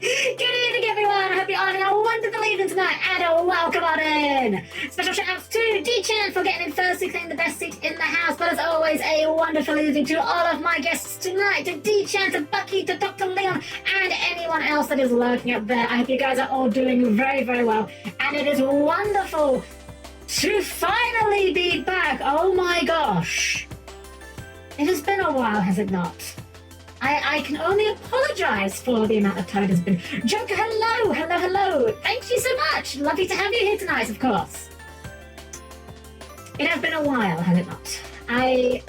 Good evening, everyone. I hope you're on a wonderful evening tonight, and welcome on in. Special shout outs to D-Chan for getting in first, securing the best seat in the house. But as always, a wonderful evening to all of my guests tonight, to D-Chan, to Bucky, to Dr. Leon, and anyone else that is lurking up there. I hope you guys are all doing very, very well, and it is wonderful to finally be back. Oh my gosh. It has been a while, has it not? I can only apologise for the amount of time it has been. Joker, hello, hello, hello. Thank you so much. Lovely to have you here tonight, of course. It has been a while, has it not? I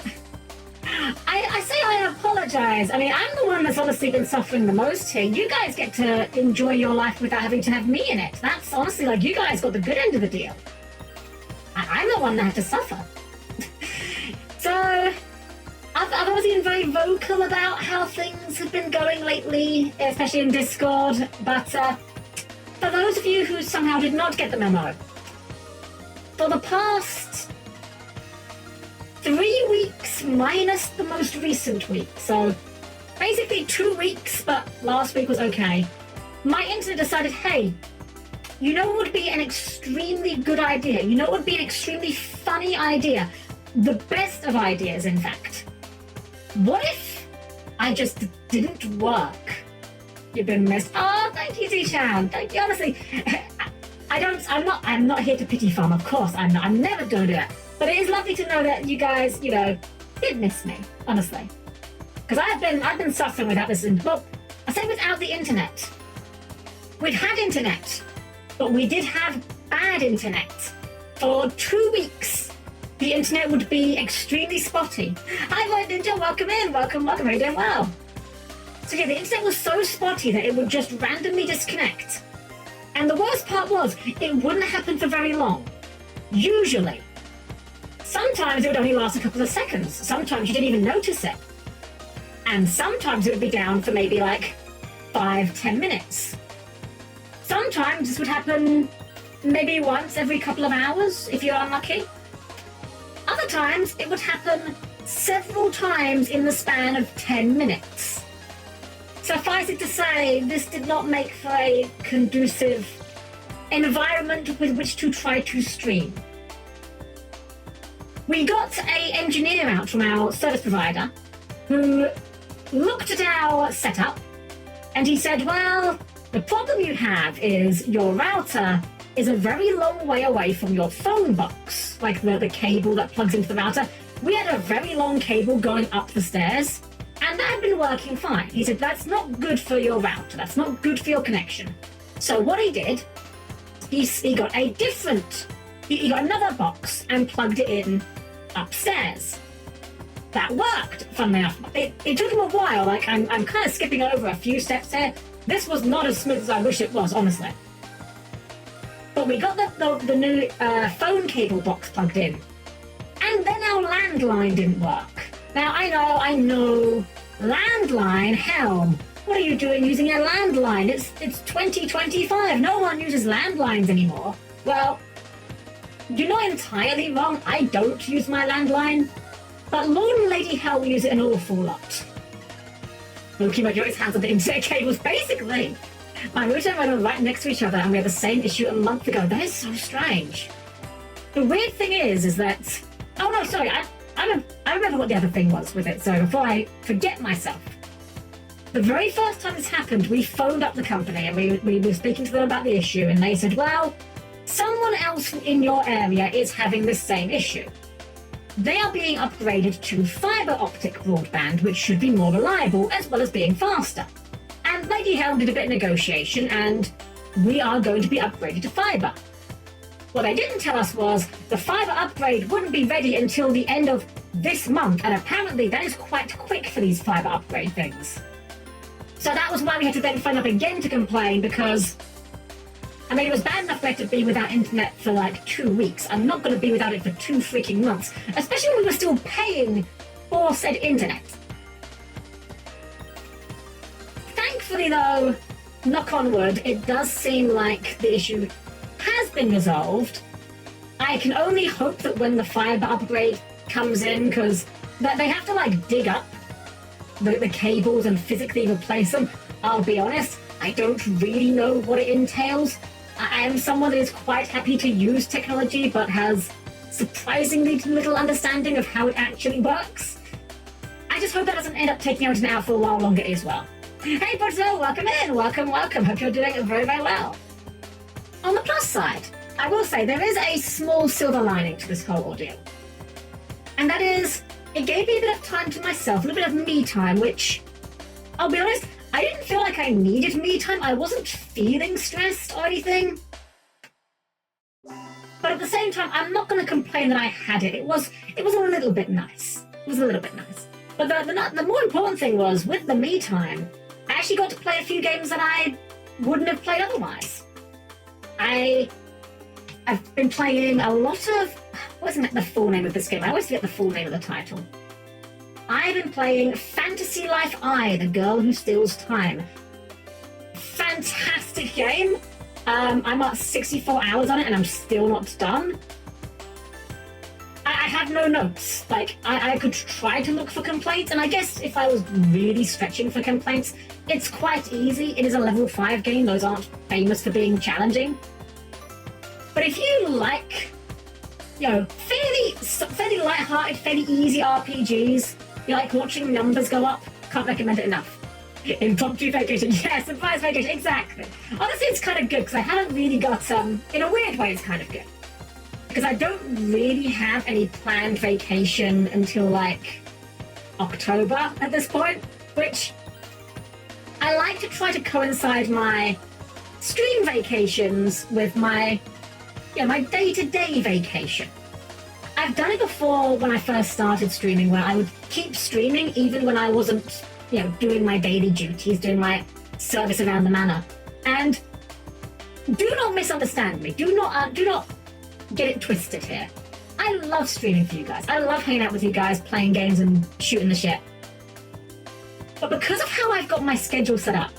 say I apologise. I mean, I'm the one that's honestly been suffering the most here. You guys get to enjoy your life without having to have me in it. That's honestly like you guys got the good end of the deal. I'm the one that had to suffer. So I've obviously been very vocal about how things have been going lately, especially in Discord, but for those of you who somehow did not get the memo, for the past 3 weeks minus the most recent week, so basically 2 weeks, but last week was okay, my internet decided, hey, you know what would be an extremely good idea? You know what would be an extremely funny idea? The best of ideas, in fact. What if I just didn't work? You've been missed. Oh, thank you, D-Chan. Thank you. Honestly, I'm not here to pity farm. Of course, I'm not. I'm never going to do that. But it is lovely to know that you guys, did miss me. Honestly, because I've been suffering without this. Well, I say without the internet. We'd had internet, but we did have bad internet for 2 weeks. The internet would be extremely spotty. Hi, Void Ninja, welcome in, welcome, how are you doing? Well. So yeah, the internet was so spotty that it would just randomly disconnect. And the worst part was, it wouldn't happen for very long. Usually. Sometimes it would only last a couple of seconds. Sometimes you didn't even notice it. And sometimes it would be down for maybe like 5-10 minutes. Sometimes this would happen maybe once every couple of hours, if you're unlucky. Other times, it would happen several times in the span of 10 minutes. Suffice it to say, this did not make for a conducive environment with which to try to stream. We got an engineer out from our service provider who looked at our setup and he said, well, the problem you have is your router is a very long way away from your phone box, like the cable that plugs into the router. We had a very long cable going up the stairs, and that had been working fine. He said, that's not good for your router, that's not good for your connection. So what he did, he got a different, he got another box and plugged it in upstairs. That worked, funnily enough. It took him a while, like I'm kind of skipping over a few steps there. This was not as smooth as I wish it was, honestly. But we got the new phone cable box plugged in. And then our landline didn't work. Now, I know, landline, Helm. What are you doing using a landline? It's 2025. No one uses landlines anymore. Well, you're not entirely wrong. I don't use my landline. But Lord and Lady Helm use it an awful lot. Loki Majority's hands on the internet cables, basically. My router and runner are right next to each other, and we had the same issue a month ago. That is so strange. The weird thing is that... Oh no, sorry, I remember what the other thing was with it, so before I forget myself. The very first time this happened, we phoned up the company, and we were speaking to them about the issue, and they said, well, someone else in your area is having the same issue. They are being upgraded to fibre optic broadband, which should be more reliable, as well as being faster. And Lady Helm did a bit of negotiation, and we are going to be upgraded to fibre. What they didn't tell us was the fibre upgrade wouldn't be ready until the end of this month, and apparently that is quite quick for these fibre upgrade things. So that was why we had to then phone up again to complain, because, I mean, it was bad enough we had to be without internet for like 2 weeks. I'm not going to be without it for 2 freaking months, especially when we were still paying for said internet. Thankfully, though, knock on wood, it does seem like the issue has been resolved. I can only hope that when the fibre upgrade comes in, because they have to like dig up the cables and physically replace them. I'll be honest, I don't really know what it entails. I am someone that is quite happy to use technology, but has surprisingly little understanding of how it actually works. I just hope that doesn't end up taking everything out for a while longer as well. Hey, Brazil, welcome in. Welcome. Hope you're doing very, very well. On the plus side, I will say there is a small silver lining to this whole ordeal. And that is, it gave me a bit of time to myself, a little bit of me time, which, I'll be honest, I didn't feel like I needed me time. I wasn't feeling stressed or anything. But at the same time, I'm not going to complain that I had it. It was a little bit nice. But the more important thing was, with the me time, I actually got to play a few games that I wouldn't have played otherwise. I've been playing a lot of... What is the full name of this game? I always forget the full name of the title. I've been playing Fantasy Life I, The Girl Who Steals Time. Fantastic game. I'm at 64 hours on it and I'm still not done. I have no notes. Like, I could try to look for complaints, and I guess if I was really stretching for complaints, it's quite easy. It is a level 5 game. Those aren't famous for being challenging. But if you like, fairly light-hearted, fairly easy RPGs, you like watching numbers go up, can't recommend it enough. Impromptu vacation, yes, surprise vacation, exactly. Honestly, it's kind of good, because I haven't really got, in a weird way, it's kind of good. Because I don't really have any planned vacation until, like, October at this point, which I like to try to coincide my stream vacations with my day-to-day vacation. I've done it before when I first started streaming, where I would keep streaming even when I wasn't, doing my daily duties, doing my service around the manor. And do not misunderstand me. Do not get it twisted here. I love streaming for you guys. I love hanging out with you guys, playing games and shooting the shit. But because of how I've got my schedule set up,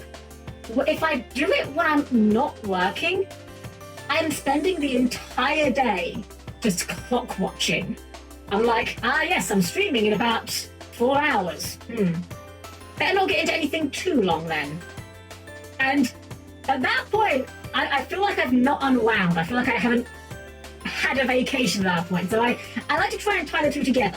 if I do it when I'm not working, I'm spending the entire day just clock watching. I'm like, yes, I'm streaming in about 4 hours. Better not get into anything too long then. And at that point, I feel like I've not unwound. I feel like I haven't had a vacation at that point. So I like to try and tie the two together.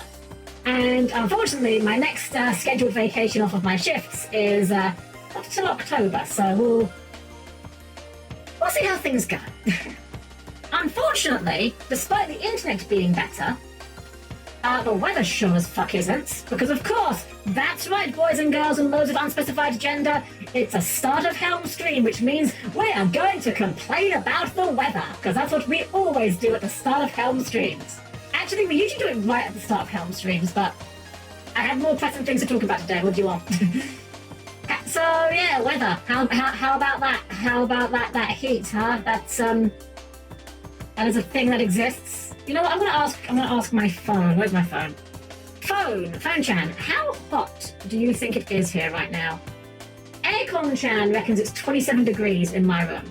And unfortunately, my next scheduled vacation off of my shifts is not until October. So we'll see how things go. Unfortunately, despite the internet being better, the weather sure as fuck isn't. Because of course, that's right, boys and girls and loads of unspecified gender, it's a start of Helm stream, which means we are going to complain about the weather. Because that's what we always do at the start of Helm streams. Actually, we usually do it right at the start of Helm streams, but I have more pressing things to talk about today. What do you want? So yeah, weather. How about that? How about that heat, huh? That is a thing that exists. You know what? I'm gonna ask my phone. Where's my phone? Phone-Chan, how hot do you think it is here right now? Aircon-Chan reckons it's 27 degrees in my room.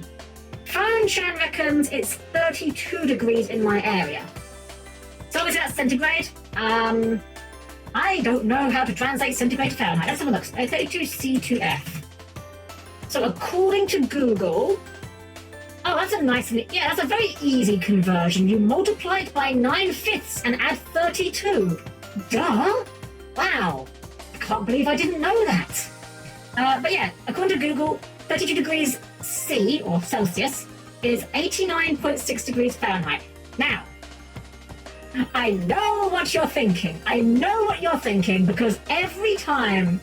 Phone-Chan reckons it's 32 degrees in my area. So obviously that's centigrade. I don't know how to translate centigrade to Fahrenheit. Let's have a look. 32 C2F. So according to Google, that's that's a very easy conversion. You multiply it by 9/5 and add 32. Duh! Wow. I can't believe I didn't know that. But yeah, according to Google, 32 degrees C, or Celsius, is 89.6 degrees Fahrenheit. Now, I know what you're thinking. Because every time...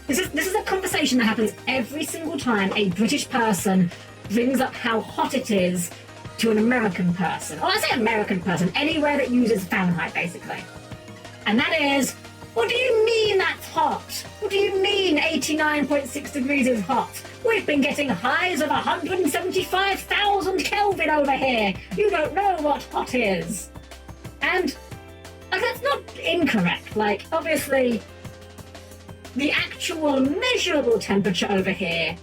This is a conversation that happens every single time a British person brings up how hot it is to an American person. Or I say American person, anywhere that uses Fahrenheit, basically. And that is, what do you mean that's hot? What do you mean 89.6 degrees is hot? We've been getting highs of 175,000 Kelvin over here. You don't know what hot is. And that's not incorrect. Like, obviously, the actual measurable temperature over here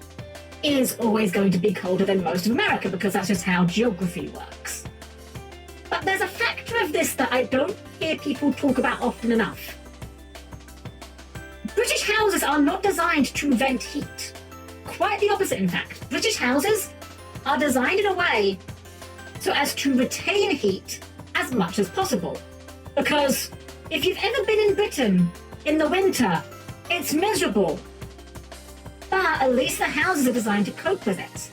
is always going to be colder than most of America, because that's just how geography works. But there's a factor of this that I don't hear people talk about often enough. British houses are not designed to vent heat. quite the opposite, in fact. British houses are designed in a way so as to retain heat as much as possible. Because if you've ever been in Britain in the winter, it's miserable. But at least the houses are designed to cope with it.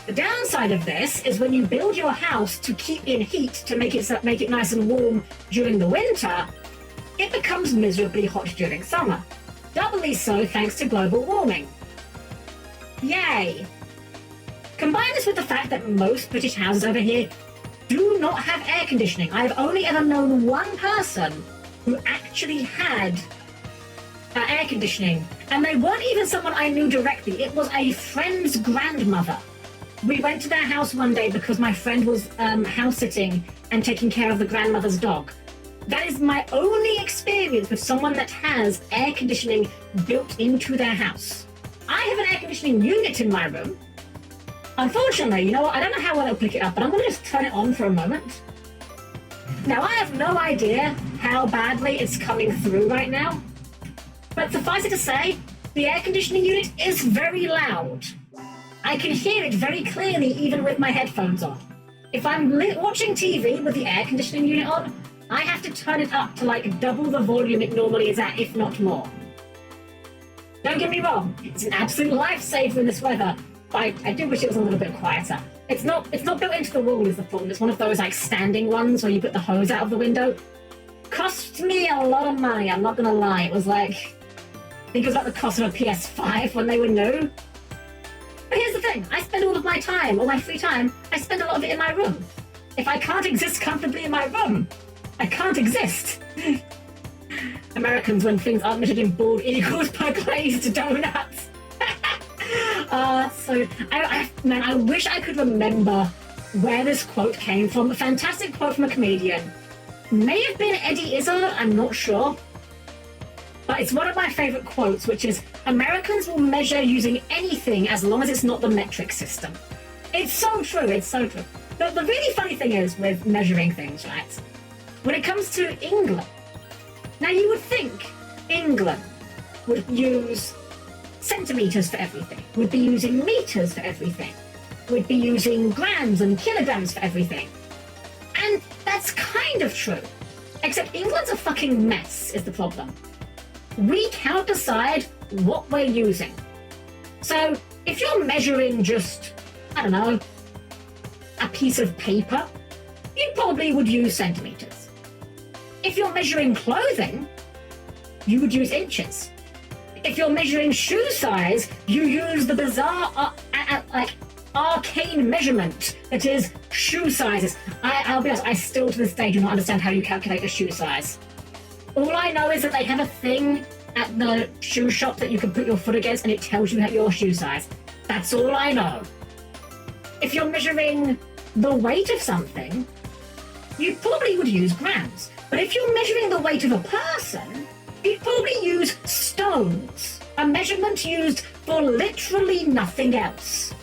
The downside of this is when you build your house to keep in heat, to make it nice and warm during the winter, it becomes miserably hot during summer. Doubly so thanks to global warming. Yay! Combine this with the fact that most British houses over here do not have air conditioning. I've only ever known one person who actually had air conditioning, and they weren't even someone I knew directly. It was a friend's grandmother. We went to their house one day because my friend was house sitting and taking care of the grandmother's dog. That is my only experience with someone that has air conditioning built into their house. I have an air conditioning unit in my room. Unfortunately, you know what, I don't know how well it'll pick it up, but I'm going to just turn it on for a moment. Now, I have no idea how badly it's coming through right now, but suffice it to say, the air conditioning unit is very loud. I can hear it very clearly even with my headphones on. If I'm watching TV with the air conditioning unit on, I have to turn it up to like double the volume it normally is at, if not more. Don't get me wrong, it's an absolute lifesaver in this weather, but I do wish it was a little bit quieter. It's not built into the wall is the problem. It's one of those like standing ones where you put the hose out of the window. Cost me a lot of money, I'm not gonna lie. It was like, I think it was like the cost of a PS5 when they were new. But here's the thing, I spend all of my time, all my free time, I spend a lot of it in my room. If I can't exist comfortably in my room, I can't exist. Americans, when things aren't measured in bald eagles per glazed donuts. Man, I wish I could remember where this quote came from. A fantastic quote from a comedian. May have been Eddie Izzard, I'm not sure. But it's one of my favorite quotes, which is, Americans will measure using anything as long as it's not the metric system. It's so true, it's so true. But the really funny thing is with measuring things, right? When it comes to England, now you would think England would use centimeters for everything, would be using meters for everything, would be using grams and kilograms for everything. And that's kind of true. Except England's a fucking mess, is the problem. We can't decide what we're using. So if you're measuring just, I don't know, a piece of paper, you probably would use centimeters. If you're measuring clothing, you would use inches. If you're measuring shoe size, you use the bizarre, arcane measurement that is shoe sizes. I'll be honest, I still to this day do not understand how you calculate a shoe size. All I know is that they have a thing at the shoe shop that you can put your foot against and it tells you your shoe size. That's all I know. If you're measuring the weight of something, you probably would use grams. But if you're measuring the weight of a person, you'd probably use stones, a measurement used for literally nothing else.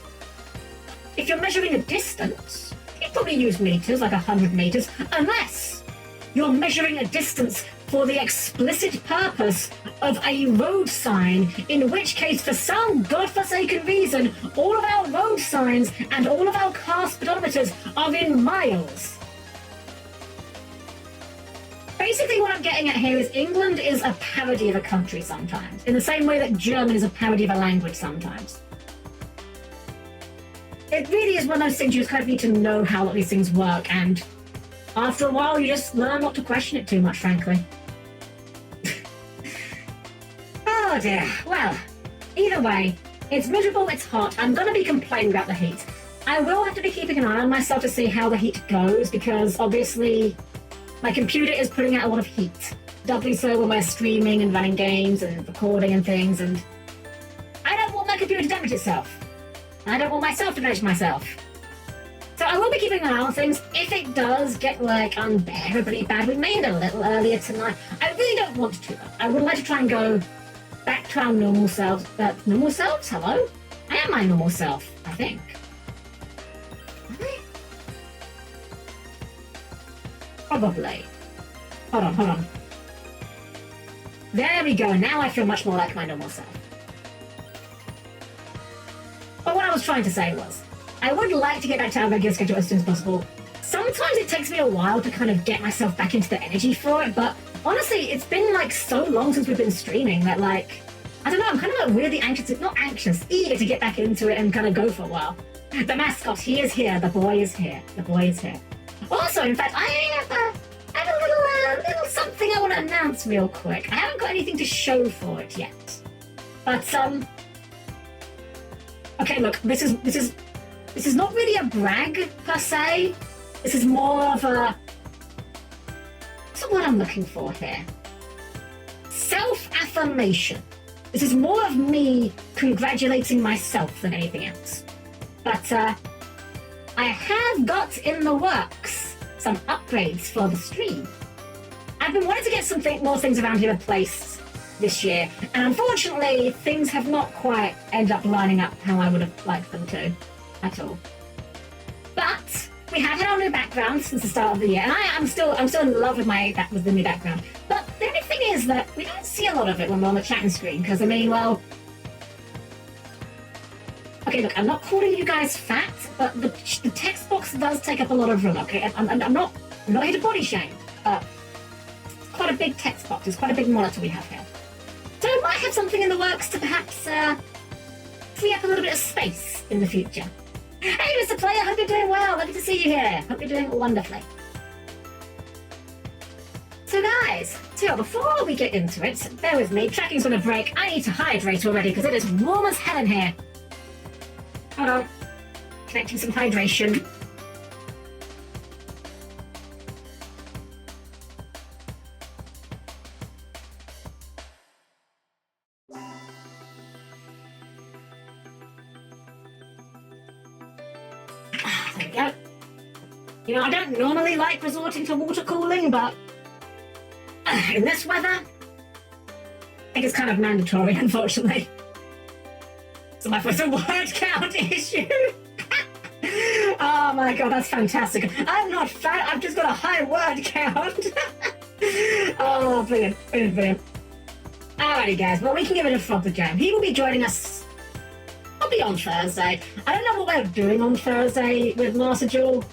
If you're measuring a distance, you'd probably use meters, like 100 meters, unless you're measuring a distance for the explicit purpose of a road sign, in which case, for some godforsaken reason, all of our road signs and all of our car speedometers are in miles. Basically what I'm getting at here is England is a parody of a country sometimes, in the same way that German is a parody of a language sometimes. It really is one of those things you just kind of need to know how all these things work, and after a while you just learn not to question it too much, frankly. Oh dear. Well, either way, it's miserable, it's hot, I'm gonna be complaining about the heat. I will have to be keeping an eye on myself to see how the heat goes, because obviously my computer is putting out a lot of heat. Doubly so when we're streaming and running games and recording and things, and I don't want my computer to damage itself. I don't want myself to damage myself. So I will be keeping an eye on things. If it does get like unbearably bad, we may end a little earlier tonight. I really don't want to, though. I would like to try and go back to our normal selves. Normal selves? Hello? I am my normal self, I think. Am I? Probably. Hold on. There we go. Now I feel much more like my normal self. But what I was trying to say was, I would like to get back to our regular schedule as soon as possible. Sometimes it takes me a while to kind of get myself back into the energy for it, but honestly, it's been like so long since we've been streaming that like, I don't know, I'm kind of like weirdly anxious, not anxious, eager to get back into it and kind of go for a while. The mascot, he is here, the boy is here, the boy is here. Also, in fact, I have a little something I want to announce real quick. I haven't got anything to show for it yet. But, okay, look, this is not really a brag, per se. This is more of a... What's the word I'm looking for here? Self-affirmation. This is more of me congratulating myself than anything else. But, I have got in the works some upgrades for the stream. I've been wanting to get more things around here replaced this year, and unfortunately, things have not quite ended up lining up how I would have liked them to, at all. But we have had our new background since the start of the year, and I'm still in love with the new background. But the only thing is that we don't see a lot of it when we're on the chatting screen, because I mean, well. Okay, look, I'm not calling you guys fat, but the text box does take up a lot of room, okay? I'm not here to body shame, but it's quite a big text box. It's quite a big monitor we have here. So I might have something in the works to perhaps free up a little bit of space in the future. Hey, Mr. Player, hope you're doing well. Lovely to see you here. Hope you're doing wonderfully. So guys, before we get into it, bear with me. Tracking's on a break. I need to hydrate already because it is warm as hell in here. Hold on. Connecting some hydration. There we go. You know, I don't normally like resorting to water cooling, but in this weather, I think it's kind of mandatory, unfortunately. So my first word count issue. Oh my god, that's fantastic. I'm not fat, I've just got a high word count. Oh, brilliant, brilliant, brilliant. Alrighty guys, well we can give it a proper jam. He will be joining us probably on Thursday. I don't know what we're doing on Thursday with Master Jewel.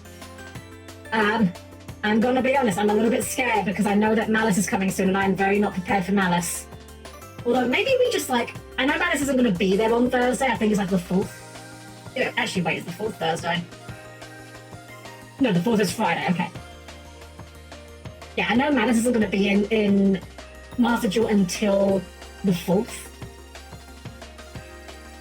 I'm gonna be honest, I'm a little bit scared because I know that Malice is coming soon and I'm very not prepared for Malice. Although maybe we just like, I know Malice isn't going to be there on Thursday, I think it's like the 4th. Yeah, actually wait, it's the 4th Thursday. No, the 4th is Friday, okay. Yeah, I know Malice isn't going to be in Master Duel until the 4th.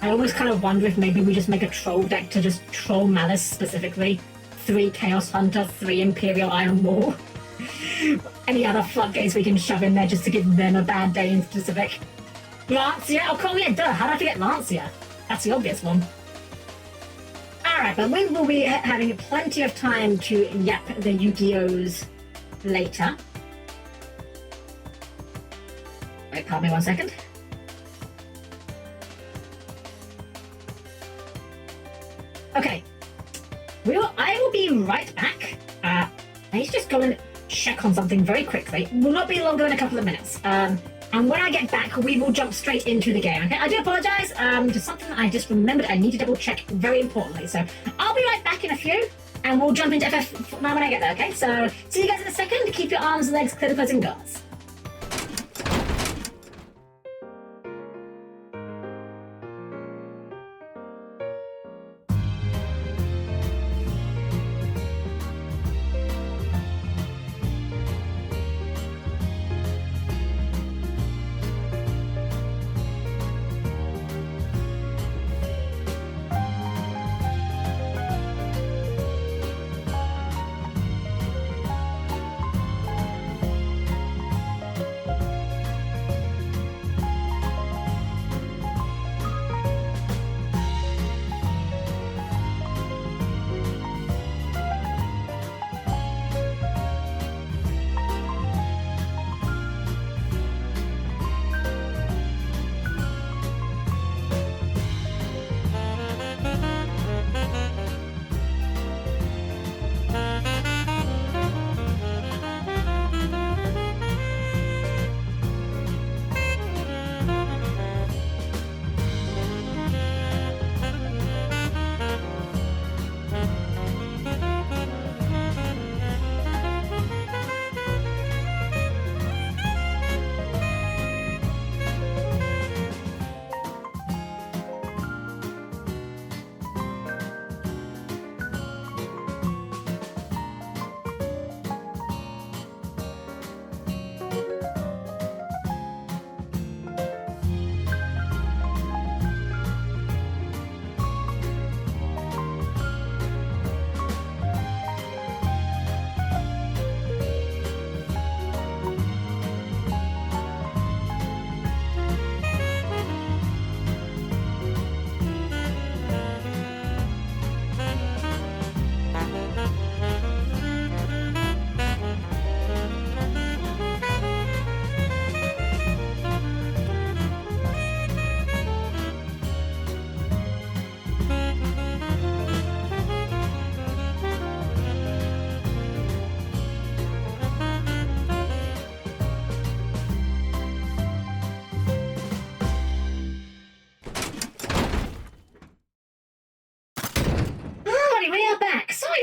I always kind of wonder if maybe we just make a troll deck to just troll Malice specifically. 3 Chaos Hunter, 3 Imperial Iron Wall. Any other floodgates we can shove in there just to give them a bad day in specific. Lancia? Oh, cool, yeah, duh. How did I forget Lancia? That's the obvious one. Alright, but we will be having plenty of time to yap the Yu-Gi-Ohs later. Wait, pardon me 1 second. Okay. I will be right back. I need to just go and check on something very quickly. Will not be longer than a couple of minutes. And when I get back, we will jump straight into the game, okay? I do apologize, just something that I just remembered I need to double check very importantly. So I'll be right back in a few, and we'll jump into FF now when I get there, okay? So see you guys in a second. Keep your arms and legs clear of closing doors.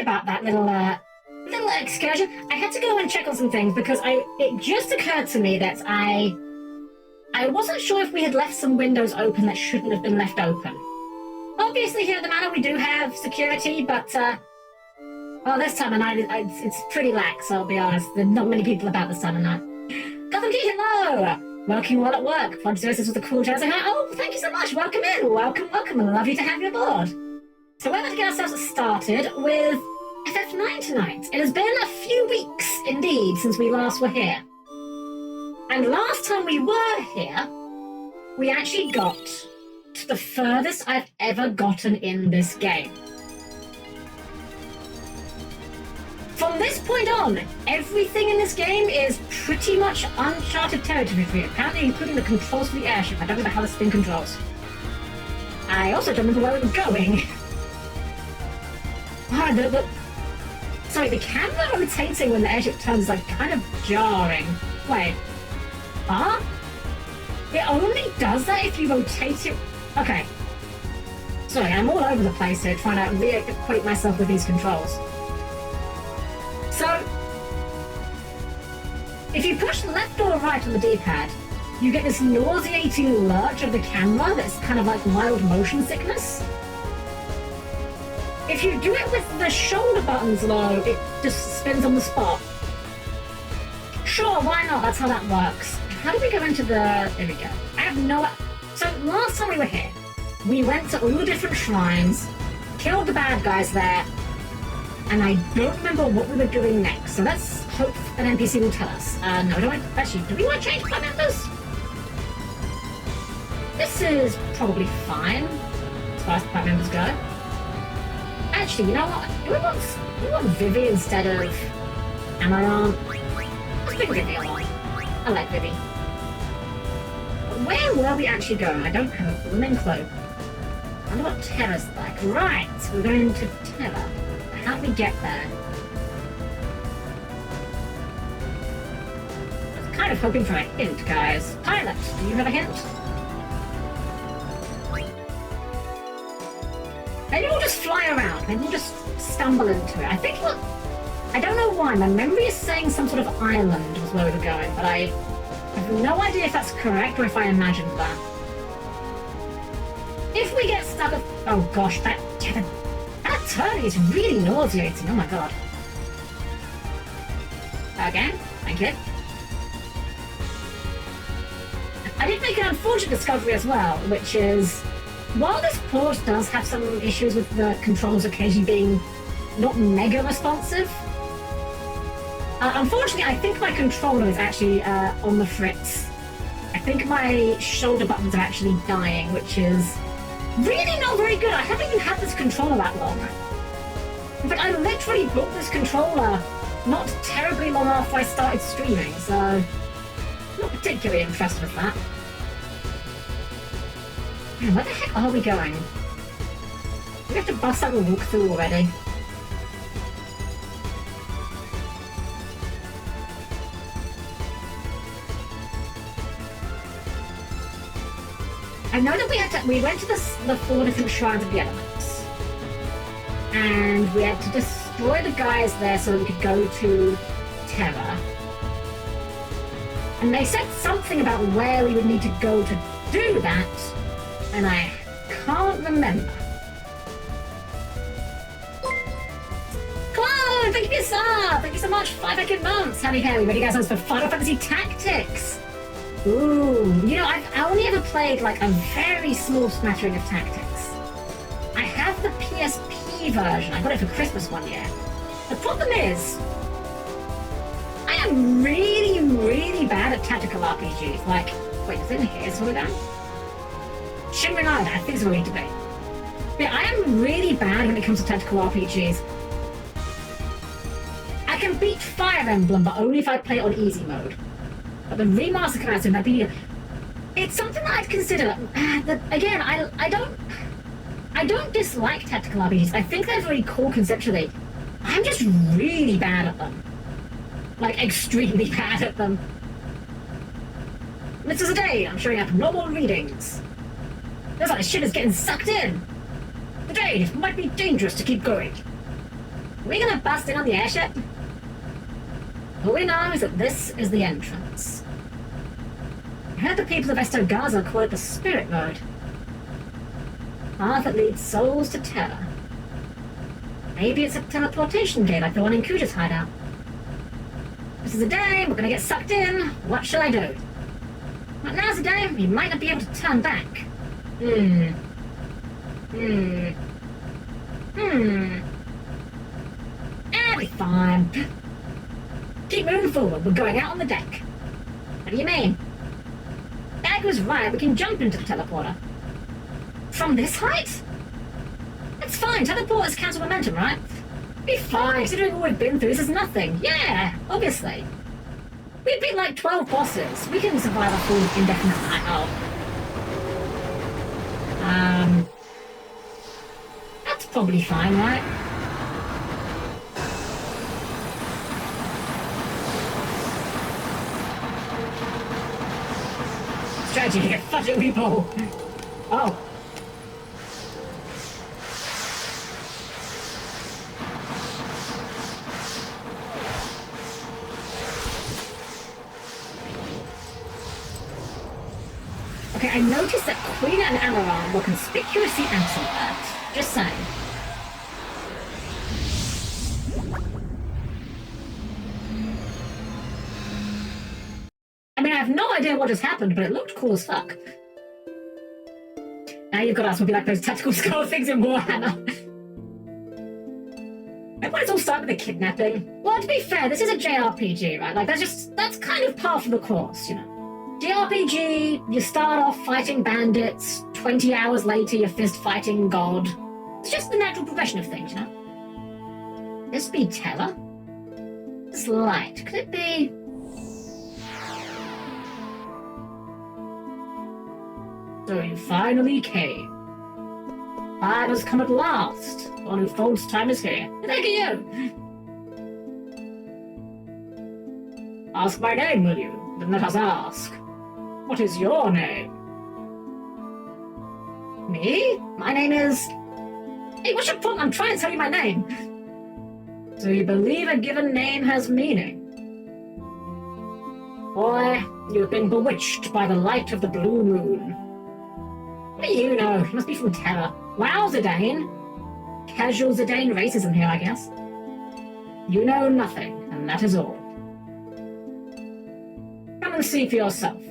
about that little excursion. I had to go and check on some things because it just occurred to me that I wasn't sure if we had left some windows open that shouldn't have been left open. Obviously, here at the manor we do have security, but well, this time of night it's pretty lax. I'll be honest. There's not many people about this time of night. Gotham Key, hello. Working well at work. Pontius with a cool jazz. Oh, thank you so much. Welcome in. Welcome. Lovely to have you aboard. So we're going to get ourselves started with FF9 tonight. It has been a few weeks, indeed, since we last were here. And last time we were here, we actually got to the furthest I've ever gotten in this game. From this point on, everything in this game is pretty much uncharted territory for you, apparently including the controls for the airship. I don't remember how this thing controls. I also don't remember where we were going. Sorry, the camera rotating when the airship turns is like kind of jarring. Wait. Huh? It only does that if you rotate it. Okay. Sorry, I'm all over the place here trying to reacquaint myself with these controls. So, if you push left or right on the D-pad, you get this nauseating lurch of the camera that's kind of like mild motion sickness. If you do it with the shoulder buttons though, it just spins on the spot. Sure, why not? That's how that works. How do we go into the... There we go. I have no... So, last time we were here, we went to all the different shrines, killed the bad guys there, and I don't remember what we were doing next. So let's hope an NPC will tell us. No, actually, do we want to change club members? This is probably fine, as far as club members go. Actually, you know what? Do we want Vivi instead of Amaran? Let's bring Vivi along. I like Vivi. But where were we actually going? I don't have a blooming clue. I wonder what Terra's like. Right, we're going to Terra. How do we get there? I was kind of hoping for a hint, guys. Pilot, do you have a hint? Maybe we'll just fly around. Maybe we'll just stumble into it. I don't know why. My memory is saying some sort of island was where we were going, but I have no idea if that's correct or if I imagined that. If we get stuck at... Oh gosh, that turn is really nauseating. Oh my god. Again, thank you. I did make an unfortunate discovery as well, which is, while this port does have some issues with the controls occasionally being not mega responsive, unfortunately I think my controller is actually on the fritz. I think my shoulder buttons are actually dying, which is really not very good. I haven't even had this controller that long. In fact, I literally bought this controller not terribly long after I started streaming, so not particularly impressed with that. Man, where the heck are we going? We have to bust out the walkthrough already. I know that we went to the 4 different shrines of the elements, and we had to destroy the guys there so that we could go to Terra. And they said something about where we would need to go to do that, and I can't remember. Clone, thank you, sir! Thank you so much, 5 fucking months! Howdy, ready guys on for Final Fantasy Tactics! Ooh, you know, I've only ever played like a very small smattering of Tactics. I have the PSP version. I got it for Christmas one year. The problem is, I am really, really bad at tactical RPGs. Like, wait, is it in here? Slow it down. Shimmering Island, I think is where we need to be. Yeah, I am really bad when it comes to tactical RPGs. I can beat Fire Emblem, but only if I play it on easy mode. But the remaster comes out soon. It's something that I'd consider. Again, I don't dislike tactical RPGs. I think they're very cool conceptually. I'm just really bad at them. Like, extremely bad at them. This is a day I'm showing up normal readings. Looks like the shit is getting sucked in. Today, it might be dangerous to keep going. Are we gonna bust in on the airship? All we know is that this is the entrance. I heard the people of Estogaza call it the Spirit Road. Path that leads souls to Terra. Maybe it's a teleportation gate like the one in Kuja's hideout. This is a day, we're gonna get sucked in. What shall I do? Well, now's the day, we might not be able to turn back. It'll be fine. Keep moving forward, we're going out on the deck. What do you mean? Dag was right, we can jump into the teleporter. From this height? It's fine, teleporters cancel momentum, right? Be fine, considering all we've been through, this is nothing. Yeah, obviously. We've beat like 12 bosses. We can survive a full indefinite night. That's probably fine, right? Strategy here, fudge it, people! Oh. Okay, I noticed that Queen and Amaran were conspicuously absent there. Just saying. I mean, I have no idea what just happened, but it looked cool as fuck. Now you've got us, we'll be like those tactical skull things in Warhammer. Maybe it's all started with the kidnapping. Well, to be fair, this is a JRPG, right? Like, that's kind of par for the course, you know? JRPG, you start off fighting bandits, 20 hours later you're fist fighting God. It's just the natural progression of things, you know? This be Terra? This light, could it be... So you finally came. Time has come at last. The one who folds time is here. Thank you! Ask my name, will you? Then let us ask. What is your name? Me? My name is... Hey, what's your problem? I'm trying to tell you my name. So you believe a given name has meaning? Boy, you've been bewitched by the light of the blue moon. What do you know? You must be from Terra. Wow, Zidane. Casual Zidane racism here, I guess. You know nothing, and that is all. Come and see for yourself.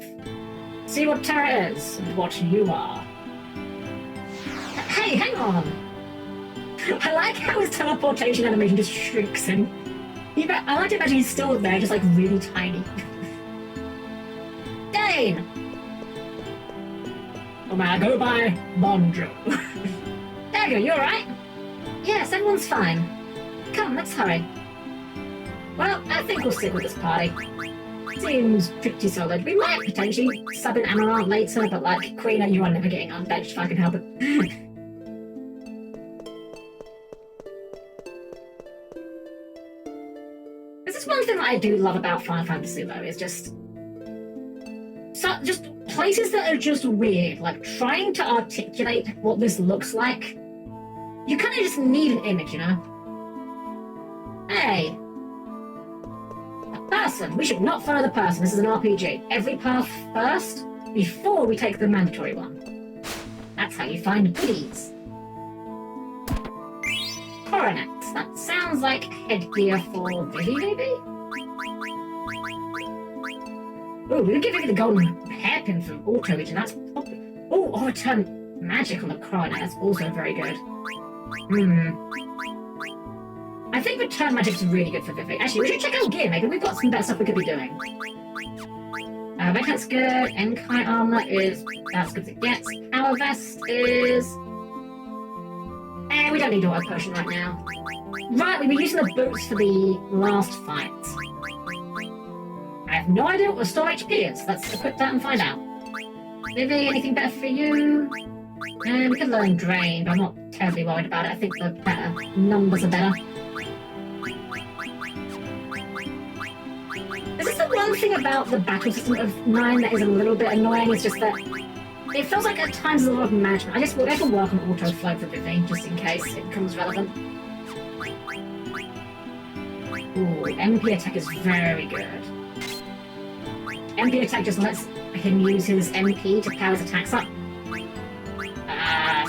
See what Terra is, and what you are. Hey, hang on! I like how his teleportation animation just shrinks him. I like to imagine he's still there, just like really tiny. Dane! Oh man, I go by Bonjo. There you go, you alright? Yes, everyone's fine. Come, let's hurry. Well, I think we'll stick with this party. Seems pretty solid. We might potentially sub in Amaranth later, but like, Queen, you are never getting unbenched if I can help it. This is one thing that I do love about Final Fantasy though, is just places that are just weird, like trying to articulate what this looks like. You kind of just need an image, you know? Hey. Person. We should not follow the person. This is an RPG. Every path first, before we take the mandatory one. That's how you find goodies. Coronet. That sounds like headgear for Vivi, maybe? Oh, we'll give you the golden hairpin from Auto Region. That's probably... Oh, return magic on the coronet. That's also very good. I think return magic's really good for Vivi. Actually, we should check out gear. Maybe we've got some better stuff we could be doing. Backhand's good. Enkai armor is... That's good as it gets. Power vest is... we don't need auto potion right now. Right, we were using the boots for the last fight. I have no idea what the store HP is. Let's equip that and find out. Vivi, anything better for you? We could learn Drain, but I'm not terribly worried about it. I think the better numbers are better. This is the one thing about the battle system of 9 that is a little bit annoying, is just that it feels like at times there's a lot of management. I guess we'll have to work on auto flow for Vivi, just in case it becomes relevant. Ooh, MP attack is very good. MP attack just lets him use his MP to power his attacks up.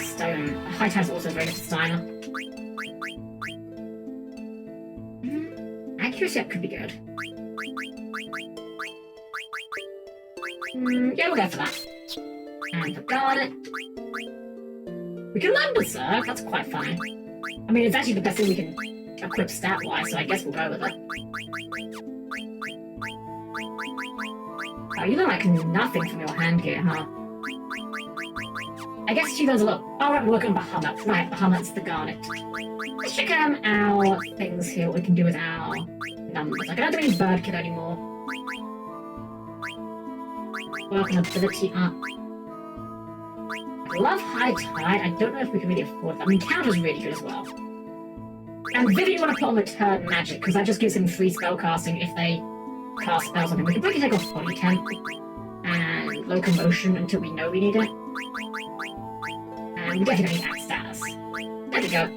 Stone. High Tide's also very good for Steiner. Accuracy up could be good. Yeah, we'll go for that. And for Garnet. We can learn Berserk, that's quite fine. I mean, it's actually the best thing we can equip stat-wise, so I guess we'll go with it. Oh, you learn like nothing from your hand gear, huh? I guess she does a lot. Oh, right, we're working on Bahamut. Right, Bahamut's the Garnet. Let's check our things here, what we can do with our numbers. I don't have any Bird Kid anymore. Work on ability up. I love High Tide. I don't know if we can really afford that. I mean, Counter's really good as well. And Vivian want to put on Return Magic, because that just gives him free spellcasting if they cast spells on him. We can probably take off Body Temp and Locomotion until we know we need it. And we definitely need Axe Status. There we go.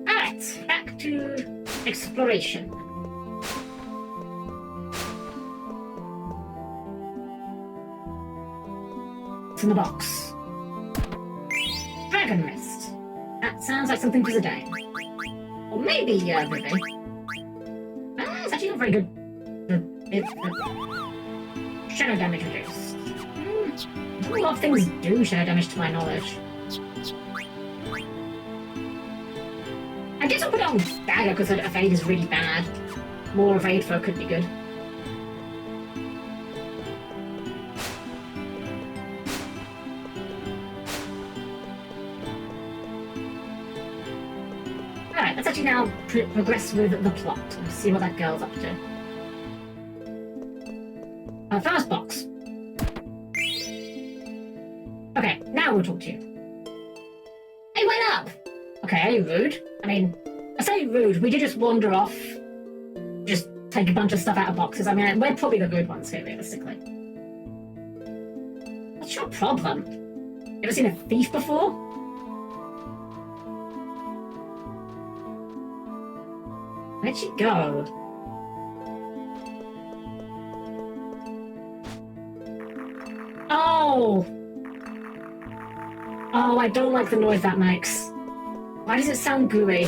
Alright, back to exploration. What's in the box? Dragon Wrist. That sounds like something for Zidane. Or maybe, Vivi. It's actually not very good. Shadow damage reduced. A lot of things do shadow damage to my knowledge. I guess I'll put it on Dagger because evade is really bad. More evade folk could be good. Alright, let's actually now progress with the plot and see what that girl's up to. First box. Okay, now we'll talk to you. Hey, wait up! Okay, rude. I mean, I say rude, we did just wander off. Just take a bunch of stuff out of boxes. I mean, we're probably the good ones here, realistically. What's your problem? You ever seen a thief before? Where'd she go? Oh! Oh, I don't like the noise that makes. Why does it sound gooey?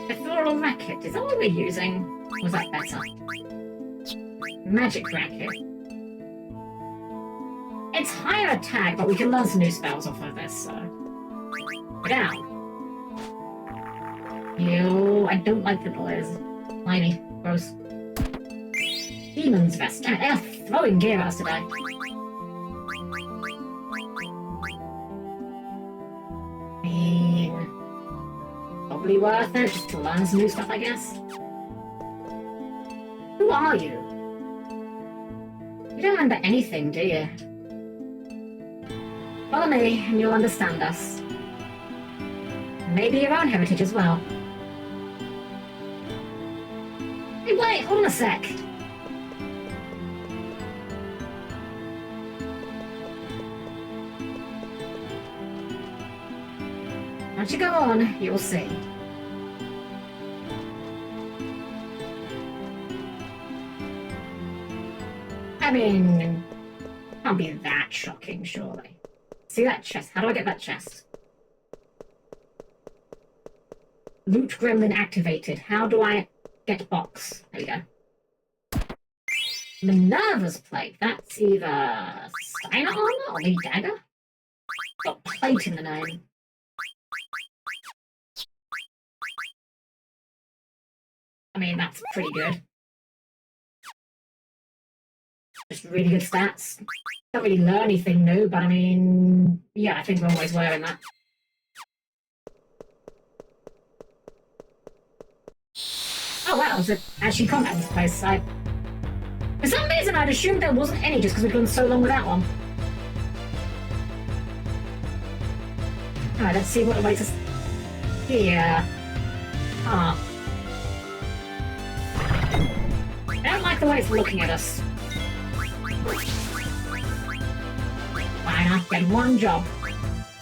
Ethereal Racket, is that what we're using? Or was that better? Magic Racket. It's higher attack, but we can learn some new spells off of this, so... Go down. Ew, I don't like the noise. Slimy. Gross. Demon's Vest. Damn it, they are throwing gear at us today. I mean... Probably worth it, just to learn some new stuff, I guess. Who are you? You don't remember anything, do you? Follow me, and you'll understand us. Maybe your own heritage as well. Hey, wait, hold on a sec. Once you go on, you'll see. I mean, can't be that shocking, surely. See that chest? How do I get that chest? Loot Gremlin activated. How do I get box? There we go. Minerva's Plate. That's either Steiner armor or maybe dagger? Got plate in the name. I mean, that's pretty good. Just really good stats. Don't really learn anything new, but I mean, yeah, I think we're always wearing that. Oh wow, there's actually combat in this place. For some reason I'd assumed there wasn't any just because we've gone so long without one. Alright, let's see what awaits us here. Ah. I don't like the way it's looking at us. Steiner, get one job.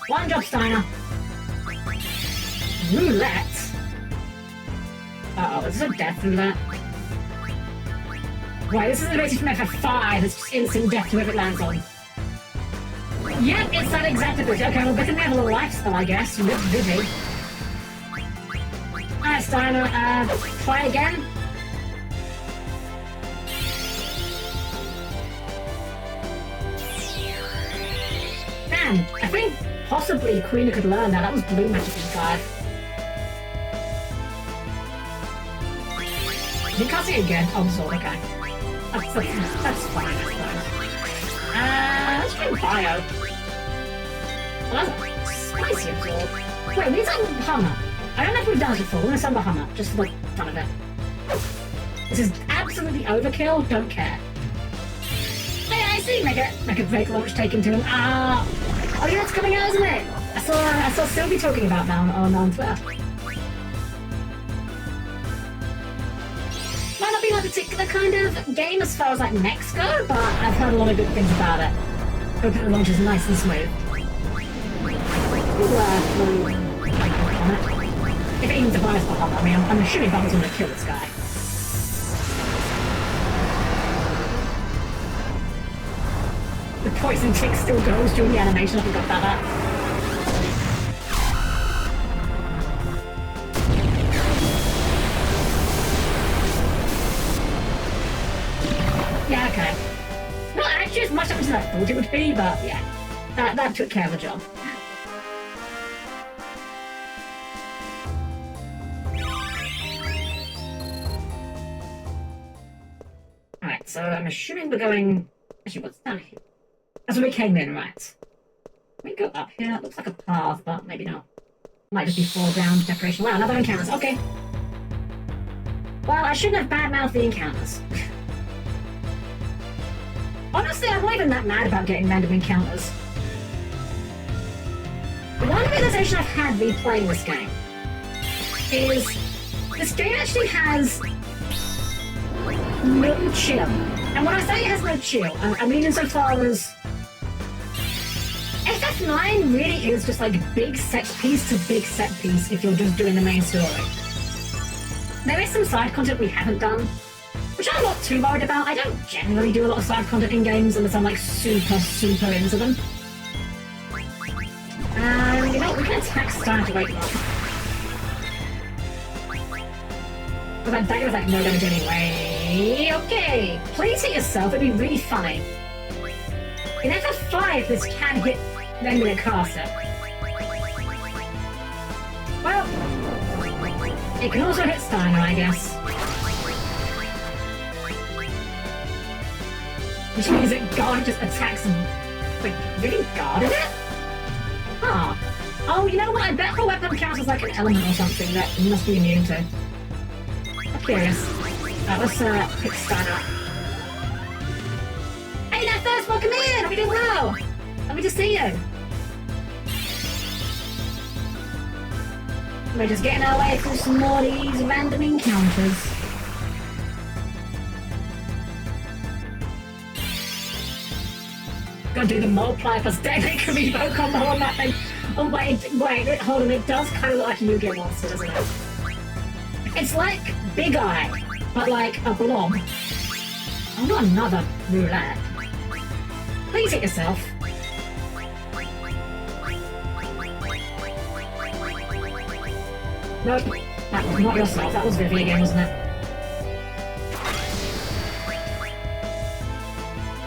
One job, Steiner. Roulette? Uh-oh, is this a death roulette? Right, this is a rating from FF5. It's just instant death to whoever it lands on. Yep, it's that exact ability. Okay, well, better than have a little lifestyle, I guess. Rip Vivi. Alright, Steiner, try again. Man, I think possibly Queen could learn that. That was blue magic inside. You can't see it again. Oh, sorry, okay. That's fine, I suppose. Let's try Bio. Well, that's spicy absorb. Wait, we need some Hummer. I don't know if we've done it before. We're gonna send the Hummer, just for the fun of it. This is absolutely overkill, don't care. Hey, I see! Make a break launch taken to him. Oh yeah, it's coming out, isn't it? I saw Sylvie talking about that on Twitter. Might not be my particular kind of game as far as like mechs go, but I've heard a lot of good things about it. Hope the launch is nice and smooth. If it even survives the Hummer, I mean, I'm assuming Bubba's gonna kill this guy. The poison tick still goes during the animation, I forgot about that. Yeah, okay. Not actually as much damage as I thought it would be, but yeah. That took care of the job. Alright, so I'm assuming we're going... Actually, what's down here? That's where we came in, right? We go up here. It looks like a path, but maybe not. Might just be foreground decoration. Wow, another encounters. Okay. Well, I shouldn't have bad-mouthed the encounters. Honestly, I'm not even that mad about getting random encounters. The one realization I've had replaying this game is this game actually has no chill. And when I say it has no chill, I mean insofar as FF9 really is just like big set piece to big set piece if you're just doing the main story. There is some side content we haven't done, which I'm not too worried about. I don't generally do a lot of side content in games unless I'm like super into them. You know, we can attack Stein to wake him up. But that dagger was like no damage anyway. Okay, please hit yourself, it'd be really funny. In FF5, this can hit them with a caster. Well, it can also hit Steiner, I guess. Which means that God just attacks him. Wait, really guarded it? Huh. Oh, you know what? I bet her weapon counts as like an element or something that he must be immune to. I'm curious. Let's pick Steiner. Hey, that first one, come in! Hope you doing well! Lovely to see you. We're just getting our way through some more of these random encounters. Gotta do the multiplier plus deadly Karibo combo on that thing. Oh wait, hold on, it does kind of look like a Yu-Gi-Oh monster, doesn't it? It's like Big Eye, but like a blob. Oh, not another roulette. Please hit yourself. Nope, that was not yourself, that was Vivi again, wasn't it?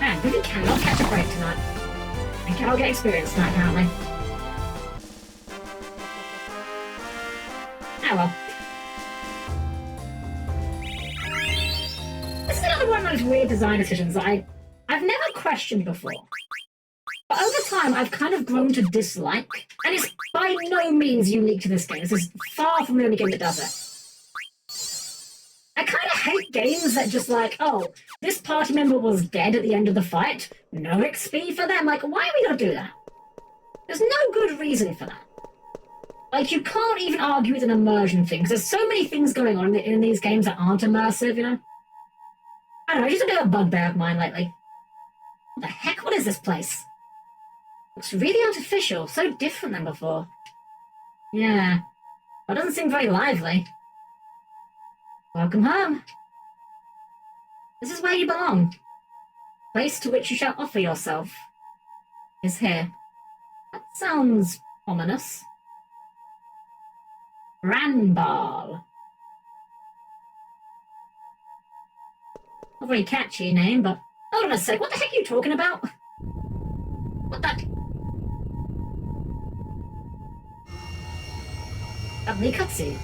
Man, Vivi cannot catch a break tonight. And cannot get experience tonight, apparently. Oh well. This is another one of those weird design decisions that I've never questioned before. But over time, I've kind of grown to dislike, and it's by no means unique to this game. This is far from the only game that does it. I kind of hate games that just like, oh, this party member was dead at the end of the fight, no XP for them. Like, why are we gonna do that? There's no good reason for that. Like, you can't even argue with an immersion thing, because there's so many things going on in these games that aren't immersive, you know? I don't know, it's just a bit of a bugbear of mine lately. What the heck? What is this place? Looks really artificial, so different than before. Yeah. That doesn't seem very lively. Welcome home. This is where you belong. The place to which you shall offer yourself is here. That sounds ominous. Ranbal. Not very catchy name, but hold on a sec. What the heck are you talking about? What the? Lovely cutscene.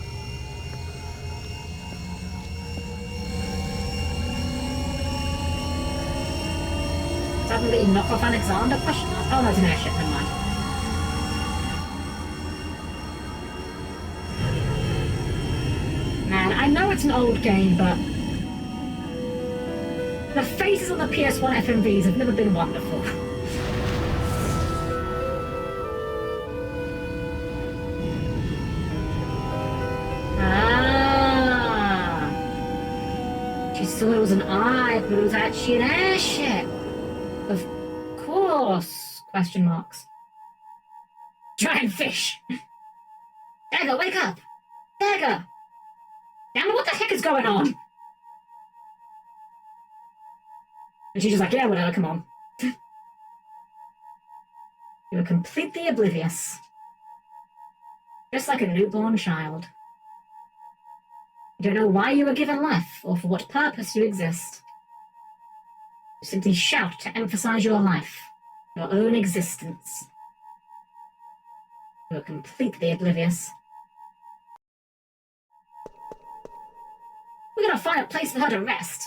Suddenly knock off Alexander? Question mark? Oh no, it's an airship, never mind. Man, I know it's an old game, but the faces on the PS1 FMVs have never been wonderful. She thought it was an eye, but it was actually an airship. Of course, question marks. Giant fish. Dagger, wake up! Dagger! Damn it, what the heck is going on? And she's just like, yeah, whatever, come on. You were completely oblivious. Just like a newborn child. You don't know why you were given life, or for what purpose you exist. You simply shout to emphasize your life, your own existence. You were completely oblivious. We're gonna find a place for her to rest.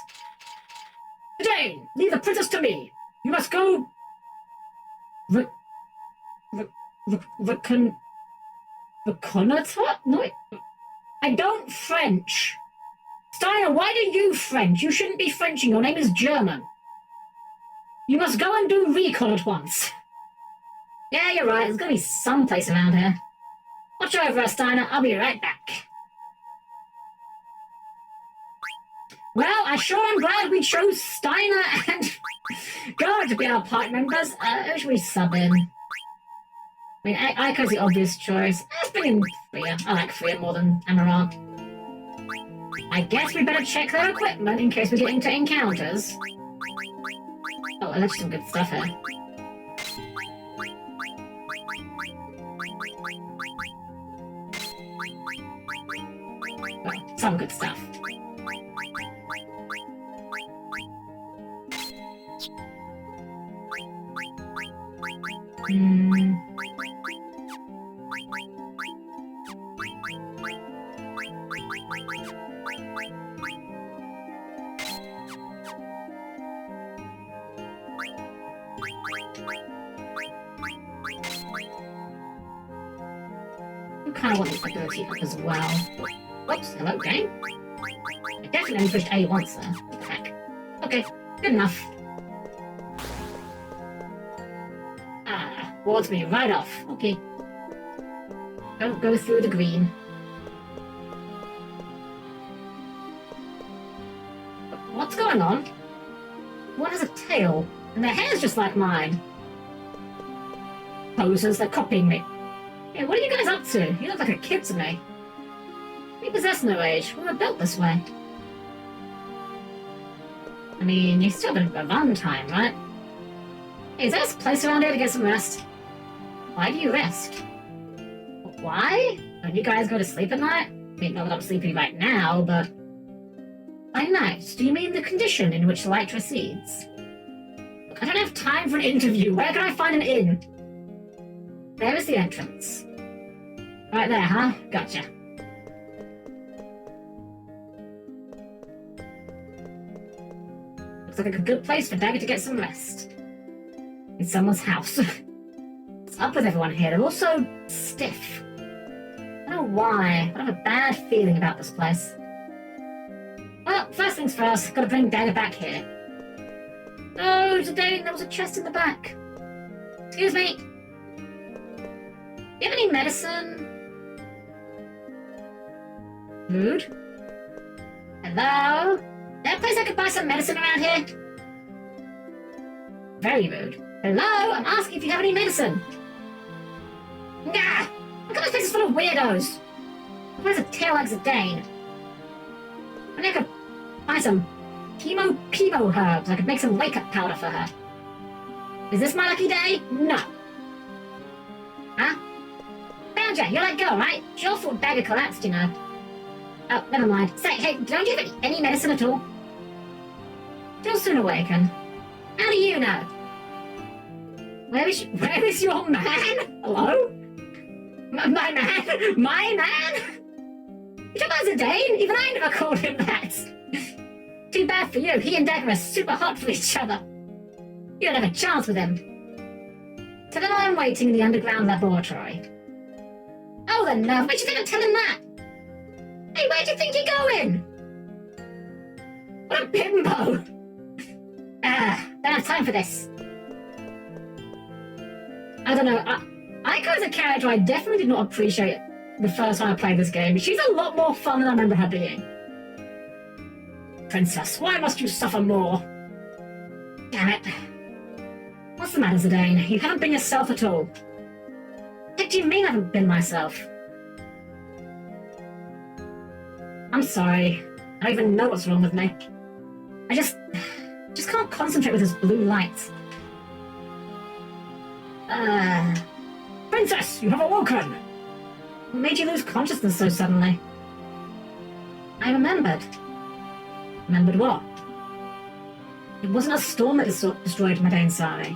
Jane, leave the princess to me. You must go... Reconnoitre? No, I don't French. Steiner, why do you French? You shouldn't be Frenching. Your name is German. You must go and do recon at once. Yeah, you're right. There's gonna be some place around here. Watch over us, Steiner. I'll be right back. Well, I sure am glad we chose Steiner and Guard to be our party members. Who should we sub in? I mean, Aiko's the obvious choice. Let's bring in Freya. I like Freya more than Amaranth. I guess we better check their equipment in case we get into encounters. Oh, that's some good stuff here. Well, some good stuff. I kind of want this ability up as well. Whoops, hello, game. I definitely pushed A once there. What the heck? Okay, good enough. Wards me right off. Okay. Don't go through the green. What's going on? One has a tail, and their hair's just like mine. Posers, they're copying me. Hey, what are you guys up to? You look like a kid to me. We possess no age. We were built this way. I mean, you still have a run time, right? Hey, is there a place around here to get some rest? Why do you rest? Why? Don't you guys go to sleep at night? I mean, not that I'm sleeping right now, but... By night, do you mean the condition in which light recedes? Look, I don't have time for an interview. Where can I find an inn? There is the entrance. Right there, huh? Gotcha. Looks like a good place for Dagger to get some rest. In someone's house. What's up with everyone here? They're all so stiff. I don't know why, but I have a bad feeling about this place. Well, first things first, gotta bring Dagger back here. Oh, today there was a chest in the back. Excuse me. Do you have any medicine? Rude. Hello? Is there a place I could buy some medicine around here? Very rude. Hello? I'm asking if you have any medicine. Nah! Look at this place is full of weirdos. Where's a tail like Zidane? Maybe I could buy some chemo herbs. I could make some wake-up powder for her. Is this my lucky day? No. Huh? Found ya. You're let go, right? She all thought Bagger collapsed, you know. Oh, never mind. Say, hey, don't you have any medicine at all? She'll soon awaken. How do you know? Where is your man? Hello? My man? My man? You talk about Zidane? Even I never called him that. Too bad for you. He and Dagger are super hot for each other. You don't have a chance with him. Tell him I'm waiting in the underground laboratory. Oh, the nerve. Why'd you never tell him that? Hey, where do you think you're going? What a bimbo. Don't have time for this. I don't know. Aiko as a character, I definitely did not appreciate the first time I played this game. She's a lot more fun than I remember her being. Princess, why must you suffer more? Damn it. What's the matter, Zidane? You haven't been yourself at all. What do you mean I haven't been myself? I'm sorry. I don't even know what's wrong with me. I just can't concentrate with this blue light. Princess, you have awoken! What made you lose consciousness so suddenly? I remembered. Remembered what? It wasn't a storm that destroyed Madain Sari.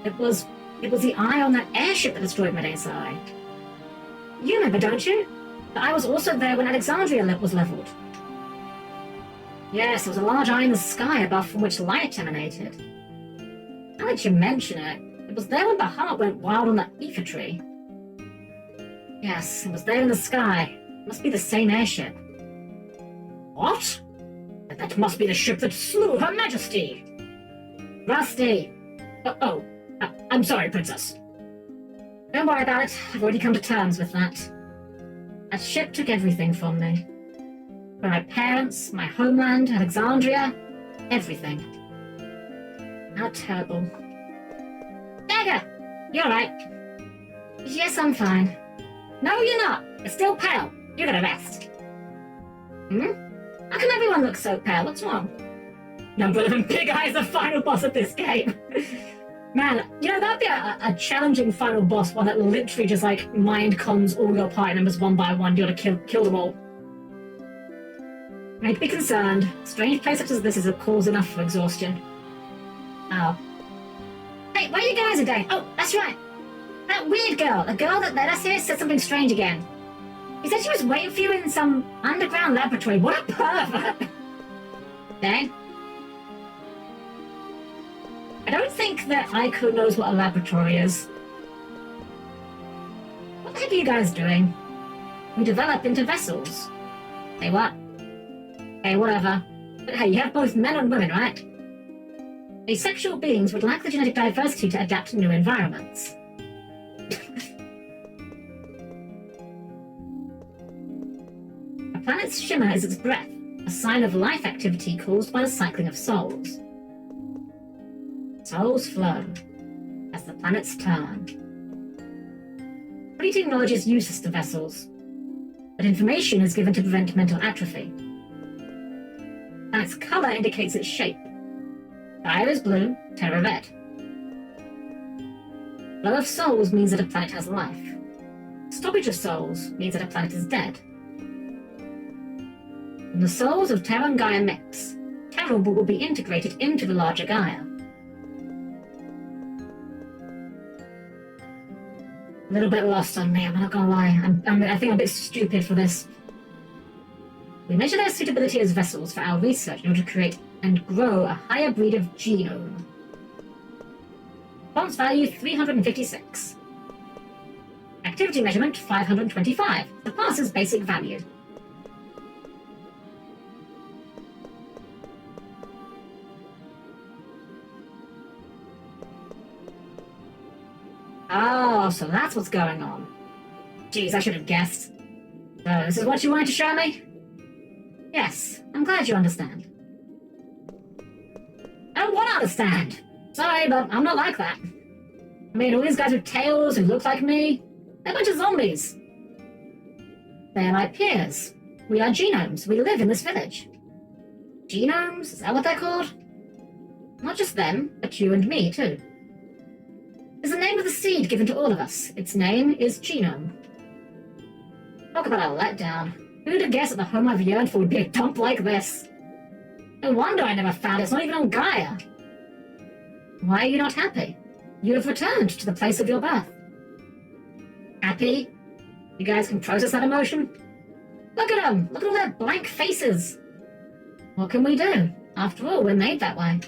It was the eye on that airship that destroyed Madain Sari. You remember, don't you? That I was also there when Alexandria was leveled. Yes, there was a large eye in the sky above from which light emanated. Now that you mention it, it was there when Bahamut went wild on that ether tree. Yes, it was there in the sky. It must be the same airship. What? That must be the ship that slew Her Majesty! Rusty! I'm sorry, Princess. Don't worry about it. I've already come to terms with that. That ship took everything from me. From my parents, my homeland, Alexandria, everything. How terrible. Dagger! You're right. Yes, I'm fine. No, you're not. You're still pale. You gotta rest. How come everyone looks so pale? What's wrong? Number 11 Big Eye is the final boss of this game. Man, you know, that'd be a challenging final boss, one that literally just, like, mind cons all your party members one by one. You gotta kill them all. I'd be concerned. Strange place such as this is a cause enough for exhaustion. Oh. Hey, where are you guys today? Oh, that's right. That weird girl, the girl that led us here, said something strange again. He said she was waiting for you in some underground laboratory. What a pervert! Dang. I don't think that Aiko knows what a laboratory is. What the heck are you guys doing? We develop into vessels. Say what? Hey, whatever. But hey, you have both men and women, right? Asexual beings would lack the genetic diversity to adapt to new environments. A planet's shimmer is its breath, a sign of life activity caused by the cycling of souls. Souls flow as the planets turn. Fleeting knowledge is useless to vessels, but information is given to prevent mental atrophy. Planet's color indicates its shape. Fire is blue, Terra red. Flow of souls means that a planet has life. Stoppage of souls means that a planet is dead. When the souls of Terra and Gaia mix, Terra will be integrated into the larger Gaia. A little bit lost on me, I'm not gonna lie. I think I'm a bit stupid for this. We measure their suitability as vessels for our research in order to create and grow a higher breed of genome. Response value 356. Activity measurement 525. Surpasses basic value. Oh, so that's what's going on. Jeez, I should have guessed. So, this is what you wanted to show me? Yes, I'm glad you understand. I don't want to understand. Sorry, but I'm not like that. I mean, all these guys with tails who look like me, they're a bunch of zombies. They are my peers. We are genomes. We live in this village. Genomes? Is that what they're called? Not just them, but you and me, too. It's the name of the seed given to all of us. Its name is genome. Talk about a letdown. Who'd have guessed that the home I've yearned for would be a dump like this? No wonder I never found it. It's not even on Gaia. Why are you not happy? You have returned to the place of your birth. Happy? You guys can process that emotion? Look at them! Look at all their blank faces! What can we do? After all, we're made that way.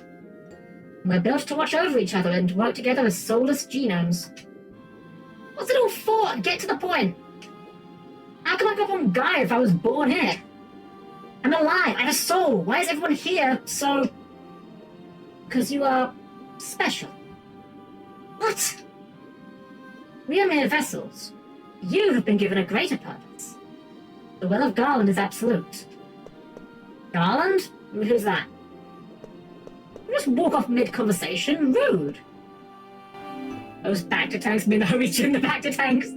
We're built to watch over each other and work together as soulless genomes. What's it all for? Get to the point! How can I go up on Gaia if I was born here? I'm alive! I have a soul! Why is everyone here so... Because you are... special. What? We are mere vessels. You have been given a greater purpose. The will of Garland is absolute. Garland? Who's that? You just walk off mid-conversation. Rude. Those Bacta tanks mean the homie in the Bacta tanks.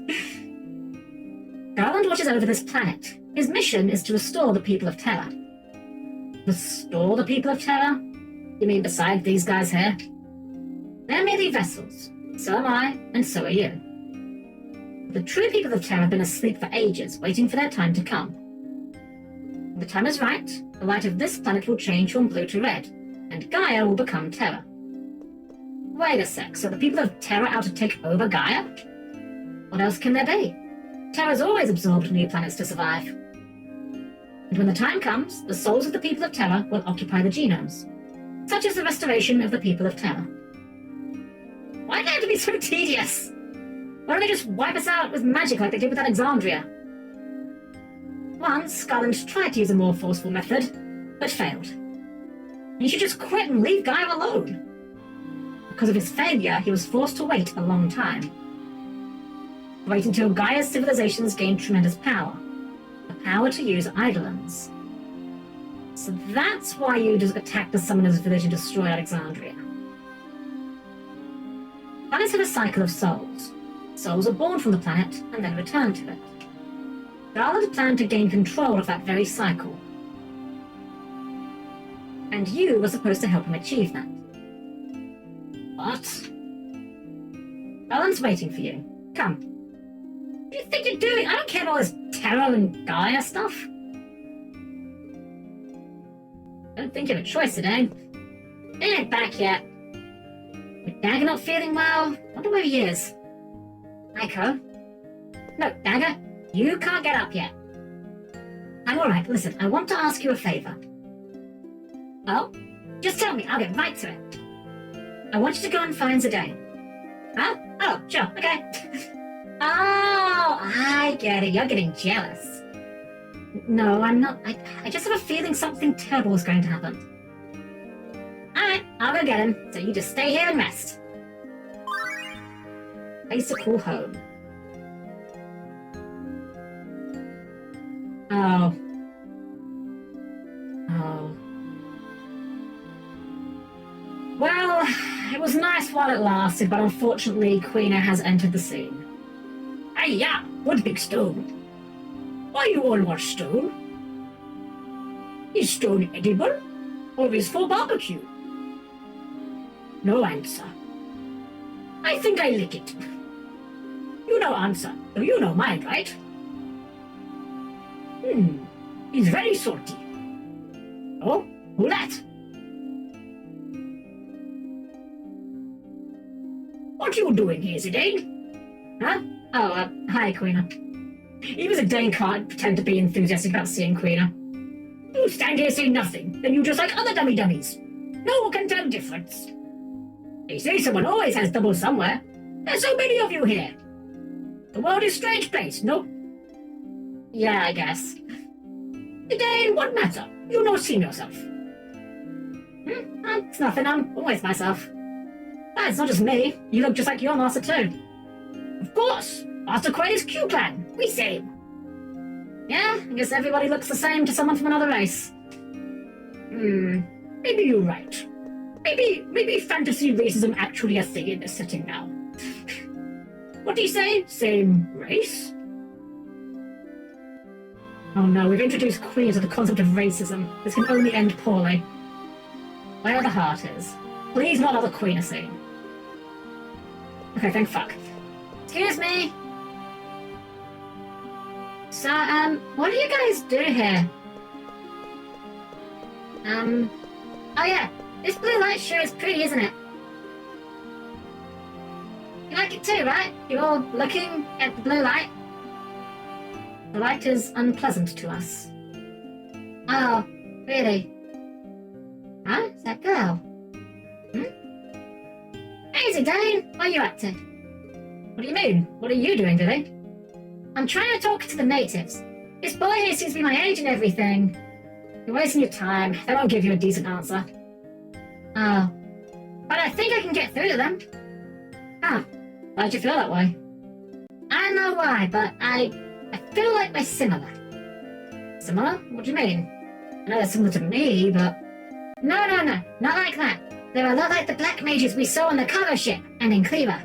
Garland watches over this planet. His mission is to restore the people of Terra. Restore the people of Terra? You mean besides these guys here? They're merely vessels. So am I, and so are you. The true people of Terra have been asleep for ages, waiting for their time to come. When the time is right, the light of this planet will change from blue to red, and Gaia will become Terra. Wait a sec, so the people of Terra out to take over Gaia? What else can there be? Terra's always absorbed new planets to survive. And when the time comes, the souls of the people of Terra will occupy the genomes. Such is the restoration of the people of Terra. Why do they have to be so tedious? Why don't they just wipe us out with magic like they did with Alexandria? Once, Garland tried to use a more forceful method, but failed. He should just quit and leave Gaia alone. Because of his failure, he was forced to wait a long time. Wait until Gaia's civilizations gained tremendous power. The power to use eidolons. So that's why you just attacked the Summoner's village and destroyed Alexandria. Planets have a cycle of souls. Souls are born from the planet and then return to it. Garland planned to gain control of that very cycle. And you were supposed to help him achieve that. What? Garland's waiting for you. Come. What do you think you're doing? I don't care about all this Terra and Gaia stuff. Don't think you have a choice today. He ain't back yet. With Dagger not feeling well, wonder where he is. Aiko? No, Dagger, you can't get up yet. I'm alright, listen, I want to ask you a favor. Oh? Just tell me, I'll get right to it. I want you to go and find Zidane. Huh? Oh, sure, okay. Oh, I get it, you're getting jealous. No, I'm not. I just have a feeling something terrible is going to happen. Alright, I'll go get him, so you just stay here and rest. Place to call home. Oh. Oh. Well, it was nice while it lasted, but unfortunately, Queena has entered the scene. Hey, yeah, what big stone? Why you all want stone? Is stone edible, or is for barbecue? No answer. I think I lick it. You know answer, so you know mine, right? It's very salty. Oh, who that? What you doing here, Zidane? Huh? Oh, hi, Queena. Even Zidane can't pretend to be enthusiastic about seeing Queena. You stand here saying nothing, then you just like other dummies. No one can tell the difference. They say someone always has double somewhere. There's so many of you here. The world is a strange place, no? Yeah, I guess. Zidane, what matter? You not seen yourself. It's nothing, I'm always myself. It's not just me. You look just like your master too. Of course. Master Quaid is Q-Clan. We same. Yeah, I guess everybody looks the same to someone from another race. Maybe you're right. Maybe fantasy racism actually a thing in this setting now. What do you say? Same race? Oh no, we've introduced Queen to the concept of racism. This can only end poorly. Where the heart is. Please not another Queen scene. Okay, thank fuck. Excuse me! So, what do you guys do here? Oh yeah, this blue light sure is pretty, isn't it? You like it too, right? You're all looking at the blue light? The light is unpleasant to us. Oh, really? Huh? Is that girl? Hey, Zidane, what are you up to? What do you mean? What are you doing today? I'm trying to talk to the natives. This boy here seems to be my age and everything. You're wasting your time. They won't give you a decent answer. Oh. But I think I can get through to them. Huh. Why'd you feel that way? I don't know why, but I feel like we're similar. Similar? What do you mean? I know they're similar to me, but... No, not like that. They're a lot like the black mages we saw on the cargo ship and in Cleaver.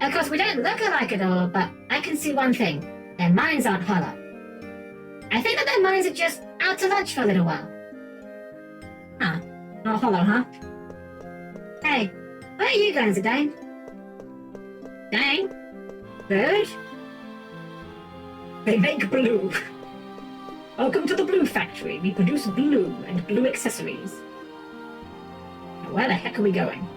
Of course, we don't look alike at all, but I can see one thing. Their minds aren't hollow. I think that their minds are just out to lunch for a little while. Huh. Not hollow, huh? Hey, where are you going today? Dang? Bird? They make blue. Welcome to the Blue Factory. We produce blue and blue accessories. Now, where the heck are we going?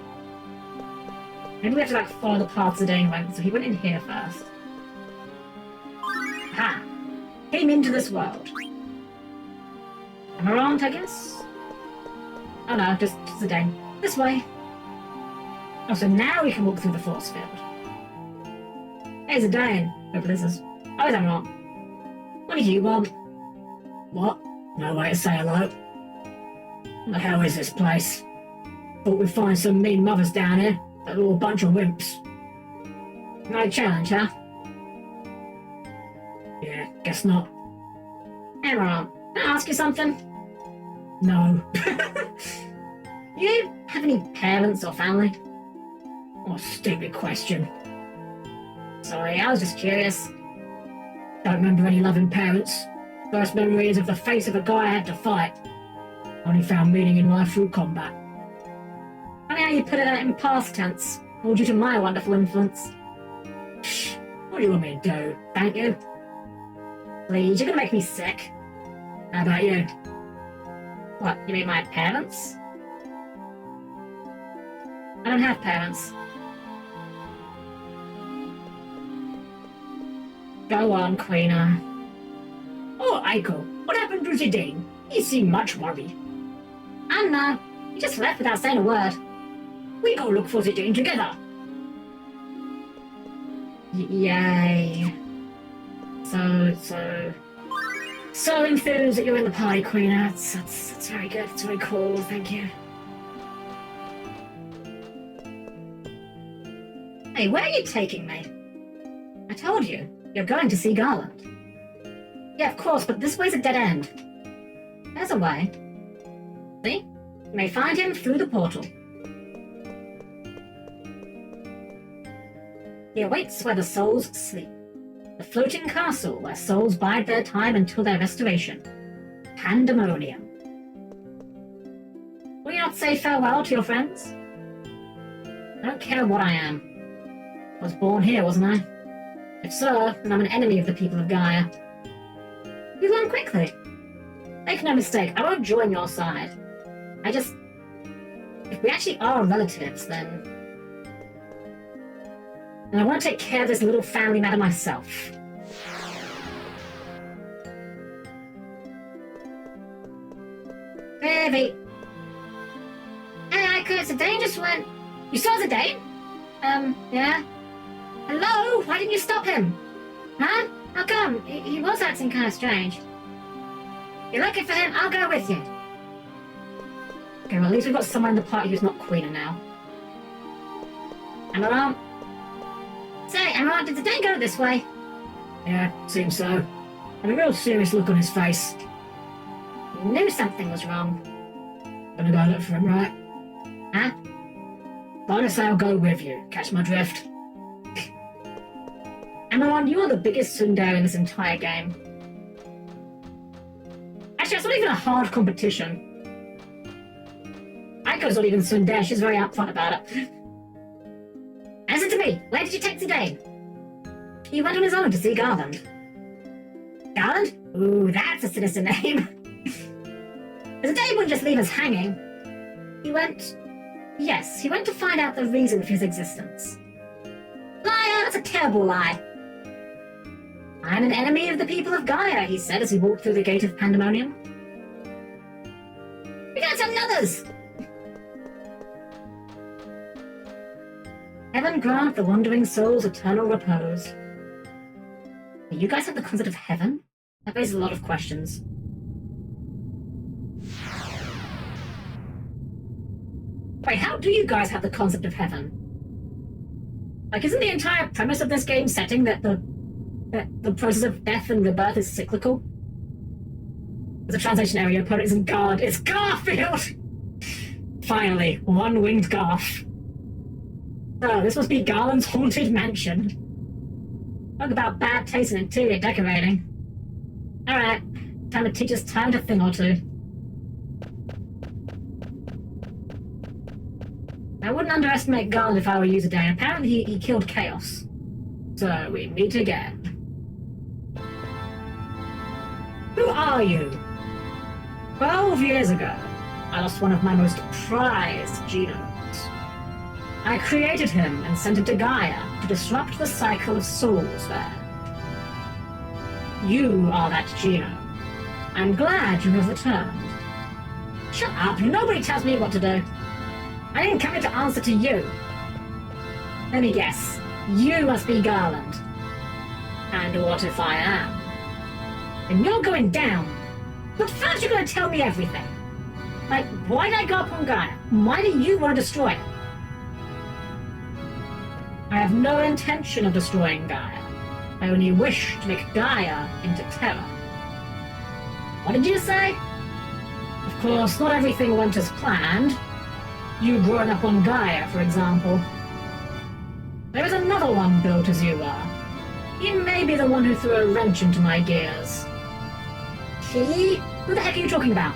Maybe we have to like follow the paths Zidane went, so he went in here first. Ha! Came into this world. Am I wrong, I guess? Oh no, just Zidane. This way. Oh, so now we can walk through the force field. Hey Zidane. Whoever this is. Oh, I'm wrong. What do you want? What? No way to say hello. What the hell is this place? Thought we'd find some mean mothers down here. They're all a bunch of wimps. No challenge, huh? Yeah, guess not. Hey, Ron, can I ask you something? No. You have any parents or family? What a stupid question. Sorry, I was just curious. Don't remember any loving parents. First memory is of the face of a guy I had to fight. Only found meaning in life through combat. Funny how you put it out in past tense, all due to my wonderful influence. Shh, what do you want me to do? Thank you? Please, you're gonna make me sick. How about you? What, you mean my parents? I don't have parents. Go on, Queener. Oh, Aiko, what happened to Zidane? He seemed much worried. I don't know. He just left without saying a word. We go look for Zidane together. Yay. So enthused that you're in the party, Queener. That's very good. It's very cool. Thank you. Hey, where are you taking me? I told you. You're going to see Garland. Yeah, of course, but this way's a dead end. There's a way. See? You may find him through the portal. He awaits where the souls sleep. The floating castle where souls bide their time until their restoration. Pandemonium. Will you not say farewell to your friends? I don't care what I am. I was born here, wasn't I? If so, then I'm an enemy of the people of Gaia. You learn quickly. Make no mistake, I won't join your side. If we actually are relatives, then I want to take care of this little family matter myself. Baby. Hey, Aiko, it's a dangerous one. You saw Zidane? Yeah? Hello? Why didn't you stop him? Huh? How come? He was acting kind of strange. You're looking for him? I'll go with you. Okay, well at least we've got someone in the party who's not Queener now. Amaranth? Say, Amaranth, did Zidane go this way? Yeah, seems so. And a real serious look on his face. Knew something was wrong. Gonna go look for him, right? Huh? Gonna say I'll go with you. Catch my drift? Amaranth, you are the biggest tsundere in this entire game. Actually, it's not even a hard competition. Aiko's not even tsundere, she's very upfront about it. Answer to me, where did you take Zidane? He went on his own to see Garland. Garland? Ooh, that's a sinister name. Zidane wouldn't just leave us hanging. He went to find out the reason for his existence. Liar, that's a terrible lie. I'm an enemy of the people of Gaia, he said as he walked through the gate of Pandemonium. We gotta tell the others! Heaven grant the wandering soul's eternal repose. You guys have the concept of heaven? That raises a lot of questions. Wait, how do you guys have the concept of heaven? Like, isn't the entire premise of this game setting that the process of death and rebirth is cyclical? There's a translation area, opponent isn't Guard, it's Garfield! Finally, one-winged Garf. Oh, this must be Garland's haunted mansion. Talk about bad taste in interior decorating. Alright, time to teach us timed a thing or two. I wouldn't underestimate Garland if I were you today. Apparently he killed Chaos. So we meet again. Who are you? 12 years ago, I lost one of my most prized genomes. I created him and sent him to Gaia to disrupt the cycle of souls there. You are that genome. I'm glad you have returned. Shut up, nobody tells me what to do. I didn't come here to answer to you. Let me guess, you must be Garland. And what if I am? Then you're going down. But first you're going to tell me everything. Like, why did I go up on Gaia? Why do you want to destroy it? I have no intention of destroying Gaia. I only wish to make Gaia into Terra. What did you say? Of course, not everything went as planned. You growing up on Gaia, for example. There is another one built as you are. He may be the one who threw a wrench into my gears. He? Who the heck are you talking about?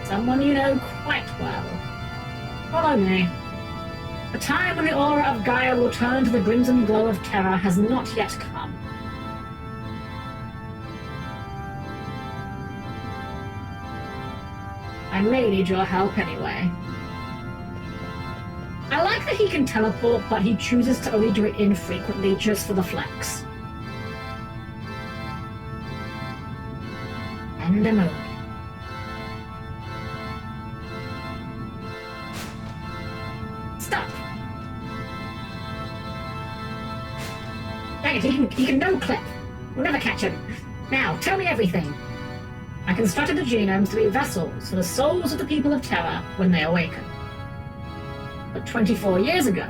Someone you know quite well. Follow me. The time when the aura of Gaia will turn to the crimson glow of Terra has not yet come. I may need your help anyway. I like that he can teleport, but he chooses to only do it infrequently just for the flex. End the mode. Stop! Dang it, he can no-clip. We'll never catch him. Now, tell me everything. I constructed the genomes to be vessels for the souls of the people of Terra when they awaken. But 24 years ago,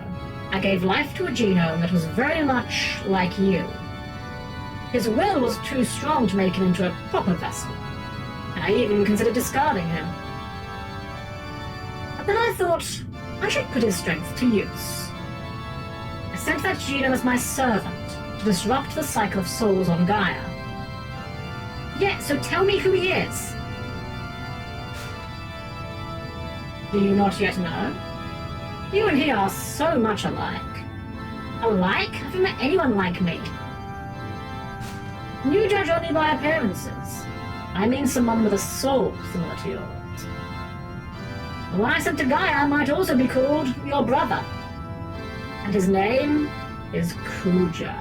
I gave life to a genome that was very much like you. His will was too strong to make him into a proper vessel, and I even considered discarding him. But then I thought I should put his strength to use. I sent that genome as my servant to disrupt the cycle of souls on Gaia. Yeah, so tell me who he is. Do you not yet know? You and he are so much alike. Alike? I haven't met anyone like me. You judge only by appearances. I mean someone with a soul similar to yours. The one I sent to Gaia might also be called your brother. And his name is Kuja.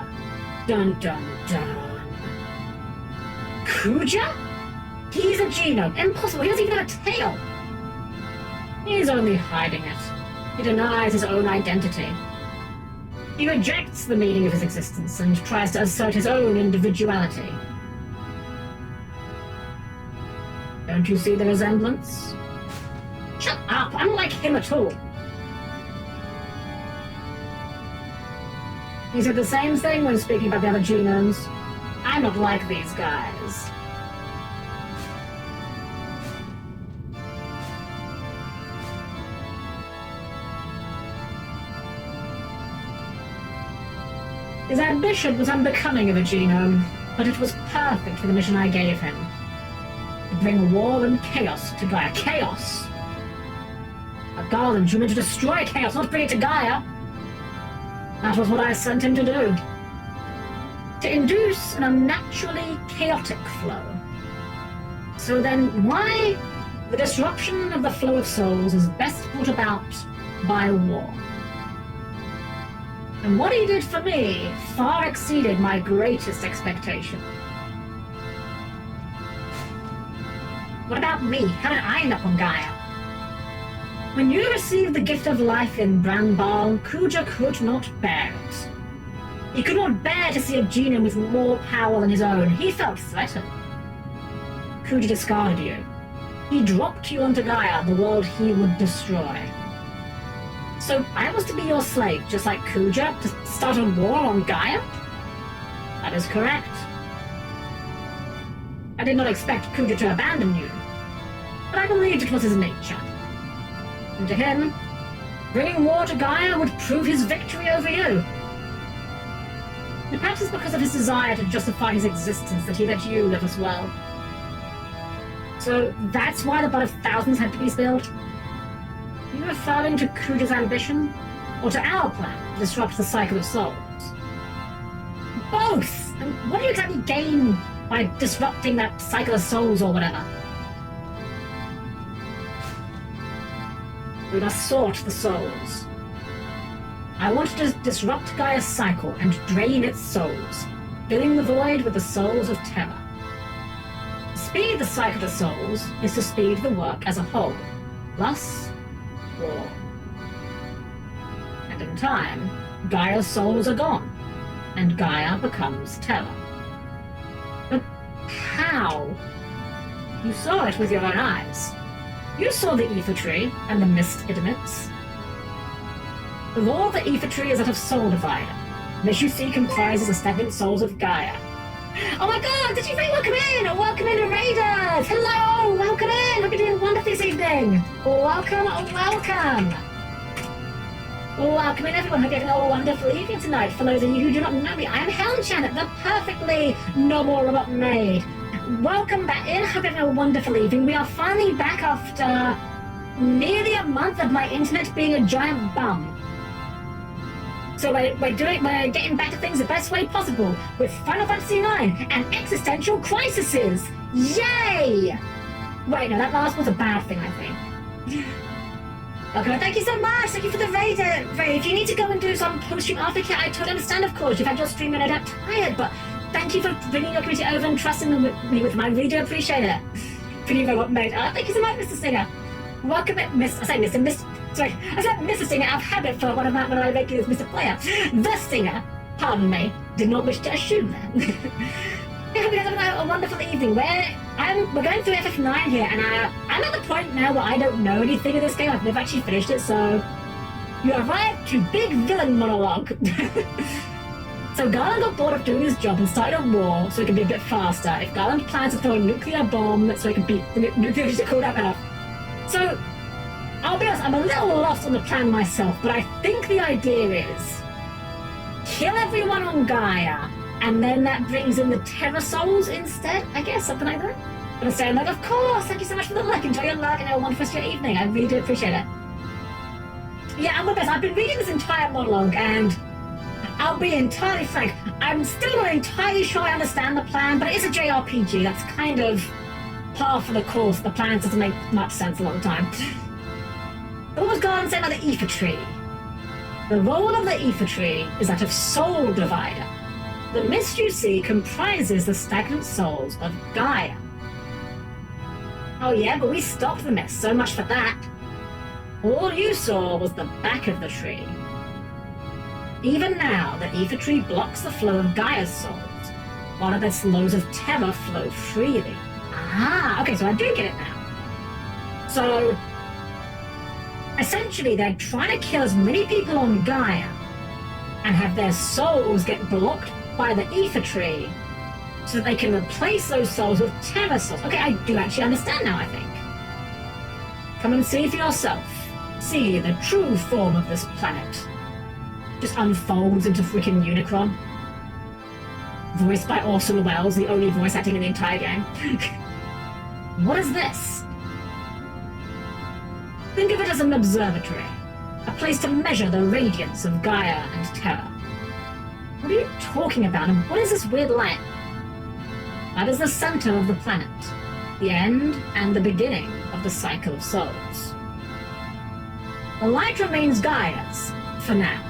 Dun dun dun. Kuja? He's a genome. Impossible. He doesn't even have a tail. He's only hiding it. He denies his own identity. He rejects the meaning of his existence and tries to assert his own individuality. Don't you see the resemblance? Shut up! I'm not like him at all. He said the same thing when speaking about the other genomes. I'm not like these guys. His ambition was unbecoming of a genome, but it was perfect for the mission I gave him. To bring war and chaos to Gaia. Chaos! A Garland drew me to destroy chaos, not bring it to Gaia. That was what I sent him to do. To induce an unnaturally chaotic flow. So then why the disruption of the flow of souls is best brought about by war? And what he did for me far exceeded my greatest expectation. What about me? How did I end up on Gaia? When you received the gift of life in Branbal, Kuja could not bear it. He could not bear to see a genome with more power than his own. He felt threatened. Kuja discarded you. He dropped you onto Gaia, the world he would destroy. So I was to be your slave, just like Kuja, to start a war on Gaia? That is correct. I did not expect Kuja to abandon you, but I believed it was his nature. And to him, bringing war to Gaia would prove his victory over you. And perhaps it's because of his desire to justify his existence that he let you live as well. So that's why the Blood of Thousands had to be spilled? Are you referring to Kuja's ambition, or to our plan to disrupt the cycle of souls? Both! And what do you exactly gain by disrupting that cycle of souls or whatever? We must sort the souls. I want to disrupt Gaia's cycle and drain its souls, filling the void with the souls of Terra. To speed the cycle of souls is to speed the work as a whole, thus war. And in time, Gaia's souls are gone, and Gaia becomes Terra. But how? You saw it with your own eyes. You saw the ether tree and the mist idiomates. The law of the ether tree is that of soul divider. This you see comprises the stagnant souls of Gaia. Oh my god, did you say welcome in? Welcome in, Raiders! Hello! Welcome in! Hope you're doing wonderful this evening! Welcome, welcome! Welcome in, everyone. Hope you're having a wonderful evening tonight. For those of you who do not know me, I am Helm-Chan, the perfectly normal robot maid. Welcome back in. Hope you're having a wonderful evening. We are finally back after nearly a month of my internet being a giant bum. So we're getting back to things the best way possible with Final Fantasy IX and existential crises. Yay! Wait, no, that last was a bad thing, I think. Okay, thank you so much. Thank you for the raid. If you need to go and do some post-stream aftercare, I totally understand, of course. You've had your stream and I'm tired, but thank you for bringing your community over and trusting me with my really do appreciate it. Pretty robot made. Thank you so much, Mr. Singer. Welcome, I said Mr. Singer out of habit for one of my regulars, Mr. Player. The Singer, pardon me, did not wish to assume that. Yeah, we're having a wonderful evening. We're going through FF9 here, and I'm at the point now where I don't know anything of this game. I've never actually finished it, so you arrived to big villain monologue. So Garland got bored of doing his job and started a war so it can be a bit faster. If Garland plans to throw a nuclear bomb so he can beat the nuclear to cool down enough. So, I'll be honest, I'm a little lost on the plan myself, but I think the idea is kill everyone on Gaia, and then that brings in the Terra souls instead, I guess, something like that. But I'm saying, like, of course, thank you so much for the luck, enjoy your luck, and have a wonderful rest of your evening. I really do appreciate it. Yeah, I'm the best. I've been reading this entire monologue, and I'll be entirely frank, I'm still not entirely sure I understand the plan, but it is a JRPG. That's kind of par for the course. The plan doesn't make much sense a lot of the time. What was Garland saying about the ether tree? The role of the ether tree is that of soul divider. The mist you see comprises the stagnant souls of Gaia. Oh yeah, but we stopped the mist, so much for that. All you saw was the back of the tree. Even now, the ether tree blocks the flow of Gaia's souls, while the flows of Terra flow freely. Ah, okay, so I do get it now. So, essentially, they're trying to kill as many people on Gaia and have their souls get blocked by the ether tree so that they can replace those souls with Terra souls. Okay, I do actually understand now, I think. Come and see for yourself. See the true form of this planet. Just unfolds into freaking Unicron. Voiced by Orson Welles, the only voice acting in the entire game. What is this? Think of it as an observatory, a place to measure the radiance of Gaia and Terra. What are you talking about, and what is this weird light? That is the center of the planet, the end and the beginning of the cycle of souls. The light remains Gaia's, for now,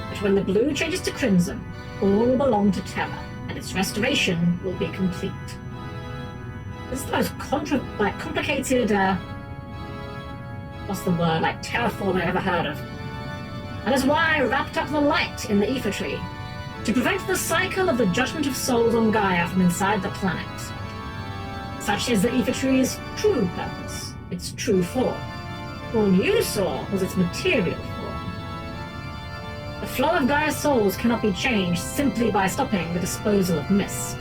but when the blue changes to crimson, all will belong to Terra, and its restoration will be complete. This is the most complicated, what's the word, like terraform I've ever heard of. That is why I wrapped up the light in the ether tree, to prevent the cycle of the judgment of souls on Gaia from inside the planet. Such is the ether tree's true purpose, its true form. All you saw was its material form. The flow of Gaia's souls cannot be changed simply by stopping the disposal of mist.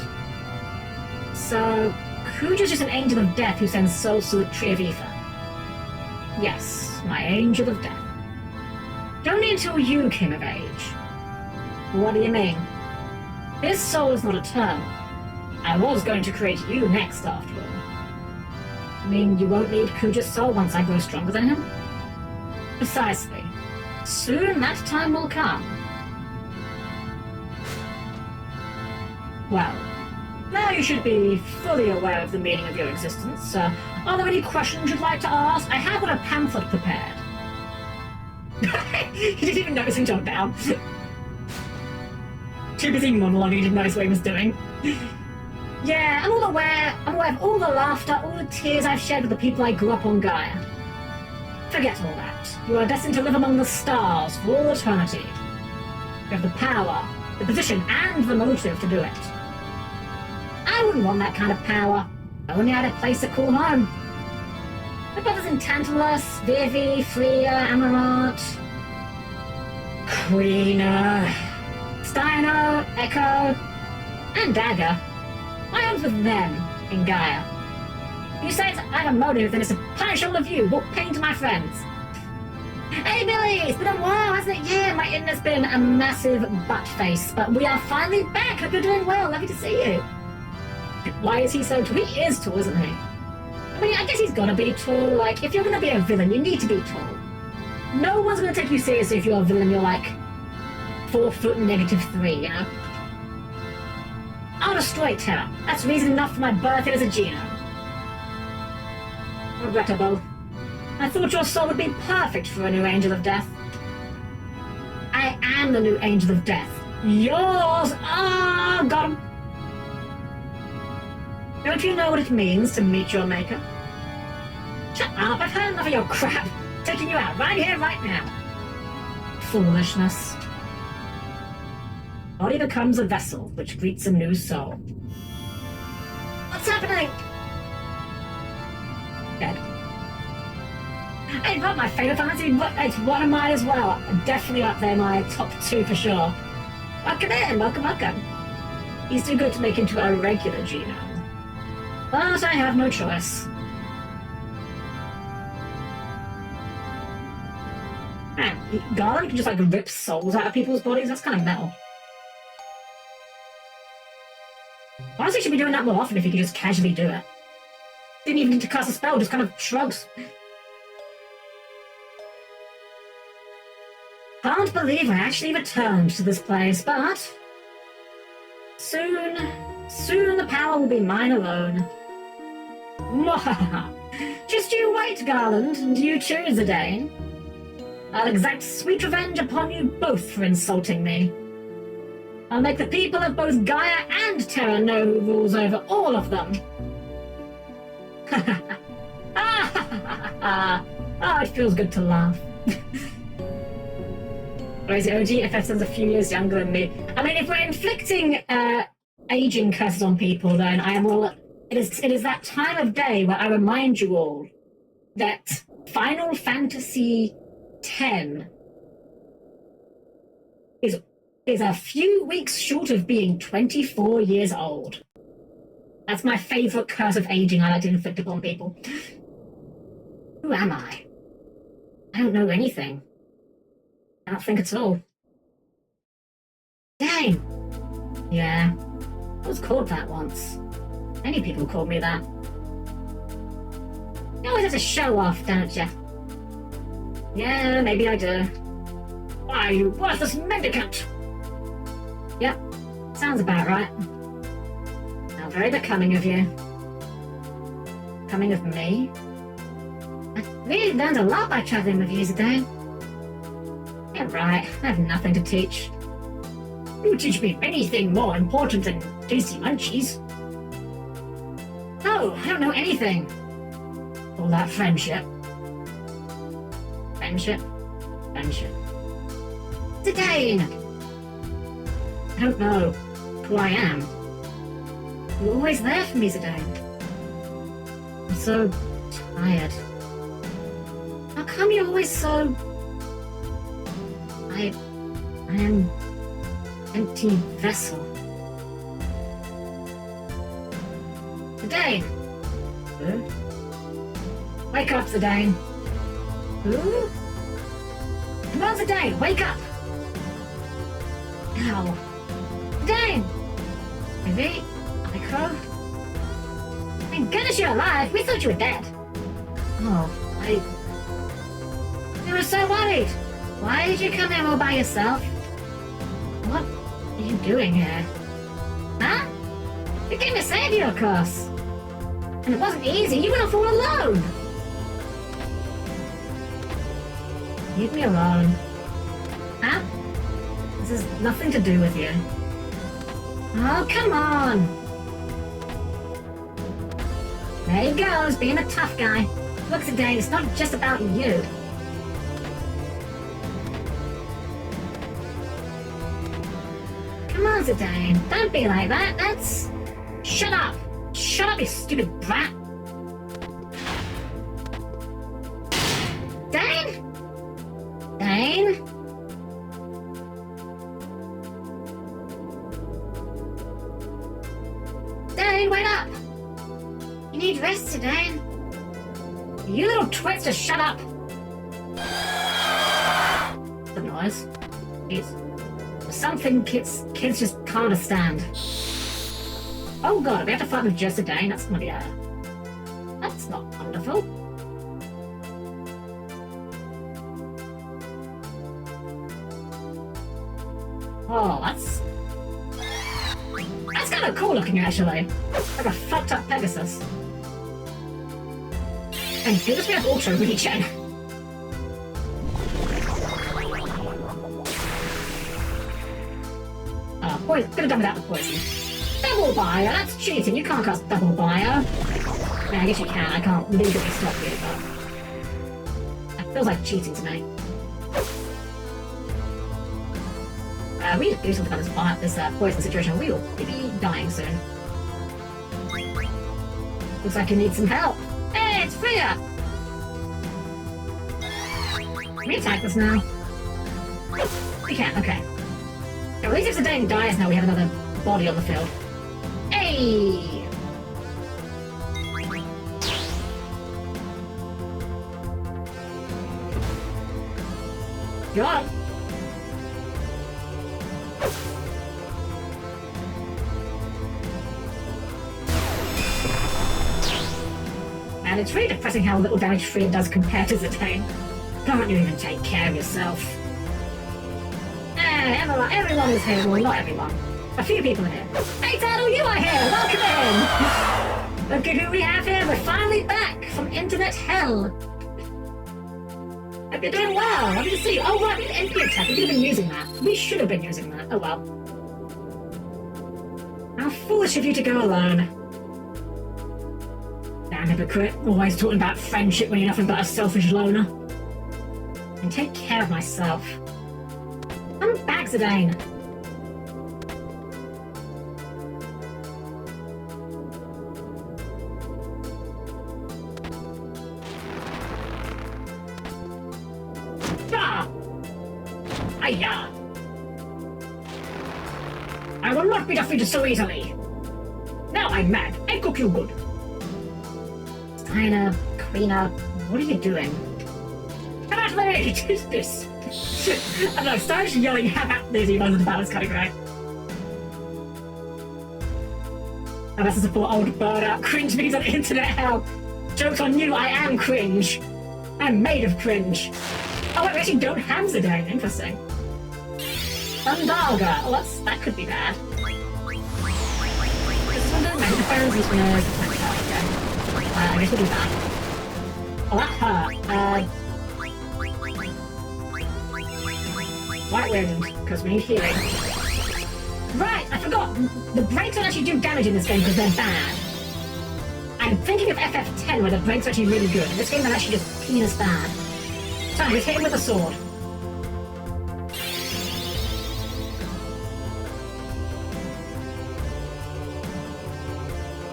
So, Kuj is just an angel of death who sends souls to the tree of ether. Yes, my angel of death. But only until you came of age. What do you mean? This soul is not eternal. I was going to create you next, after all. I mean, you won't need Kuja's soul once I grow stronger than him? Precisely. Soon that time will come. Well, now you should be fully aware of the meaning of your existence. Are there any questions you'd like to ask? I have got a pamphlet prepared. He didn't even notice him jump down. Too busy monologuing, he didn't notice what he was doing. Yeah, I'm aware of all the laughter, all the tears I've shared with the people I grew up on Gaia. Forget all that. You are destined to live among the stars for all eternity. You have the power, the position, and the motive to do it. I wouldn't want that kind of power. I only had a place to call home. My brothers in Tantalus, Vivi, Freya, Amaranth, Queen, Steiner, Echo, and Dagger. My home's with them in Gaia. You say I have a motive, then it's to punish all of you, walk pain to my friends. Hey Billy, it's been a while, hasn't it? Yeah, my internet's been a massive butt face, but we are finally back. Hope you're doing well. Lovely to see you. Why is he so tall? He is tall, isn't he? I mean, I guess he's gotta be tall. Like, if you're gonna be a villain, you need to be tall. No one's gonna take you seriously if you're a villain. You're like 4 foot -3, you know? I'll destroy Terra. That's reason enough for my birth as a genome. Regrettable. I thought your soul would be perfect for a new angel of death. I am the new angel of death. Yours! Ah, got him. Don't you know what it means to meet your maker? Shut up, I've had enough of your crap. Taking you out right here, right now. Foolishness. Body becomes a vessel which greets a new soul. What's happening? Dead. Hey, not my favourite fantasy, but it's one of mine as well. Definitely up there, my top 2 for sure. Welcome in, welcome. He's too good to make into a regular genome. But I have no choice. Man, Garland can just like rip souls out of people's bodies. That's kind of metal. Honestly, he should be doing that more often if he could just casually do it. Didn't even need to cast a spell, just kind of shrugs. Can't believe I actually returned to this place, but soon the power will be mine alone. Mwahaha! Just you wait, Garland, and you too, Zidane. I'll exact sweet revenge upon you both for insulting me. I'll make the people of both Gaia and Terra know who rules over all of them. Oh, it feels good to laugh. Crazy OG FF is a few years younger than me. I mean, if we're inflicting aging curses on people, then I am all... It is that time of day where I remind you all that Final Fantasy X is a few weeks short of being 24 years old. That's my favourite curse of aging I like to inflict upon people. Who am I? I don't know anything. I don't think at all. Dang! Yeah, I was called that once. Many people called me that. You always have to show off, don't you? Yeah, maybe I do. Why, you worthless mendicant! Yep, sounds about right. How very becoming of you. Coming of me? I really learned a lot by traveling with you today. Yeah, right, I have nothing to teach. You teach me anything more important than tasty munchies. No, I don't know anything. All that friendship. Friendship? Friendship. Zidane! I don't know who I am. You're always there for me, Zidane. I'm so tired. How come you're always so... I am... empty vessel. Zidane! Huh? Wake up, Zidane. Who? Come on, Zidane, wake up! Ow. Zidane! Maybe? Micro? Thank goodness you're alive! We thought you were dead! Oh, We were so worried! Why did you come here all by yourself? What are you doing here? Huh? You came to save you, of course! And it wasn't easy, you went off all alone! Leave me alone. Huh? This has nothing to do with you. Oh, come on! There he goes, being a tough guy. Look, today, it's not just about you. Come on, Zidane. Don't be like that. That's... Shut up! Shut up, you stupid brat! Dane? Dane? Dane, wake up! You need rest, Dane. You little twits, just shut up! The noise. Jeez. Something kids just can't understand. Oh god, we have to fight with just Zidane. That's gonna be that's not wonderful. Oh, that's kind of cool looking, actually. Like a fucked up Pegasus. And goodness, we have auto regen. Could have done without the poison. Double bio, that's cheating. You can't cast double bio. I mean, I guess you can. I can't legally stop you, but that feels like cheating to me. We need to do something about this poison situation. We will be dying soon. Looks like you need some help. Hey, it's Freya! Can we attack this now? We can, okay. At least if Zidane dies now, we have another body on the field. Hey! You're on. And it's really depressing how little damage Freya does compared to Zidane. Can't you even take care of yourself? Everyone is here. Well, not everyone. A few people are here. Hey, Turtle, you are here! Welcome in! Look at who we have here. We're finally back from internet hell. Hope you're doing well. What did you see? Oh, right, we had NP attack. We could have been using that. We should have been using that. Oh, well. How foolish of you to go alone. Damn hypocrite. Always talking about friendship when you're nothing but a selfish loner. And take care of myself. Come back, Zidane. Ah! Hiya! I will not be defeated so easily. Now I'm mad. I cook you good. Steiner, Queena, what are you doing? Come out of the way! What is this? I don't know, Stein's yelling "Have at this" even the battle is kind of great. And that's to support old burnout cringe memes on internet hell. Joke's on you, I am cringe. I'm made of cringe. Oh wait, we actually don't have Zidane. Interesting. Thundarga. Oh, that could be bad. This one doesn't make defense, this one is attack. Okay. I guess we'll do that. Oh, that hurt. White Wind, because we need healing. Right, I forgot. The brakes don't actually do damage in this game because they're bad. I'm thinking of FF10 where the brakes are actually really good. In this game they're actually just penis bad. So just hit him with a sword.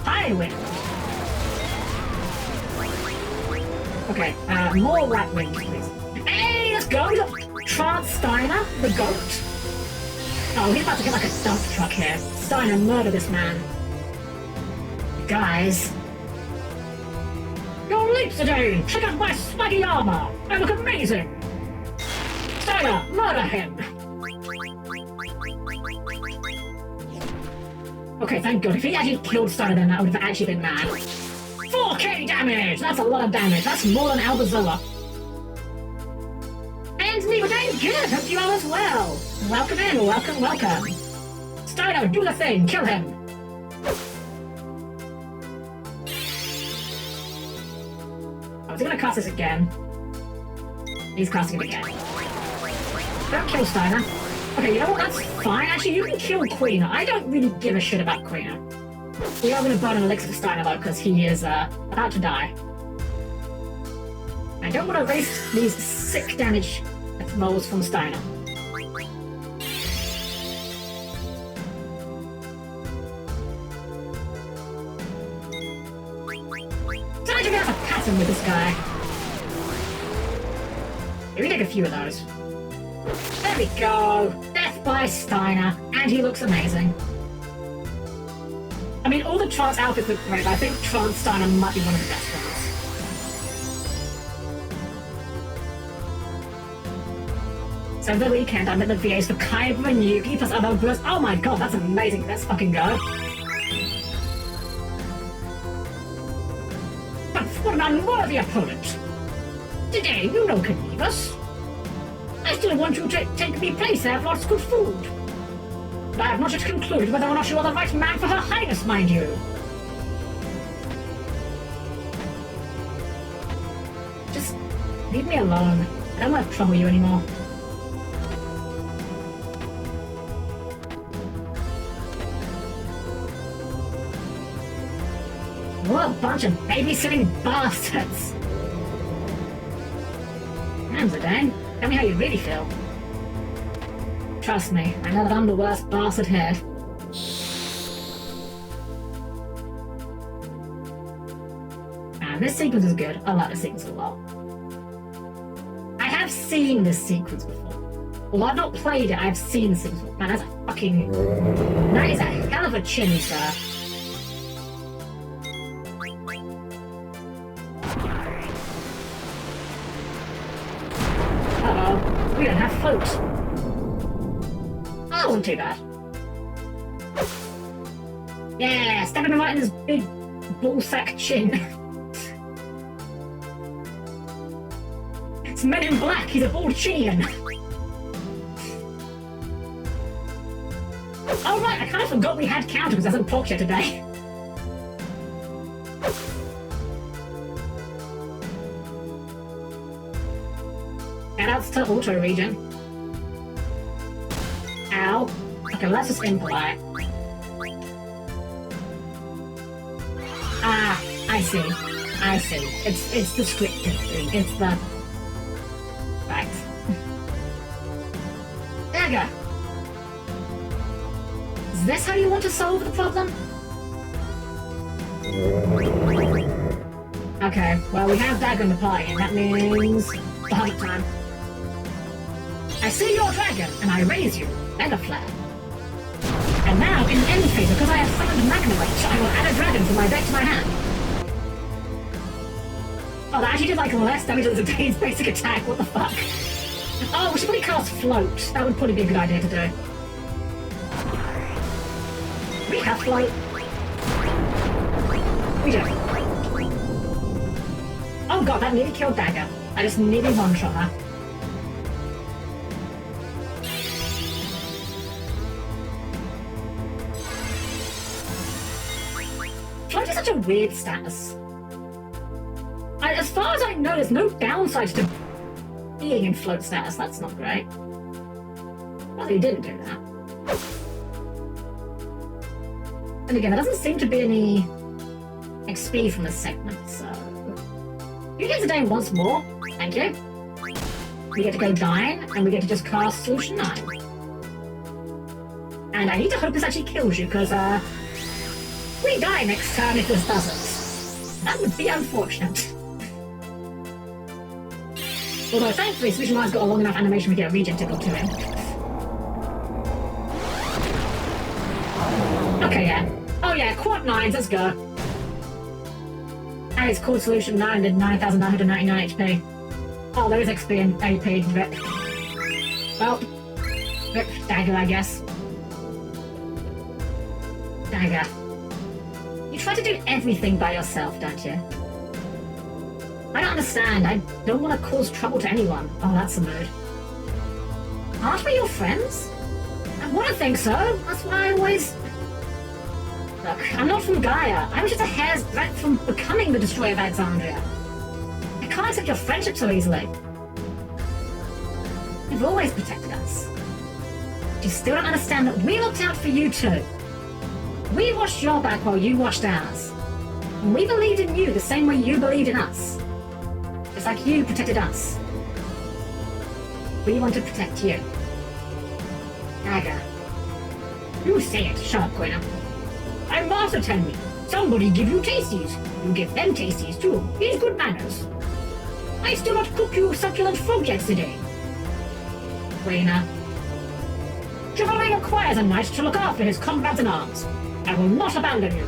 High Wind. Okay, more White Wind, please. Hey, let's go! Look! Trance Steiner, the goat. Oh, he's about to get like a dump truck here. Steiner, murder this man. Guys. Your leaps Zidane! Check out my swaggy armor! I look amazing! Steiner, murder him! Okay, thank God. If he actually killed Steiner then that would have actually been mad. 4k damage! That's a lot of damage. That's more than Albazola. And Zidane, good! Hope you are as well! Welcome in, welcome. Steiner, do the thing! Kill him! He's gonna cast this again. He's casting it again. Don't kill Steiner. Okay, you know what? That's fine. Actually, you can kill Queen. I don't really give a shit about Queen. We are gonna burn an elixir for Steiner though, because he is about to die. I don't want to waste these sick damage rolls from Steiner. With this guy. Here, we take a few of those. There we go! Death by Steiner, and he looks amazing. I mean, all the Trance outfits look great, but I think Trance Steiner might be one of the best ones. So over the weekend, I met the VAs for Kyber and Yugi plus other girls. Oh my god, that's amazing! Let's fucking go! What an unworthy opponent! Today, you know can leave us. I still want you to take me place there for good food. But I have not yet concluded whether or not you are the right man for Her Highness, mind you. Just leave me alone. I don't want to trouble you anymore. What a bunch of babysitting bastards! Damn, Zidane, tell me how you really feel. Trust me, I know that I'm the worst bastard here. And this sequence is good. I like this sequence a lot. I have seen this sequence before. Well, I've not played it, I've seen this sequence before. Man, that's a fucking... That is a hell of a chin, sir. We don't have floats. That wasn't too bad. Yeah, stabbing him right in his big ballsack chin. It's Men in Black, he's a bald chinian. Oh right, I kind of forgot we had counter because I hasn't talked yet today. Shoutouts to auto regen. Ow. Okay, let's just imply. Ah, I see. It's the scripted thing. It's the... Right. There we go. Is this how you want to solve the problem? Okay, well we have Dagger in the party, and that means... the hunt time. I see your dragon, and I raise you, Mega Flare. And now, in end phase, because I have summoned Magma Witch, I will add a dragon from my deck to my hand. Oh, that actually did like less damage than Zidane's basic attack, what the fuck? Oh, we should probably cast Float. That would probably be a good idea to do. We have Float. We do. Oh god, that nearly killed Dagger. I just nearly one-shot her. Float is such a weird status. As far as I know, there's no downside to being in float status. That's not great. Well, he didn't do that. And again, there doesn't seem to be any XP from this segment, so... You get today once more. Thank you. We get to go dine, and we get to just cast Solution 9. And I need to hope this actually kills you, because, we die next turn if this doesn't. That would be unfortunate. Although, thankfully, Solution 9's got a long enough animation we get a regen tickle to him. Okay, yeah. Oh yeah, quad 9s, let's go. And it's called Solution 9 did 9,999 HP. Oh, there is XP and AP. Rip. Well, rip Dagger, I guess. Dagger. You try to do everything by yourself, don't you? I don't understand. I don't want to cause trouble to anyone. Oh, that's a mood. Aren't we your friends? I want to think so. That's why I always... Look, I'm not from Gaia. I was just a hair's breadth from becoming the Destroyer of Alexandria. I can't accept your friendship so easily. You've always protected us. But you still don't understand that we looked out for you too. We watched your back while you watched ours. And we believed in you the same way you believed in us. Just like you protected us. We want to protect you. Dagger. You say it. Shut up, Quina. I'm Master Tenry. Somebody give you tasties. You give them tasties too. Here's good manners. I still not cook you succulent frog yesterday. Quina. Chivalry requires a knight to look after his comrades in arms. I will not abandon you.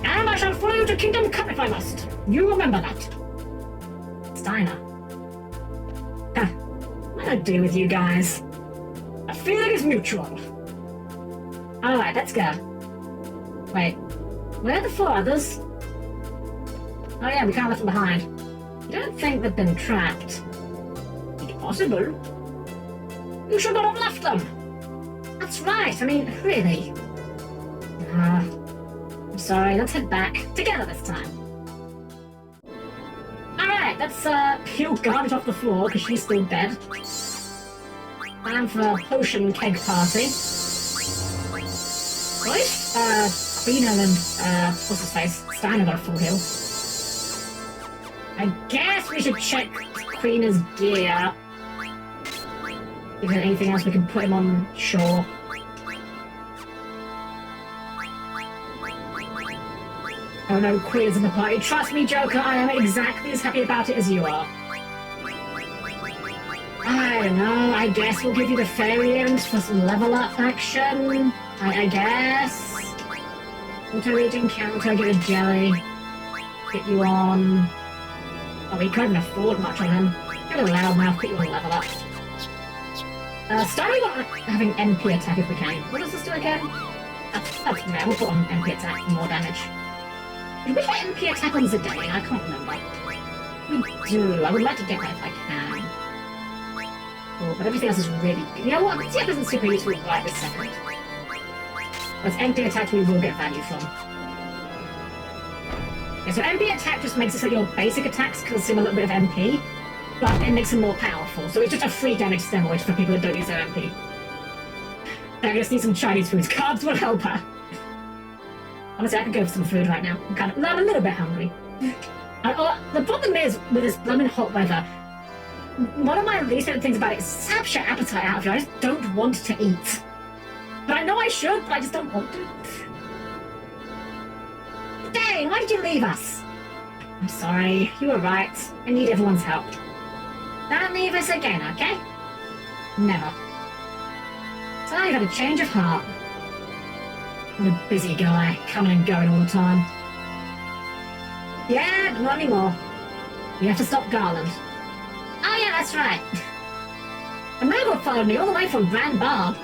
And I shall follow you to Kingdom Come if I must. You remember that. Steiner. Huh. I don't deal with you guys. A feeling is mutual. Alright, let's go. Wait, where are the 4 others? Oh yeah, we can't left them behind. You don't think they've been trapped? It's possible. You should not have left them. That's right, I mean, really. I'm sorry, let's head back. Together this time. Alright, let's peel garbage off the floor, because she's still dead. Time for a potion keg party. Right? Quina and, what's his face? Steiner got a full heal. I guess we should check Quina's gear. If there's anything else we can put him on shore. Oh no, Quina's in the party. Trust me, Joker, I am exactly as happy about it as you are. I don't know, I guess we'll give you the fairy earrings for some level up action. I guess. Auto-reading counter, get a jelly. Get you on... Oh, we couldn't afford much on him. Get a loudmouth, put you on level up. Starting on having MP attack if we can. What does this do again? That's rare, we'll put on MP attack for more damage. Did we get MP attack on Zidane? I can't remember. We do. I would like to get that if I can. Cool, but everything else is really good. You know what? TF isn't super useful right this second. But MP attack we will get value from. Yeah, so MP attack just makes it so your basic attacks consume a little bit of MP, but it makes them more powerful. So it's just a free damage steroid for people that don't use their MP. I just need some Chinese foods. Carbs will help her. Honestly, I could go for some food right now. I'm a little bit hungry. The problem is, with this blooming hot weather, one of my least favorite things about it is saps your appetite out of you. I just don't want to eat. But I know I should, but I just don't want to. Dang, why did you leave us? I'm sorry, you were right. I need everyone's help. Don't leave us again, okay? Never. So you've had a change of heart. I'm a busy guy, coming and going all the time. Yeah, but not anymore. We have to stop Garland. Oh yeah, that's right. A noble followed me all the way from Grand Bar.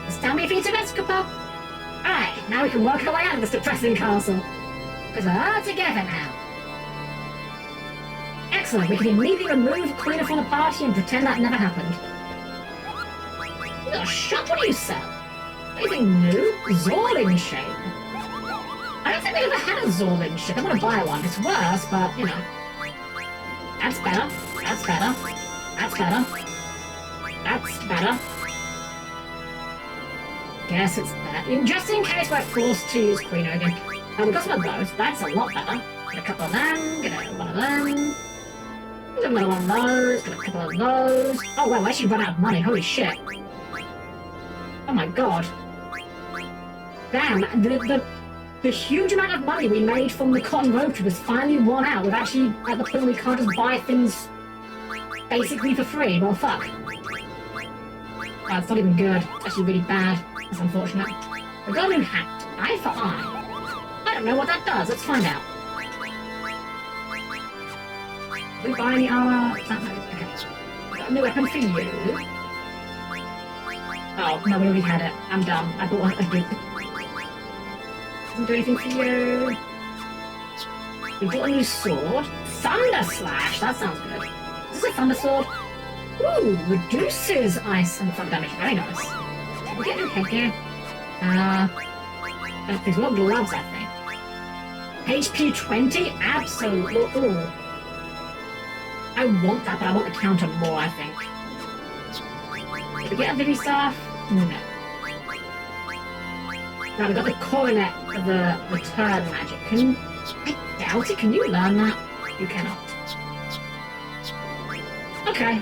Just tell me if he's a Vescopo. Alright, now we can work our way out of this depressing castle. Because we're all together now. Excellent. We can immediately remove Queen from the party and pretend that never happened. You got a shop? What do you sell? Anything new? Zorling shape. I don't think we ever had a Zorling ship. I want to buy one. It's worse, but, you know. That's better. That's better. That's better. That's better. Guess it's better. Just in case we're forced to use Queen again. We got some of those. That's a lot better. Get a couple of them. Get one of them. Get another one of those. Get a couple of those. Oh, well, I actually run out of money. Holy shit. Oh my god. Damn, the huge amount of money we made from the cotton road trip has finally won out. We're actually at the point where we can't just buy things basically for free. Well, fuck. Oh, it's not even good. It's actually really bad. That's unfortunate. We got a new hat. Eye for eye. I don't know what that does. Let's find out. Did we buy any armor? Okay. Got a new weapon for you. Oh, no, we already had it. I'm dumb. I bought one a dupe. Doesn't do anything for you. We bought a new sword. Thunder Slash! That sounds good. Is this a Thunder Sword? Ooh, reduces ice and thunder damage. Very nice. Can we get a new headgear? There's no gloves, I think. HP 20? Absolutely. Ooh. I want that, but I want the counter more, I think. Did we get a Vivi Staff? No. Now, we got the Coronet of the Return magic. I doubt it. Can you learn that? You cannot. Okay.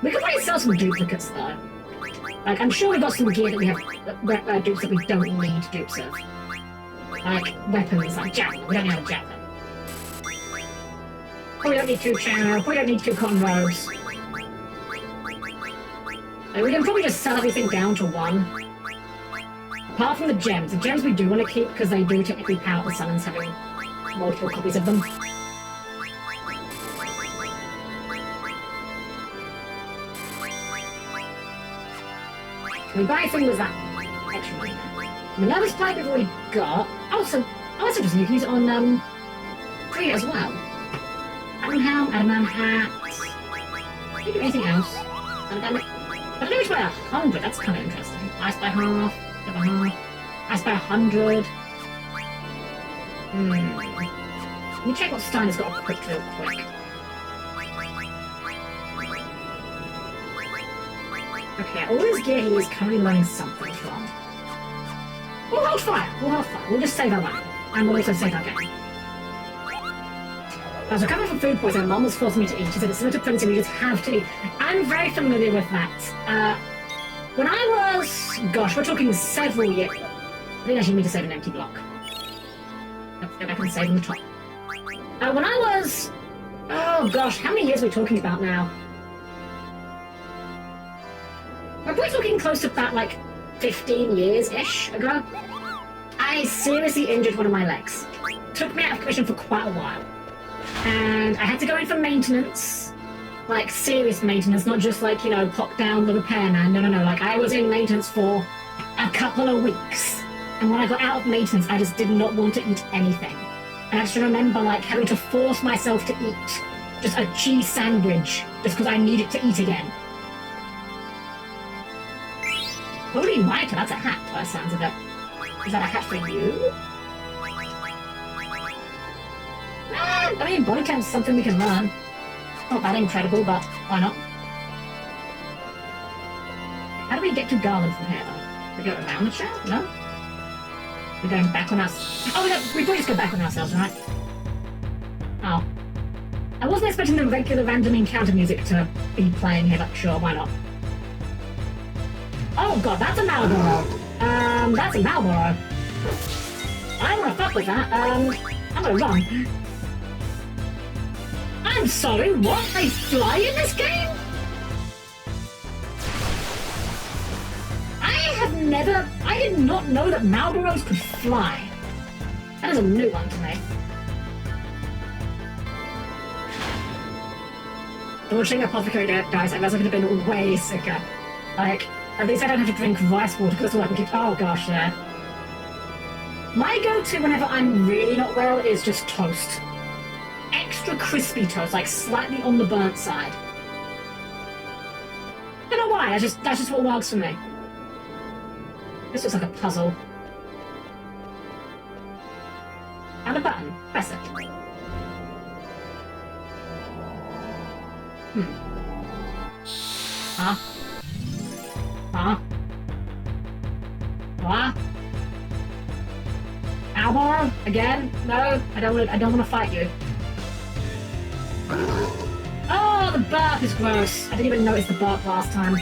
We could probably sell some duplicates, though. Like, I'm sure we've got some gear that we have dupes that we don't need dupes of. Like, weapons, like javelin. We don't have a javelin. Probably don't need 2 channel. Probably don't need 2 cotton robes. We can probably just sell everything down to 1. Apart from the gems. The gems we do want to keep because they do technically power the summons having multiple copies of them. Can we buy a thing with that extra money there? Minerva's pipe we've already got. Also, that's interesting. You can use it on Kree as well. Adam Helm, Adam Hat. Can you do anything else? I don't know which way 100. That's kind of interesting. Ice by half. Ice by 100. Let me check what Steiner's got equipped real quick. Okay, all his gear he is currently learning something from. We'll hold fire. We'll just save our money. And we'll also save our game. I was recovering from food poisoning. Mom was forcing me to eat. She said it's similar to printing. We just have to eat. I'm very familiar with that. When I was... Gosh, we're talking several years... I think I should need to save an empty block. Let's go back and save on the top. When I was... Oh gosh, how many years are we talking about now? We're probably talking close to about, like, 15 years-ish ago. I seriously injured one of my legs. Took me out of commission for quite a while. And I had to go in for maintenance. Like, serious maintenance, not just, like, you know, pop down the repairman. No. Like, I was in maintenance for a couple of weeks. And when I got out of maintenance, I just did not want to eat anything. And I just remember, like, having to force myself to eat just a cheese sandwich just because I needed to eat again. Holy mitre, that's a hat, by the sounds of it. Is that a hat for you? I mean, body temp's something we can learn. Not that incredible, but why not? How do we get to Garland from here, though? We go around the shaft? No? We're going back on us. Oh, we probably just go back on ourselves, right? Oh. I wasn't expecting the regular random encounter music to be playing here, but sure, why not? Oh god, that's a Malboro. That's a Malboro. I don't want to fuck with that. I'm gonna run. I'm sorry, what? They fly in this game? I did not know that Malboros could fly. That is a new one to me. Watching Apothecary dies, I guess I could have been way sicker. Like, at least I don't have to drink rice water because that's all I can keep. Oh gosh, yeah. My go-to whenever I'm really not well is just toast. Extra crispy toast, like slightly on the burnt side. I don't know why, that's just what works for me. This looks like a puzzle. And a button. Press it. Huh? Huh? What? Almora? Again? No, I don't want to fight you. Oh, the burp is gross. I didn't even notice the burp last time.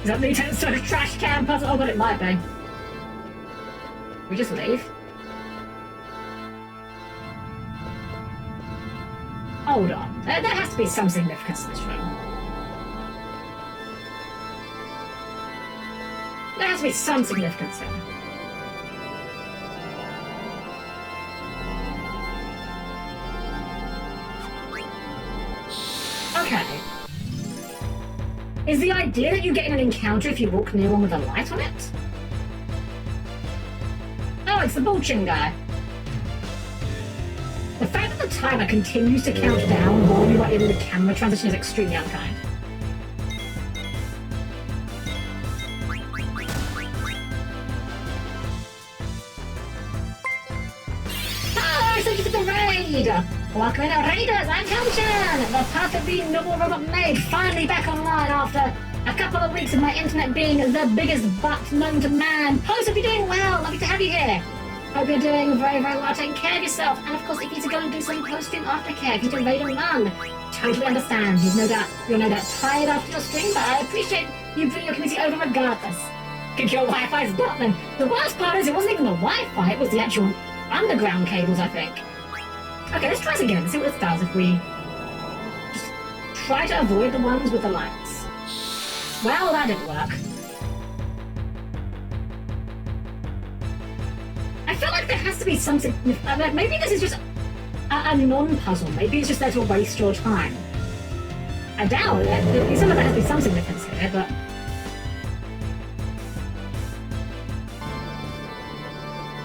Is that the sort of trash can puzzle? Oh god, it might be. We just leave? Hold on. There has to be some significance to this room. There has to be some significance here. Okay. Is the idea that you get in an encounter if you walk near one with a light on it? Oh, it's the bulging guy. The fact that the timer continues to count down while you are in the camera transition is extremely unkind. Oh, thank you for the raid! Welcome in, raiders! I'm Helm-Chan! The perfectly normal robot maid, finally back online after a couple of weeks of my internet being the biggest butt known to man. Host, hope you're doing well! Lovely to have you here! Hope you're doing very, very well, taking care of yourself. And of course, if you need to go and do some post-stream aftercare, if you need to raid or run, totally understand. You're no doubt tired after your stream, but I appreciate you bringing your community over regardless. Kick your Wi-Fi's button. The worst part is it wasn't even the Wi-Fi, it was the actual underground cables, I think. Okay, let's try this again and see what this does if we just try to avoid the ones with the lights. Well, that didn't work. I feel like there has to be something. Maybe this is just a non-puzzle. Maybe it's just there to waste your time. I doubt it. It seems like there has to be some significance here, but.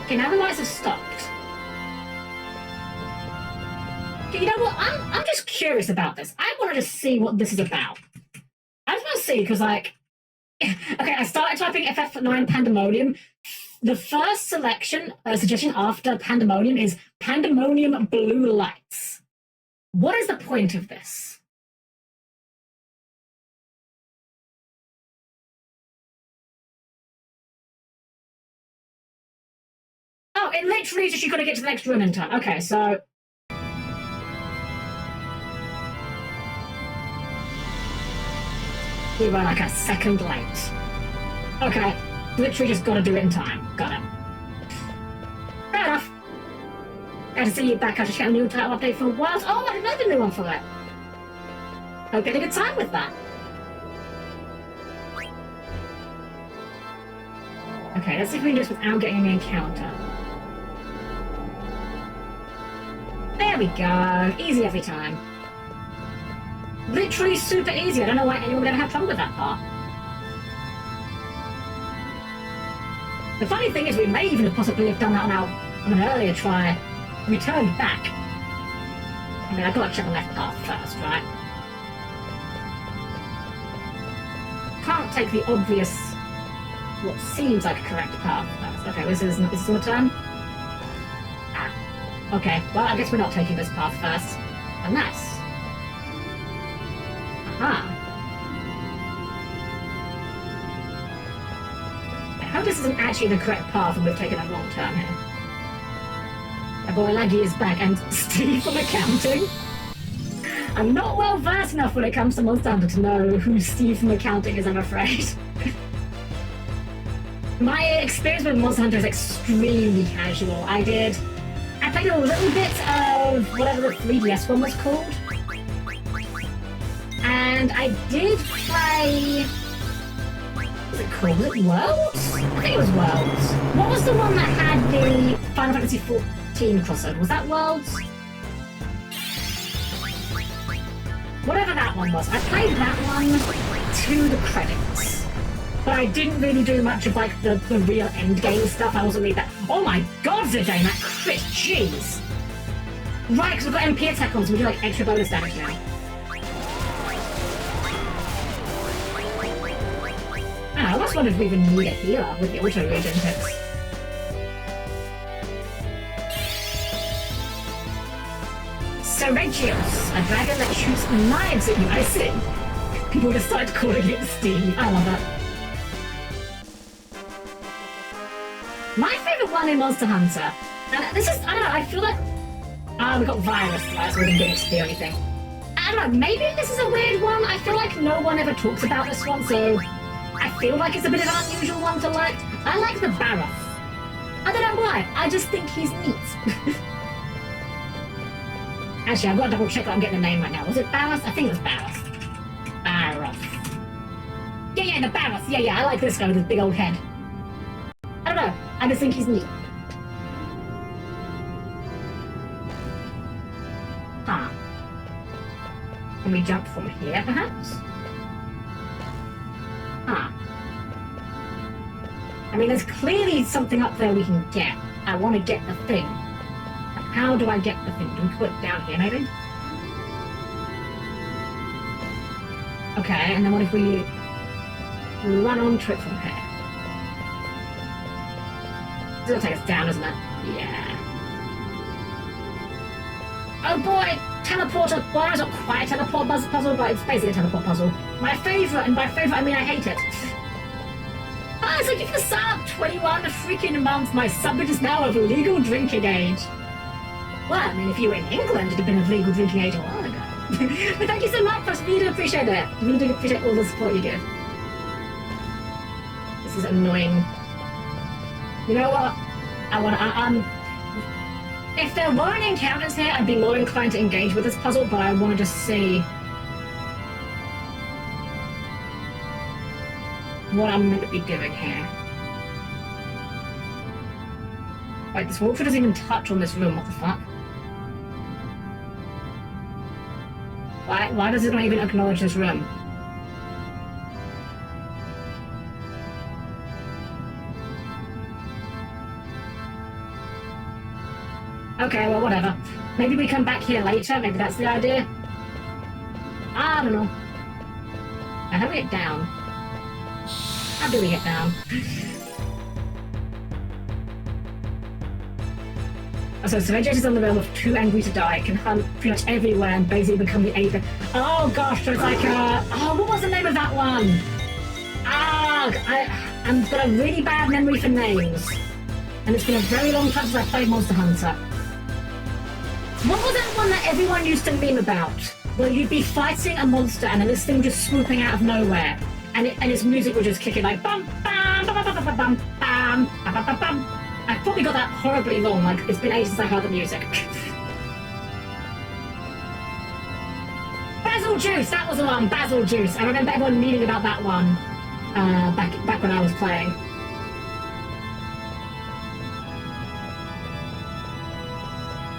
Okay, now the lights have stopped. Okay, you know what? I'm just curious about this. I want to just see what this is about. I just want to see because, like, okay, I started typing FF9 Pandemonium. The first suggestion after Pandemonium is Pandemonium Blue Lights. What is the point of this? Oh, it literally is just you've got to get to the next room in time. Okay, so. We were like a second late. Okay. Literally just gotta do it in time. Got it. Fair enough. Glad to see you back. I just got a new title update for Wilds. Oh, I didn't know the new one for that. Hope you had a good time with that. Okay, let's see if we can do this without getting any encounter. There we go. Easy every time. Literally super easy. I don't know why anyone would ever have trouble with that part. The funny thing is, we may even have possibly have done that on an earlier try. We turned back. I mean, I've got to check the left path first, right? Can't take the obvious, what seems like a correct path first. Okay, this is the turn. Ah, okay. Well, I guess we're not taking this path first. Unless. Aha. I hope this isn't actually the correct path and we've taken a wrong turn here. My boy Laggy is back, and Steve from accounting. I'm not well versed enough when it comes to Monster Hunter to know who Steve from accounting is, I'm afraid. My experience with Monster Hunter is extremely casual. I played a little bit of whatever the 3DS one was called. And I did play... What was it called? Was it Worlds? I think it was Worlds. What was the one that had the Final Fantasy XIV crossover? Was that Worlds? Whatever that one was. I played that one to the credits. but I didn't really do much of like the real endgame stuff. I wasn't really that. Oh my god, Zidane, that crit, jeez! Right, because we've got MP attack on, so we do like extra bonus damage now. I almost wondered if we even need a healer with the auto regen tips. Seregios, a dragon that shoots knives at you, I see. People just started calling it Steve. I love that. My favourite one in Monster Hunter, and this is, I don't know, I feel like... we got virus, right, so we didn't get XP or anything. I don't know, maybe this is a weird one. I feel like no one ever talks about this one, so I feel like it's a bit of an unusual one to like. I like the Barroth. I don't know why, I just think he's neat. Actually, I've got to double check that I'm getting the name right now. Was it Barroth? I think it was Barroth. Barroth. Yeah, the Barroth. Yeah, I like this guy with his big old head. I don't know, I just think he's neat. Huh. Can we jump from here, perhaps? Huh. I mean, there's clearly something up there we can get. I want to get the thing. How do I get the thing? Do we put it down here, maybe? Okay, and then what if we run onto it from here? It's gonna take us down, isn't it? Yeah. Oh boy! Teleporter! Well, it's not quite a teleport puzzle, but it's basically a teleport puzzle. My favourite, and by favourite I mean I hate it. Thank you for the sub! 21 freaking months, my sub is now of legal drinking age. Well, I mean, if you were in England, it'd have been of legal drinking age a while ago. But thank you so much, I really do appreciate it. I really do appreciate all the support you give. This is annoying. You know what? If there weren't encounters here, I'd be more inclined to engage with this puzzle, but I want to just see what I'm meant to be doing here. Wait, this walkthrough doesn't even touch on this room, what the fuck? Why does it not even acknowledge this room? Okay, well, whatever. Maybe we come back here later, maybe that's the idea. I don't know. Now, how do we get down? How do we get down? So Seregios is on the realm of too angry to die, can hunt pretty much everywhere and basically become the ape. Oh gosh, so it's like what was the name of that one? I've got a really bad memory for names. And it's been a very long time since I played Monster Hunter. What was that one that everyone used to meme about? Where you'd be fighting a monster and then this thing just swooping out of nowhere. And its music would just kick in like bum bum bum bum bum bum bum bum bum bum. I probably got that horribly wrong, like it's been ages since I heard the music. Basil Juice, that was the one, Basil Juice. I remember everyone memeing about that one back when I was playing.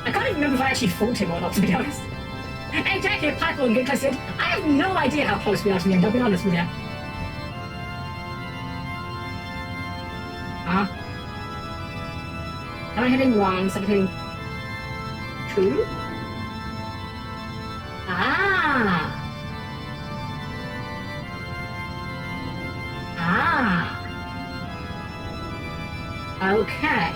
I can't even remember if I actually fought him or not, to be honest. Hey Jack here, Piper and Ginkler said, I have no idea how close we are to the end, I'll be honest with you. Am I hitting 1, so I'm hitting 2? Okay.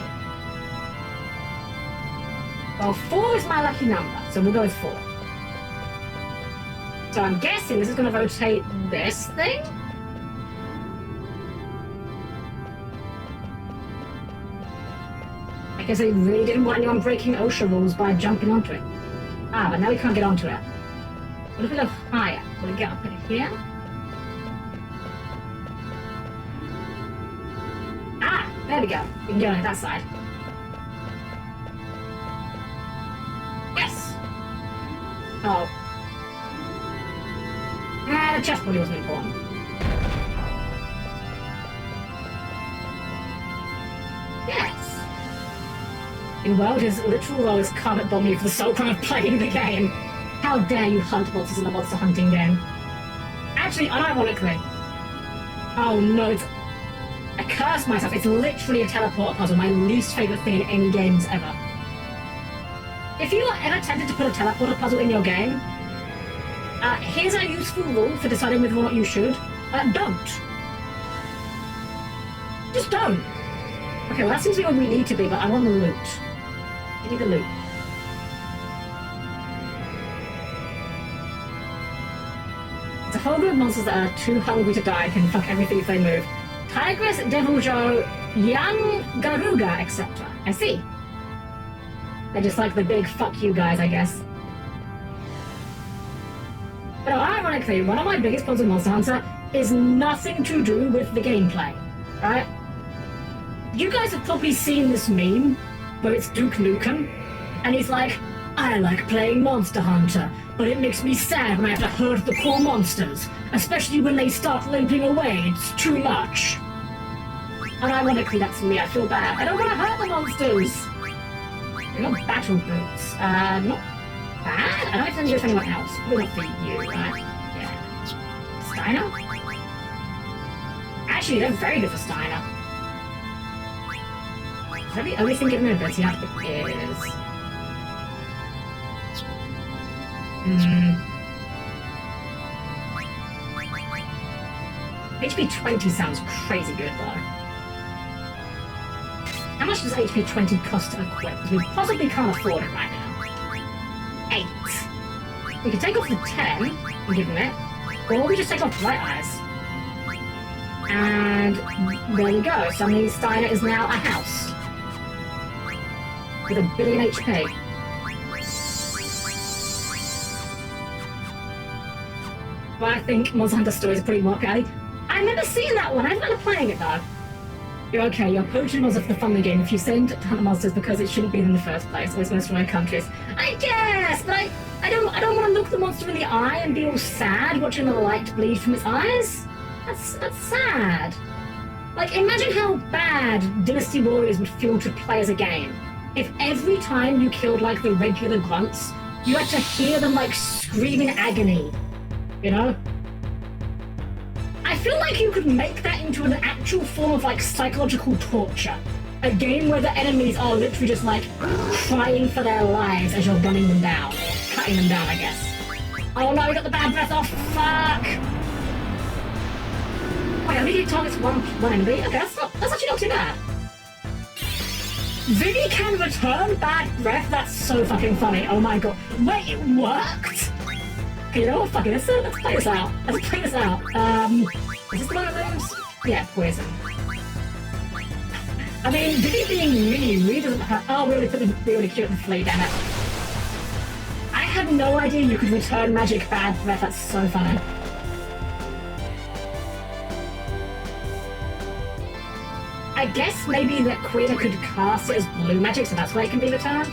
Well, 4 is my lucky number, so we'll go with 4. So I'm guessing this is going to rotate this thing? I guess they really didn't want anyone breaking OSHA rules by jumping onto it. But now we can't get onto it. What if we go higher? Will we get up in here? There we go. We can go on that side. Yes! Oh. The chest probably wasn't important. Yes! In world, his literal role is carpet bomb you for the sole crime of playing the game. How dare you hunt monsters in a monster hunting game? Actually, unironically, Oh no, I cursed myself. It's literally a teleporter puzzle, my least favourite thing in any games ever. If you are ever tempted to put a teleporter puzzle in your game, here's a useful rule for deciding whether or not you should. Don't. Just don't. Okay, well that seems to be where we need to be, but I want the loot. I need the loot. It's a whole group of monsters that are too hungry to die can fuck everything if they move. Tigress, Devil Joe, Young Garuga, etc. I see. They're just like the big fuck you guys, I guess. But ironically, one of my biggest problems with Monster Hunter is nothing to do with the gameplay, right? You guys have probably seen this meme where it's Duke Nukem, and he's like, I like playing Monster Hunter, but it makes me sad when I have to hurt the poor monsters, especially when they start limping away. It's too much. And ironically, that's me. I feel bad. I don't want to hurt the monsters. I got battle boots. Not bad. I don't think there's anyone else. Probably not for you, right? Yeah. Steiner? Actually, they're very good for Steiner. Is that the only thing giving me ability up? It is. HP 20 sounds crazy good though. How much does HP 20 cost to equip? Because we possibly can't afford it right now. 8. We can take off the 10 and give him it, or we just take off Bright Eyes. And there we go. Suddenly Steiner is now a house. With 1 billion HP. But I think Monster Hunter Story is pretty mock alley. I remember seeing that one. I remember playing it though. You're okay. You're poaching monsters for the fun of the game. If you send to hunt monsters because it shouldn't be in the first place, always most from my countries. I guess, but I don't want to look the monster in the eye and be all sad watching the light bleed from its eyes. That's sad. Like, imagine how bad Dynasty Warriors would feel to play as a game. If every time you killed like the regular grunts, you had to hear them like scream in agony. You know? I feel like you could make that into an actual form of like psychological torture. A game where the enemies are literally just like crying for their lives as you're gunning them down. Cutting them down, I guess. Oh no, we got the bad breath off. Fuck! Wait, immediate targets one enemy. Okay, that's actually not too bad. Vivi can return bad breath? That's so fucking funny. Oh my god. Wait, it worked? Okay, you know what? Fuck it. Let's play this out. Let's play this out. Is this one of those? Yeah, poison. I mean, Vivi being me really doesn't hurt. Oh, we already killed the flea, damn it. I had no idea you could return magic bad breath. That's so funny. I guess maybe that Quita could cast it as blue magic, so that's why it can be returned.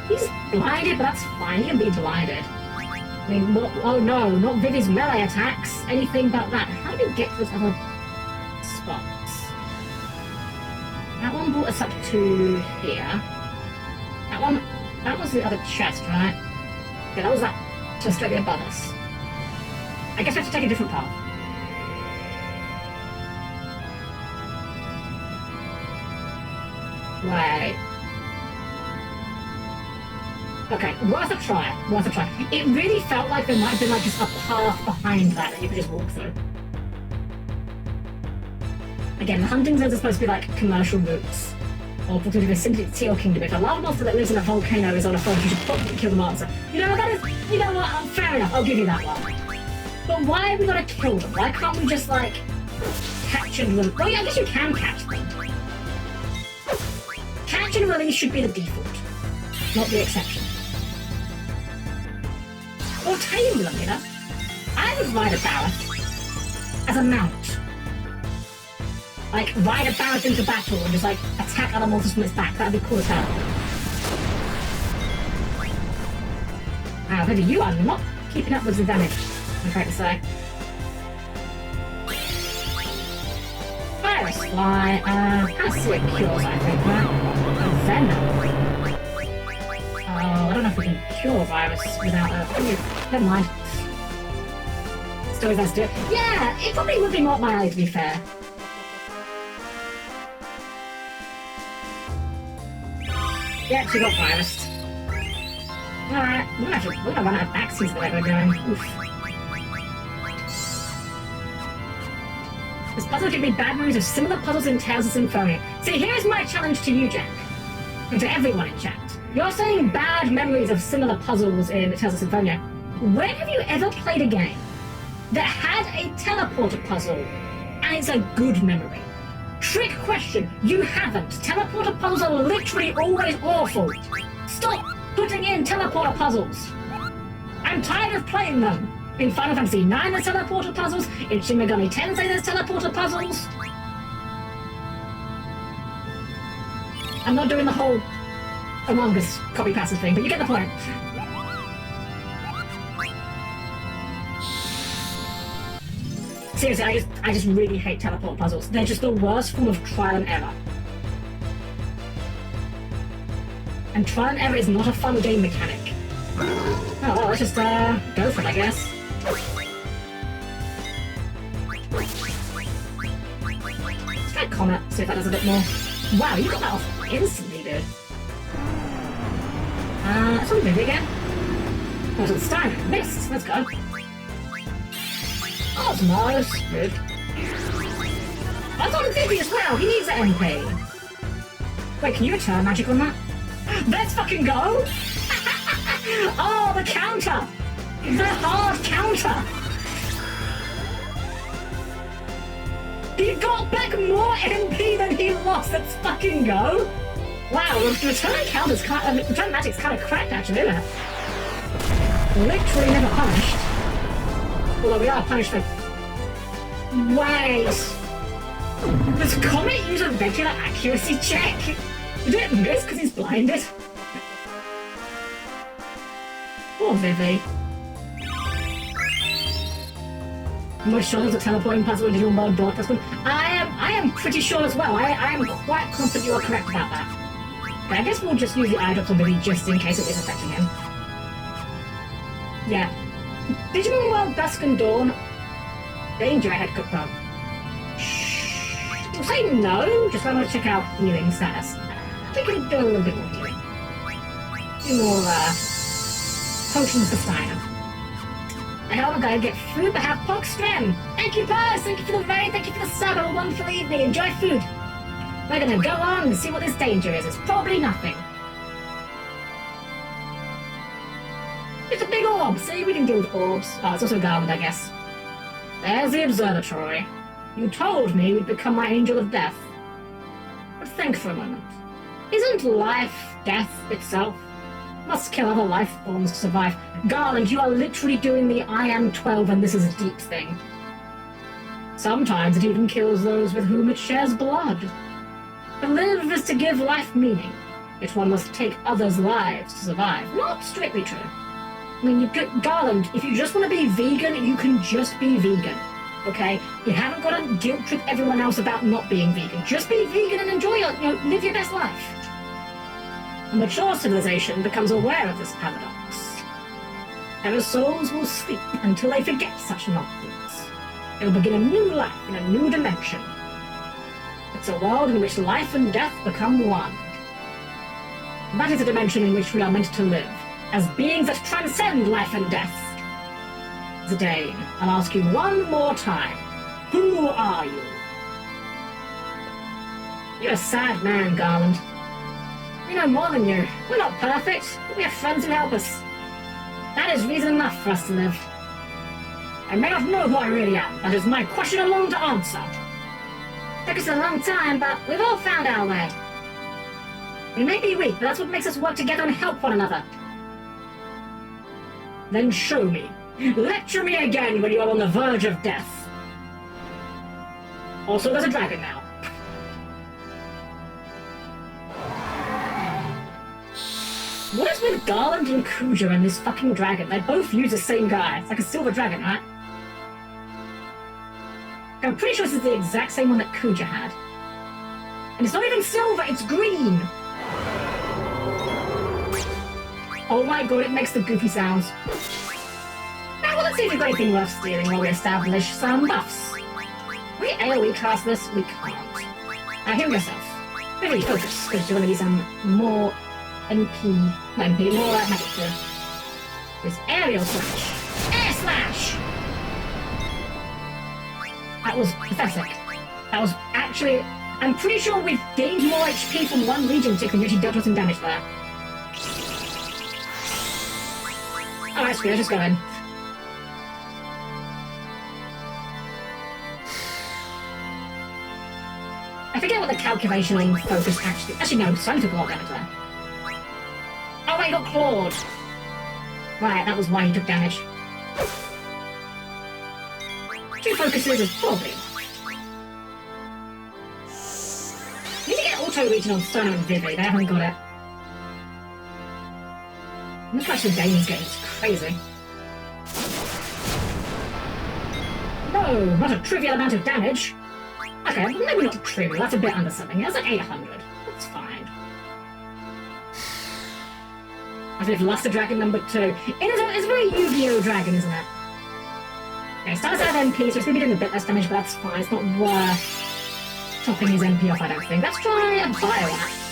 He's blinded, but that's fine. He can be blinded. I mean, what? Oh no, not Vivi's melee attacks. Anything but that. How do we get to those other spots? That one brought us up to here. That was the other chest, right? Yeah, that was that just straight above us. I guess we have to take a different path. Right. Okay, worth a try. It really felt like there might have been like just a path behind that you could just walk through. Again, the hunting zones are supposed to be like commercial routes. Or to the vicinity of Teal Kingdom. If a large monster that lives in a volcano is on a forest, you should probably kill the monster. You know, you know what, fair enough, I'll give you that one. But why have we got to kill them? Why can't we just like capture them? Well, yeah, I guess you can catch them. Catch and release should be the default, not the exception. Or tame them, you know? I would ride a Barrath as a mount. Like, ride a Barrath into battle and just, like, attack other monsters from its back. That'd be cool as hell. Wow, maybe you are not keeping up with the damage, I'm afraid to say. Virus Fly, kind of sweet cures, I think, right? Venom. Oh, I don't know if we can cure virus without a... Never mind. stories has to do it. Yeah, it probably would be more up my alley, to be fair. Yeah, she got virused. Alright, we're gonna run out of axes the way we're going. Oof. This puzzle gives me bad memories of similar puzzles in Tales of Symphonia. See, here's my challenge to you, Jack. And to everyone in chat. You're saying bad memories of similar puzzles in Tales of Symphonia. When have you ever played a game that had a teleporter puzzle and it's a good memory? Trick question, you haven't. Teleporter puzzles are literally always awful. Stop putting in teleporter puzzles. I'm tired of playing them. In Final Fantasy IX there's teleporter puzzles, in Shin Megami Tensei there's teleporter puzzles. I'm not doing the whole Among Us copy passive thing, but you get the point. Seriously, I just really hate teleport puzzles. They're just the worst form of trial and error. And trial and error is not a fun game mechanic. Oh well, let's just go for it, I guess. Let's try Comet, see if that does a bit more. Wow, you got that off instantly, dude. Let's move again. Go to the Stein. Missed. Let's go. Osmos. Good. That's on Vivi as well. He needs an MP. Wait, can you return magic on that? Let's fucking go! Oh, the counter! The hard counter! He got back more MP than he lost. Let's fucking go! Wow, return counters kind of, return magic's kind of cracked actually, isn't it? Literally never punished. Although we are punished for... Wait! Does Comet use a regular accuracy check? Did it miss because he's blinded? Poor Vivi. I'm not sure there's a teleporting puzzle in Digital Mode Dark Puzzle. I am pretty sure as well. I am quite confident you are correct about that. Okay, I guess we'll just use the eye drops on Vivi just in case it is affecting him. Yeah. Digimon World Dusk and Dawn. Danger ahead, Cookbug. Shh. We'll say no, just I want to check out healing status. We can do a little bit more healing. Do more, potions for Steiner. I hope I'm going to get food but have Pog Strem. Thank you, Purse. Thank you for the raid. Thank you for the sub. Have a wonderful evening. Enjoy food. We're going to go on and see what this danger is. It's probably nothing. It's a big orb. See, we can deal with orbs. Oh, it's also a garland, I guess. There's the observatory. You told me we'd become my angel of death. But think for a moment. Isn't life death itself? Must kill other life forms to survive. Garland, you are literally doing the I am 12 and this is a deep thing. Sometimes it even kills those with whom it shares blood. To live is to give life meaning. Yet one must take others' lives to survive. Not strictly true. I mean, Garland, if you just want to be vegan, you can just be vegan. Okay? You haven't got to guilt trip everyone else about not being vegan. Just be vegan and enjoy your, live your best life. A mature civilization becomes aware of this paradox. Their souls will sleep until they forget such nonsense. They will begin a new life in a new dimension. It's a world in which life and death become one. That is a dimension in which we are meant to live, as beings that transcend life and death. Zidane, I'll ask you one more time. Who are you? You're a sad man, Garland. We know more than you. We're not perfect, but we have friends who help us. That is reason enough for us to live. I may not know who I really am. That is my question alone to answer. Took us a long time, but we've all found our way. We may be weak, but that's what makes us work together and help one another. Then show me. Lecture me again when you are on the verge of death. Also, there's a dragon now. What is with Garland and Kuja and this fucking dragon? They both use the same guy. It's like a silver dragon, right? I'm pretty sure this is the exact same one that Kuja had. And it's not even silver, it's green! Oh my god, it makes the goofy sounds. Now will it see if we've got anything worth stealing while we establish some buffs. We AoE cast this? We can't. Heal yourself. Really focus, because you're going to need some more more magic to this aerial slash. Air slash! That was pathetic. That was actually... I'm pretty sure we've gained more HP from one Legion tick than we actually dealt some damage there. Alright, screw it, just go in. I forget what the calculation on focus actually... Actually, no, Sun took a lot of damage there. Oh, wait, he got clawed! Right, that was why he took damage. 2 focuses is probably... We need to get auto-reaching on Stunner and Vivi, they haven't got it. This much the Dane's getting is crazy. No, not a trivial amount of damage. Okay, maybe not trivial, that's a bit under something. That's like 800. That's fine. I think Luster Dragon number 2. It's a very Yu-Gi-Oh! Dragon, isn't it? Okay, starts out of MP, so it's going to be doing a bit less damage, but that's fine. It's not worth topping his MP off, I don't think. Let's try a Bioapp.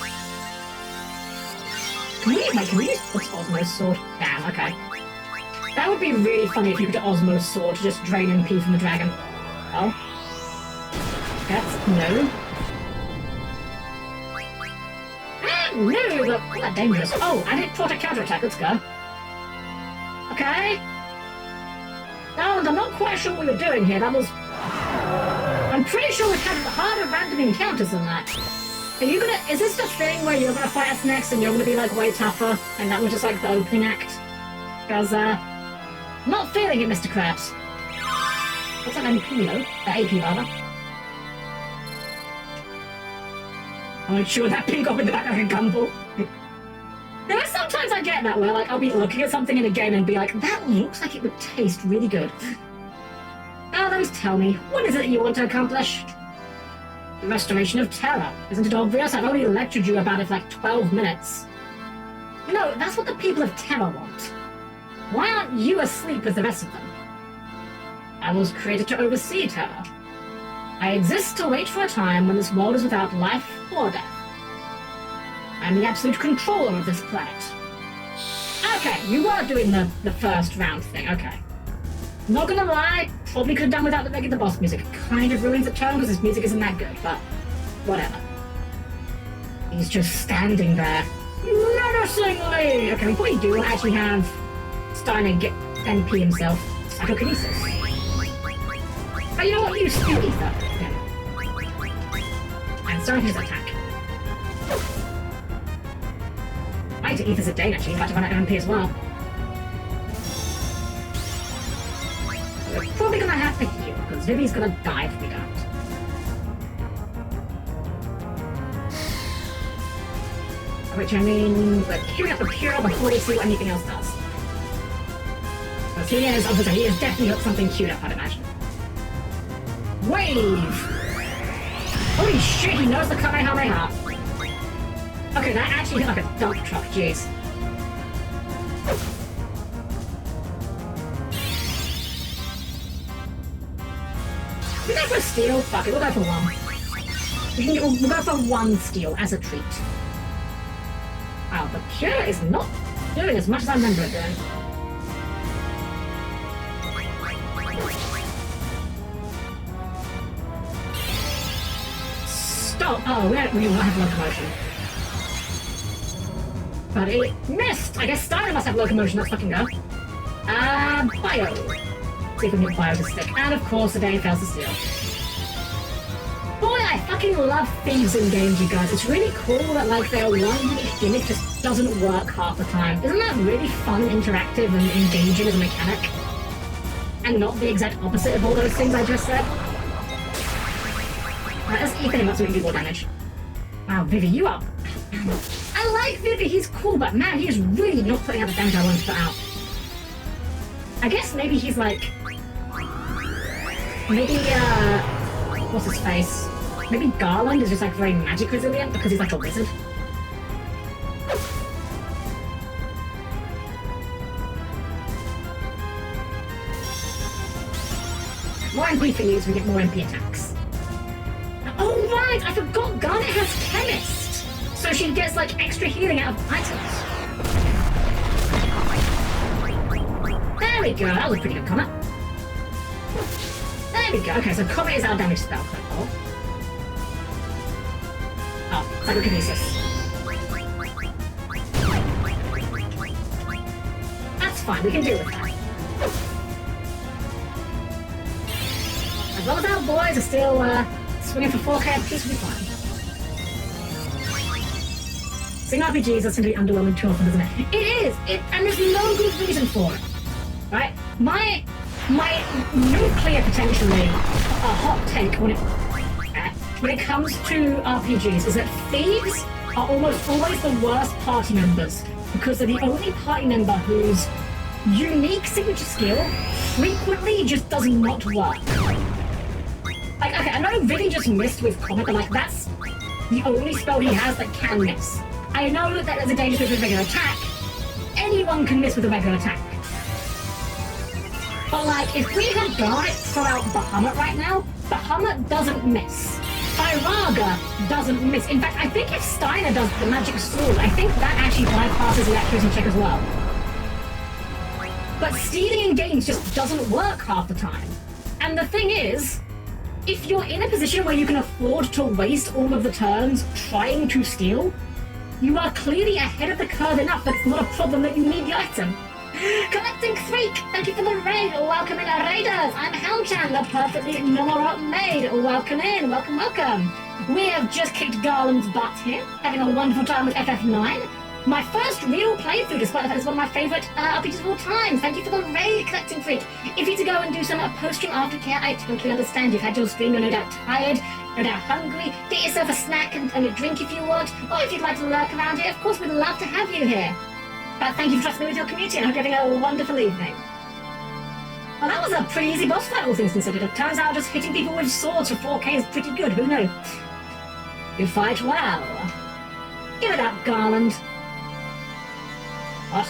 Can we use Osmo's Sword? Damn, okay. That would be really funny if you could do Osmo's Sword to just drain MP from the dragon. Oh. That's no. No, but not that dangerous. Oh, and it taught a counterattack. Let's go. Okay. No, I'm not quite sure what we were doing here. That was... I'm pretty sure we've had harder random encounters than that. Are you gonna... Is this the thing where you're gonna fight us next and you're gonna be, like, way tougher? And that was just, like, the opening act? Because, not feeling it, Mr. Krabs. What's that MP, though? AP, rather. I'm sure that pink up in the back like a gumball. There are sometimes I get that where, like, I'll be looking at something in a game and be like, that looks like it would taste really good. Now then, tell me, what is it that you want to accomplish? The restoration of Terra. Isn't it obvious? I've only lectured you about it for like 12 minutes. No, that's what the people of Terra want. Why aren't you asleep with the rest of them? I was created to oversee Terra. I exist to wait for a time when this world is without life or death. I'm the absolute controller of this planet. Okay, you are doing the first round thing, okay. Not gonna lie, probably could have done without the regular boss music. It kind of ruins the tone because his music isn't that good, but whatever. He's just standing there, menacingly! Okay, we probably do actually have Steiner get NP himself. Psychokinesis. But you know what? You steal Ether. Yeah. And start his attack. I need to Ether's a Dane actually, in fact, I run out of MP as well. We're probably gonna have to heal, because Vivi's gonna die if we don't. Which I mean, we're queuing up the Cure before we see what anything else does. Because he is, obviously, he has definitely got something queued up, I'd imagine. Wave! Holy shit, he knows the Kamehameha! Okay, that actually hit like a dump truck, jeez. We go for a steal? Fuck it, we'll go for one. We'll go for one steal as a treat. Wow, the Cure is not doing as much as I remember it doing. Stop! Oh, we don't have locomotion. But it missed! I guess Steiner must have locomotion, let's fucking go. Bio. See if we can get Bio to stick. And of course, the Dane fails to steal. Boy, I fucking love thieves in games, you guys. It's really cool that, like, their one gimmick just doesn't work half the time. Isn't that really fun, interactive, and engaging as a mechanic? And not the exact opposite of all those things I just said? Right, let's Ethan him up so we can do more damage. Wow, Vivi, you are... I like Vivi, he's cool, but man, he is really not putting out the damage I want to put out. I guess maybe he's like... Maybe, what's his face? Maybe Garland is just like very magic resilient because he's like a wizard. More MP for you so we get more MP attacks. Oh right, I forgot Garnet has Chemist! So she gets like extra healing out of items. There we go, that was a pretty good Comet. There we go, okay, so Comet is our damage spell. Oh, Psychokinesis. That's fine, we can deal with that. As long as our boys are still swinging for 4k apiece, we'll be fine. Seeing RPGs does seem to be underwhelming too often, doesn't it? It is! And there's no good reason for it. Right? My nuclear potentially a hot take when it comes to RPGs is that thieves are almost always the worst party members because they're the only party member whose unique signature skill frequently just does not work. Like, okay, I know Vinny just missed with Comet, but like that's the only spell he has that can miss. I know that there's a danger with a regular attack. Anyone can miss with a regular attack. But like, if we had Garnet throw out Bahamut right now, Bahamut doesn't miss. Iraga doesn't miss. In fact, I think if Steiner does the magic sword, I think that actually bypasses the accuracy check as well. But stealing in games just doesn't work half the time. And the thing is, if you're in a position where you can afford to waste all of the turns trying to steal, you are clearly ahead of the curve enough that it's not a problem that you need the item. Collecting Freak, thank you for the raid. Welcome in, raiders. I'm Helm-Chan, the perfectly normal maid. Welcome in, welcome, welcome. We have just kicked Garland's butt here, having a wonderful time with FF9. My first real playthrough, despite the fact it's one of my favourite RPGs of all time. Thank you for the raid, Collecting Freak. If you're to go and do some post-stream aftercare, I totally understand. You've had your stream, you're no doubt tired, no doubt hungry. Get yourself a snack and a drink if you want, or if you'd like to lurk around here, of course we'd love to have you here. But thank you for trusting me with your community, and I hope you're having a wonderful evening. Well, that was a pretty easy boss fight, all things considered. It turns out just hitting people with swords for 4k is pretty good, who knew? You fight well. Give it up, Garland. What?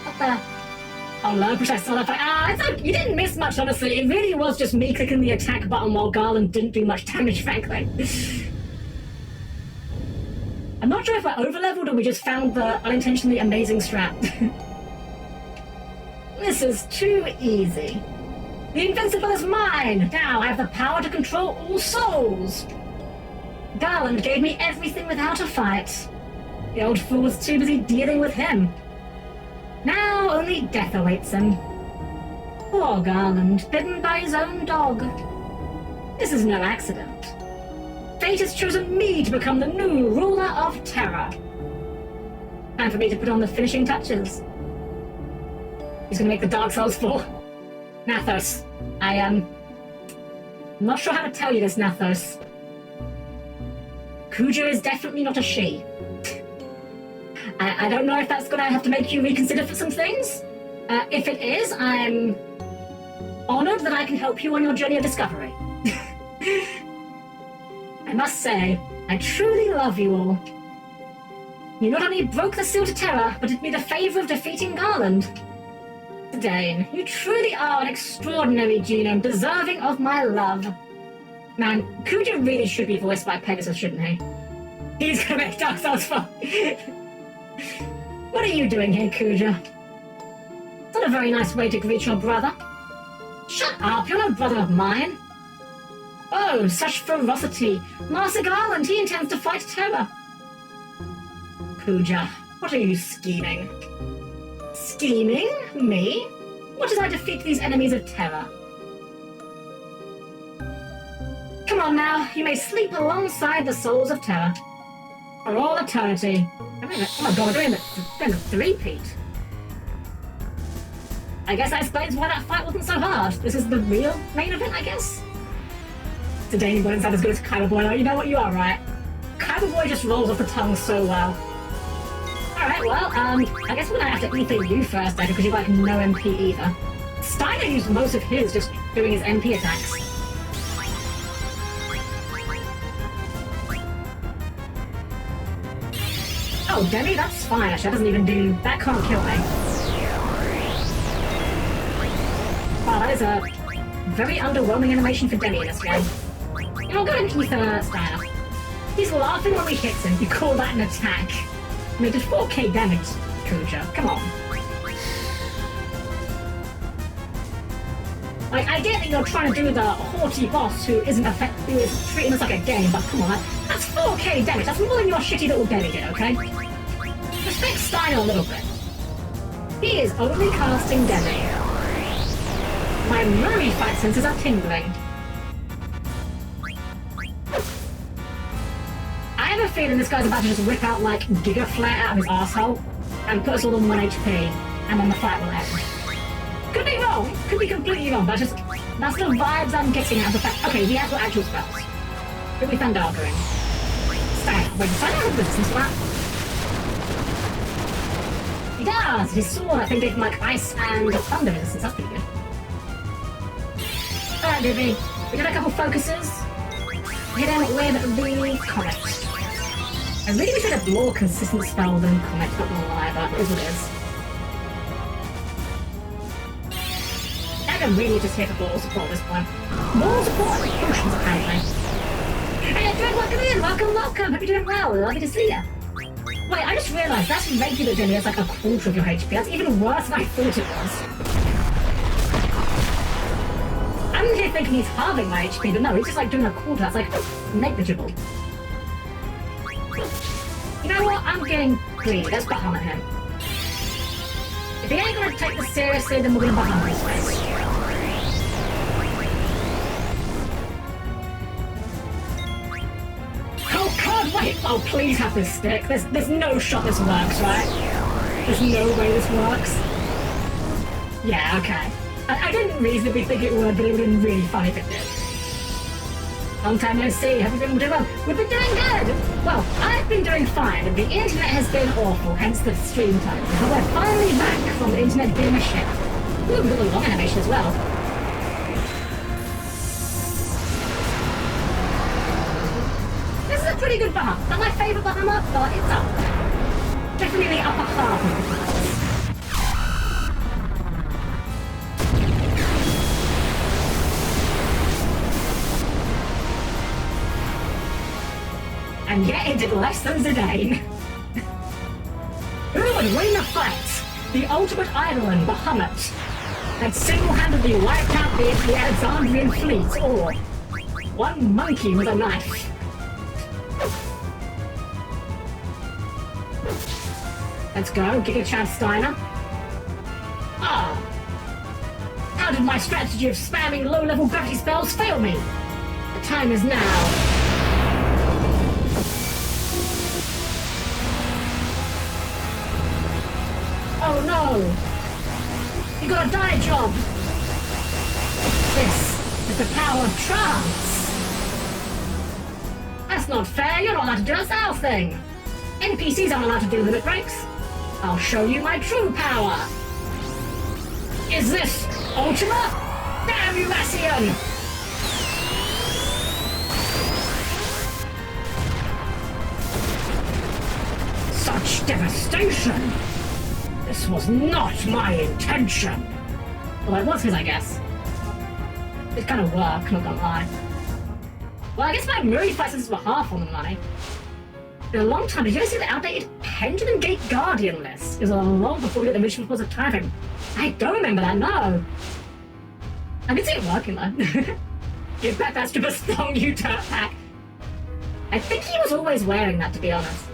What the? Oh, low precise solo fight. It's like, you didn't miss much, honestly. It really was just me clicking the attack button while Garland didn't do much damage, frankly. I'm not sure if we're overleveled or we just found the unintentionally amazing strat. This is too easy. The Invincible is mine! Now I have the power to control all souls! Garland gave me everything without a fight. The old fool was too busy dealing with him. Now only death awaits him. Poor Garland, bitten by his own dog. This is no accident. Fate has chosen me to become the new ruler of Terra. Time for me to put on the finishing touches. He's gonna make the Dark Souls fall. Nathos, I'm not sure how to tell you this, Nathos. Kuja is definitely not a she. I don't know if that's gonna have to make you reconsider for some things. If it is, I'm honored that I can help you on your journey of discovery. I must say, I truly love you all. You not only broke the seal to Terra, but did me the favor of defeating Garland. Dane, you truly are an extraordinary genome, deserving of my love. Man, Kuja really should be voiced by Pegasus, shouldn't he? He's gonna make Dark Souls fun. What are you doing here, Kuja? It's not a very nice way to greet your brother. Shut up, you're no brother of mine. Oh, such ferocity. Master Garland, he intends to fight Terra. Kuja, what are you scheming? Scheming? Me? What as I defeat these enemies of Terra? Come on now, you may sleep alongside the souls of Terra. For all eternity. Oh my god, we're doing a three-peat. I guess that explains why that fight wasn't so hard. This is the real main event, I guess? Today wouldn't sound as good as Kyber Boy, though. You know what, you are right. Kyber Boy just rolls off the tongue so well. Alright, well, I guess we're gonna have to ether you first, then, because you've like no MP either. Steiner used most of his just doing his MP attacks. Oh, Demi, that's fine, actually. That doesn't even do... That can't kill me. Wow, that is a Very underwhelming animation for Demi in this game. You know, I'll go into Steiner. He's laughing when we hit him. You call that an attack? I mean, just 4k damage, Kuja. Come on. Like, I get that you're trying to do the haughty boss who is treating us like a game, but come on, that's 4k damage. That's more than your shitty little Demi did, okay? Respect Steiner a little bit. He is only casting Demi. My Murray fight senses are tingling. I have a feeling this guy's about to just whip out, like, Giga Flare out of his asshole and put us all on 1 HP, and then the fight will end. Could be wrong, could be completely wrong, but that's the vibes I'm getting out of the fact. Okay, he has got actual spells. Could be Thundargering. Steiner. Wait, does Steiner have resistance to that? He does! His sword, I think, gave him, like, ice and thunder resistance. That's pretty good. Alright, Vivi. We did a couple focuses. Hit him with the Comet. I really wish we had a more consistent spell than Comet, not gonna lie, but it is what it is. I'm really just here for ball support at this point. Ball support and potions, apparently. Hey, Dread, welcome in! Welcome! Hope you're doing well. Lovely to see you. Wait, I just realised that's regular Demi has like a quarter of your HP. That's even worse than I thought it was. I'm here thinking he's halving my HP, but no, he's just like doing a quarter. That's like negligible. You know what? I'm getting greedy. Let's Bahamut him. If he ain't gonna take this seriously, then we're gonna Bahamut his face. Oh god, wait! Oh, please have this stick. There's no shot this works, right? There's no way this works. Yeah, okay. I didn't reasonably think it would, but it would have been really funny if it did. Long time no see. Have you been doing well? We've been doing good! Well, I've been doing fine, and the internet has been awful, hence the stream time. But we're finally back from the internet being a shit. Ooh, we've got a long animation as well. This is a pretty good Bahamut. Not my favourite Bahamut, but it's up there. Definitely the upper half of the class. And yet it did less than Zidane. Who would win the fight? The ultimate Eidolon, Bahamut, had single-handedly wiped out the Alexandrian fleet, or one monkey with a knife. Let's go, Giga Steiner. Ah! How did my strategy of spamming low-level gravity spells fail me? The time is now. Oh no! You got a die job! This is the power of trance! That's not fair, you're not allowed to do a South thing! NPCs aren't allowed to do limit breaks. I'll show you my true power! Is this Ultima? Damn you, Ascian! Such devastation! This was not my intention! Well, it was his, I guess. It kind of worked, not gonna lie. Well, I guess my Murray fights were half on the money. In a long time, did you ever see the outdated Pendulum Gate Guardian list? It was a long before we got the mission was a time. I don't remember that, no! I can see it working, though. You bet that's to bestong you, Dirt Pack. I think he was always wearing that, to be honest.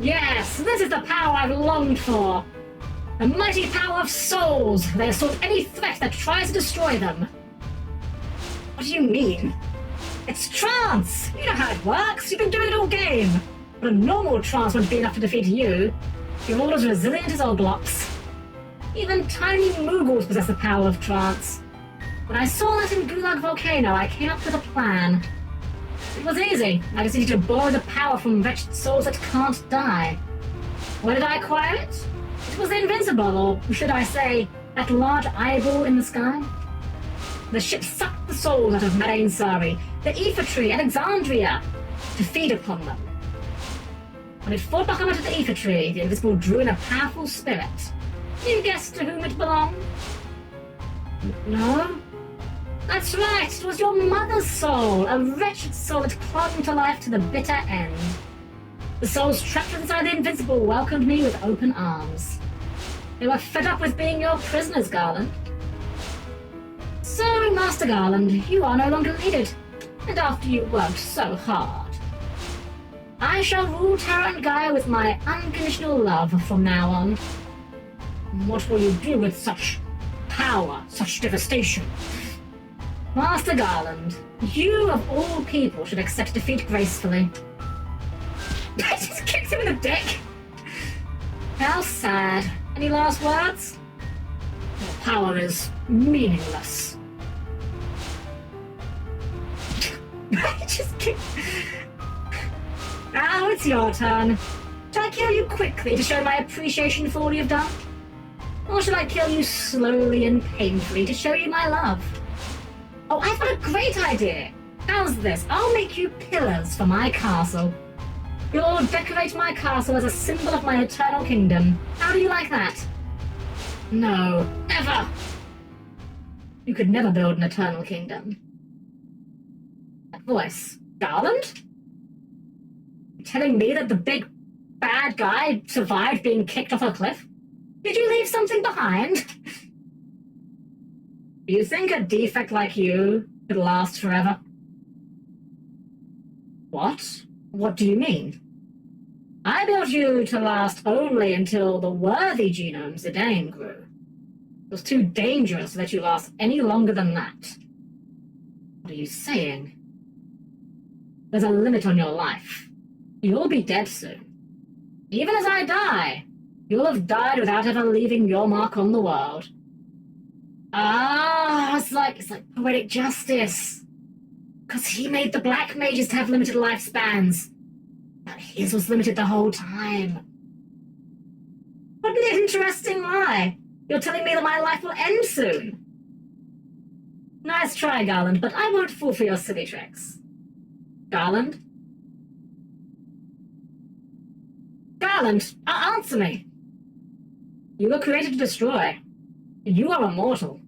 Yes, this is the power I've longed for! The mighty power of souls! They assault any threat that tries to destroy them! What do you mean? It's trance! You know how it works! You've been doing it all game! But a normal trance wouldn't be enough to defeat you. You're all as resilient as old blocks. Even tiny Moogles possess the power of trance. When I saw that in Gulag Volcano, I came up with a plan. It was easy. I just needed to borrow the power from wretched souls that can't die. Where did I acquire it? It was invincible, or should I say, that large eyeball in the sky? The ship sucked the souls out of Madain Sari, the Aether Tree, and Alexandria, to feed upon them. When it fought Bahamut at the Aether Tree, the invisible drew in a powerful spirit. Can you guess to whom it belonged? No? That's right, it was your mother's soul, a wretched soul that clung to life to the bitter end. The souls trapped inside the Invincible welcomed me with open arms. They were fed up with being your prisoners, Garland. So, Master Garland, you are no longer needed, and after you worked so hard, I shall rule Terra and Gaia with my unconditional love from now on. What will you do with such power, such devastation? Master Garland, you of all people should accept defeat gracefully. I just kicked him in the dick! How sad. Any last words? Your power is meaningless. I just kicked... Now it's your turn. Shall I kill you quickly to show my appreciation for all you've done? Or shall I kill you slowly and painfully to show you my love? Oh, I've got a great idea. How's this? I'll make you pillars for my castle. You'll decorate my castle as a symbol of my eternal kingdom. How do you like that? No, never. You could never build an eternal kingdom. That voice. Garland? You're telling me that the big bad guy survived being kicked off a cliff? Did you leave something behind? Do you think a defect like you could last forever? What? What do you mean? I built you to last only until the worthy genome Zidane grew. It was too dangerous to let you last any longer than that. What are you saying? There's a limit on your life. You'll be dead soon. Even as I die, you'll have died without ever leaving your mark on the world. Ah, it's like poetic justice. Because he made the black mages to have limited lifespans. But his was limited the whole time. What an interesting lie. You're telling me that my life will end soon. Nice try, Garland, but I won't fall for your silly tricks. Garland? Garland, answer me. You were created to destroy. You are immortal.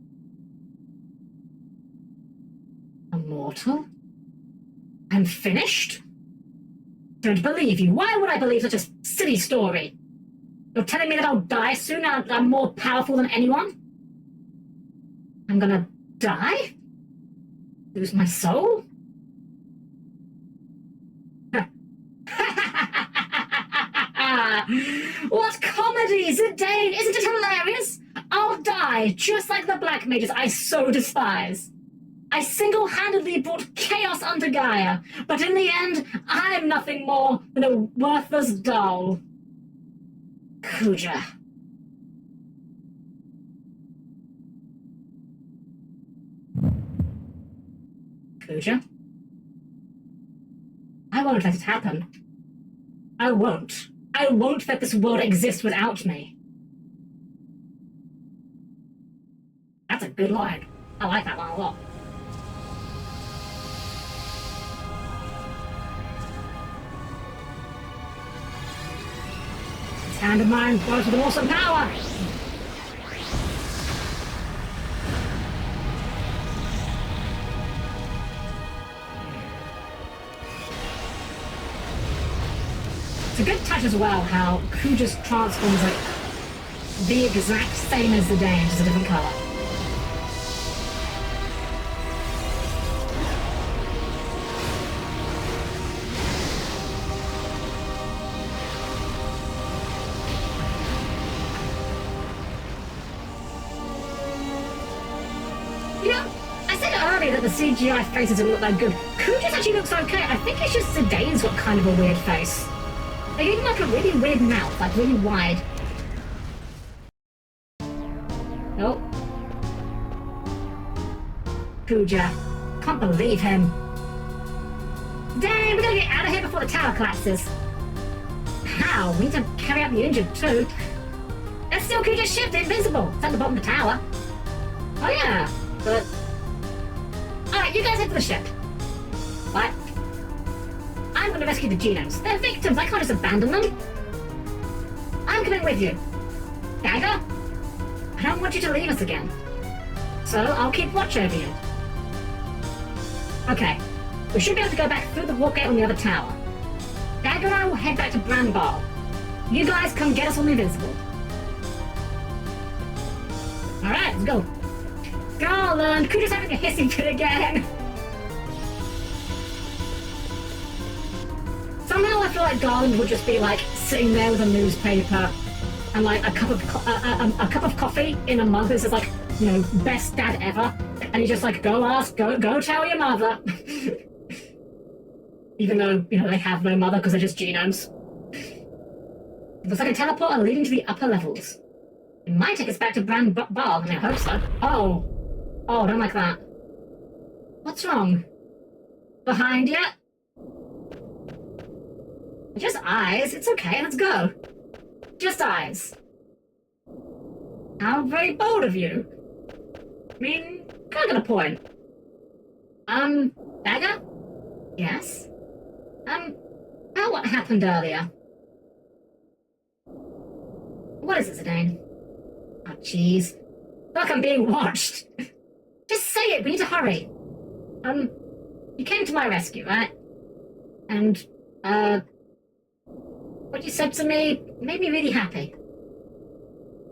Immortal? I'm finished? Don't believe you. Why would I believe such a silly story? You're telling me that I'll die soon now that I'm more powerful than anyone? I'm gonna die? Lose my soul? What comedy, Zidane! Isn't it hilarious? I'll die just like the black mages I so despise. I single-handedly brought chaos unto Gaia, but in the end, I'm nothing more than a worthless doll. Kuja. Kuja? I won't let it happen. I won't. I won't let this world exist without me. That's a good line. I like that one a lot. This hand of mine flows with awesome power! It's a good touch as well how Kuja's transforms like the exact same as Zidane, just a different color. You know, I said earlier that the CGI faces didn't look that good. Kuja's actually looks okay. I think it's just Zidane's got kind of a weird face. They gave him like a really weird mouth, like really wide. Oh. Kuja. Can't believe him. Dang, we gotta get out of here before the tower collapses. How? We need to carry out the injured too. That's still Kuja's ship, the Invincible. It's at the bottom of the tower. Oh yeah, but... Alright, you guys head for the ship. What? I'm going to rescue the genomes. They're victims. I can't just abandon them. I'm coming with you. Dagger? I don't want you to leave us again. So I'll keep watch over you. Okay. We should be able to go back through the warp gate on the other tower. Dagger and I will head back to Brandbar. You guys come get us on the Invincible. Alright, let's go. Garland, could you just having a hissing fit again? Somehow I feel like Garland would just be like sitting there with a newspaper and like a cup of coffee in a mug that says like, you know, best dad ever, and you just like go tell your mother. Even though, you know, they have no mother because they're just genomes. It looks like a teleporter leading to the upper levels. It might take us back to Brand Bar, I mean, I hope so. Oh, don't like that. What's wrong? Behind you? Just eyes, it's okay, let's go. Just eyes. How very bold of you. I mean, kind of got a point. Dagger? Yes? What happened earlier? What is it, Zidane? Oh, jeez. Look, I'm being watched. Just say it, we need to hurry. You came to my rescue, right? And, what you said to me made me really happy.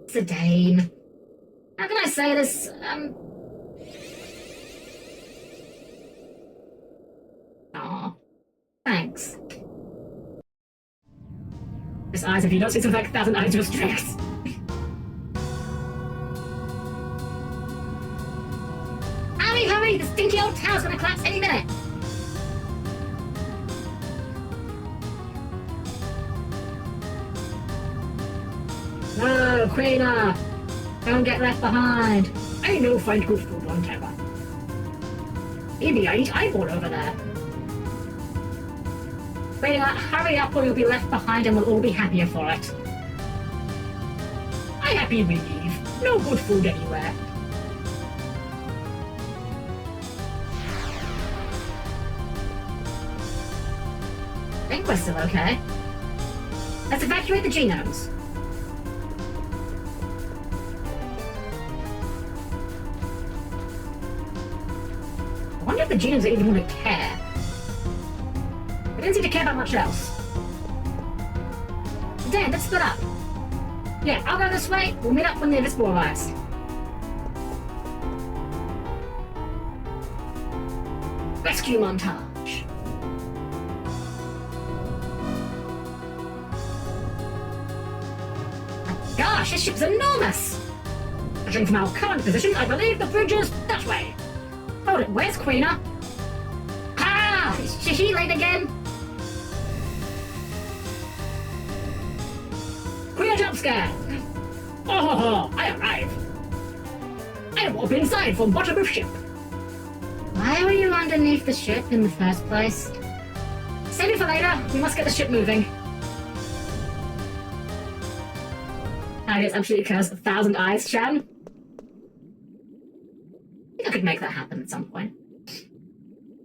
Zidane. How can I say this? Aw. Thanks. His eyes, if you don't see something like 1,000 eyes, just tricks. Hurry! The stinky old tower's gonna collapse any minute! No, Queena! Don't get left behind! I know find good food on Terra. Maybe I eat eyeball over there. Queena, hurry up or you'll be left behind and we'll all be happier for it. I'm happy we leave. No good food anywhere. I think we're still okay. Let's evacuate the genomes. I wonder if the genomes even want to care. They don't seem to care about much else. Dan, let's split up. Yeah, I'll go this way. We'll meet up when the Invincible arrives. Rescue montage. Gosh, this ship's enormous! Judging from our current position, I believe the bridge is that way. Hold it, where's Queena? Ah! Is she late again? Queena jump scare! Oh, I arrive! I warp inside from bottom of ship. Why were you underneath the ship in the first place? Save it for later, we must get the ship moving. I guess absolutely curse 1,000 eyes, Chan. I think I could make that happen at some point.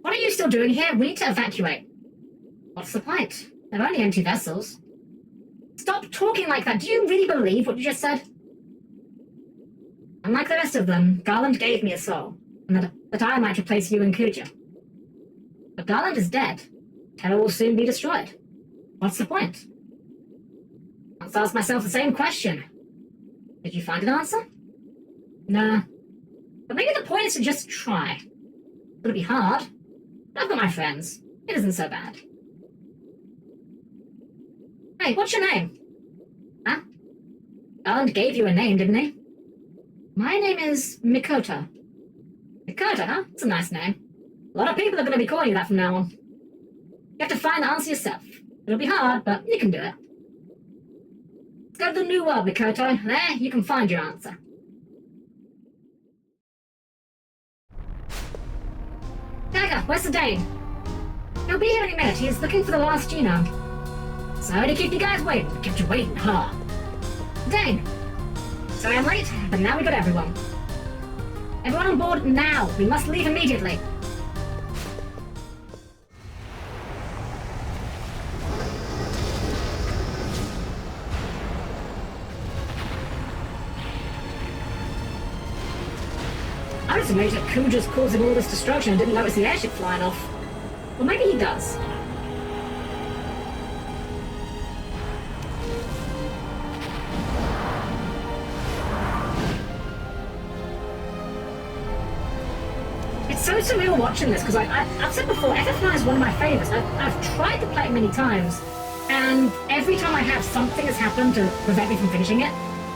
What are you still doing here? We need to evacuate. What's the point? They're only empty vessels. Stop talking like that. Do you really believe what you just said? Unlike the rest of them, Garland gave me a soul, and that I might replace you and Kuja. But Garland is dead. Terra will soon be destroyed. What's the point? I must ask myself the same question. Did you find an answer? Nah. But maybe the point is to just try. It'll be hard. But I've got my friends. It isn't so bad. Hey, what's your name? Huh? Garland gave you a name, didn't he? My name is Mikota. Mikota, huh? It's a nice name. A lot of people are going to be calling you that from now on. You have to find the answer yourself. It'll be hard, but you can do it. Go to the new world, Mikoto. There, you can find your answer. Dagger, where's the Dane? He'll be here any minute. He's looking for the last genome. Sorry to keep you guys waiting. Kept you waiting, huh? Dane. Sorry I'm late, but now we got everyone. Everyone on board now. We must leave immediately. image that Kuja's causing all this destruction and didn't notice the airship flying off. Well, maybe he does. It's so surreal watching this, because I've said before, FF9 is one of my favourites. I've tried to play it many times, and every time I have, something has happened to prevent me from finishing it.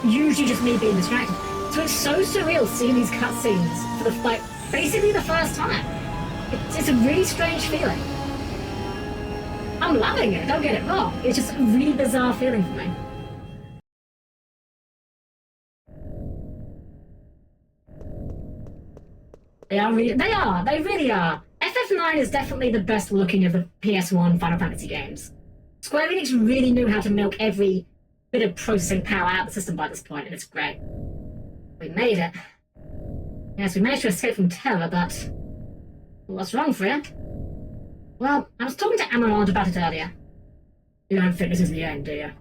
Usually just me being distracted. So it's so surreal seeing these cutscenes for the, basically the first time. It's a really strange feeling. I'm loving it, don't get it wrong. It's just a really bizarre feeling for me. They really are. FF9 is definitely the best looking of the PS1 Final Fantasy games. Square Enix really knew how to milk every bit of processing power out of the system by this point, and it's great. We made it. Yes, we managed to escape from Terra, but... what's wrong, Freya? Well, I was talking to Amarant about it earlier. You don't think this is the end, do you?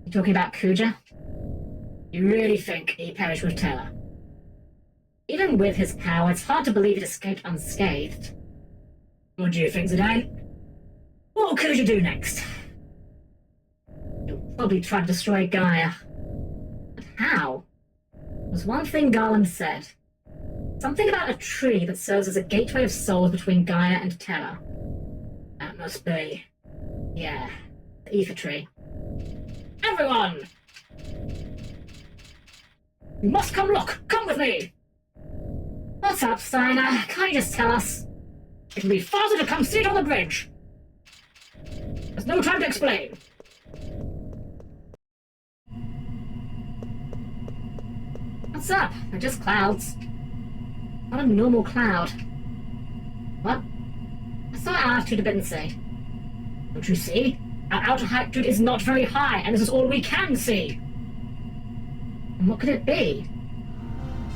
You talking about Kuja? You really think he perished with Terra? Even with his power, it's hard to believe it escaped unscathed. What do you think, Zidane? What will Kuja do next? He'll probably try to destroy Gaia. But how? There's one thing Garland said. Something about a tree that serves as a gateway of souls between Gaia and Terra. That must be... yeah, the ether tree. Everyone! You must come look! Come with me! What's up, Steiner? Can't you just tell us? It'll be faster to come see it on the bridge. There's no time to explain. What's up? They're just clouds. Not a normal cloud. What? I saw our altitude a bit and say. Don't you see? Our altitude is not very high, and this is all we can see. And what could it be?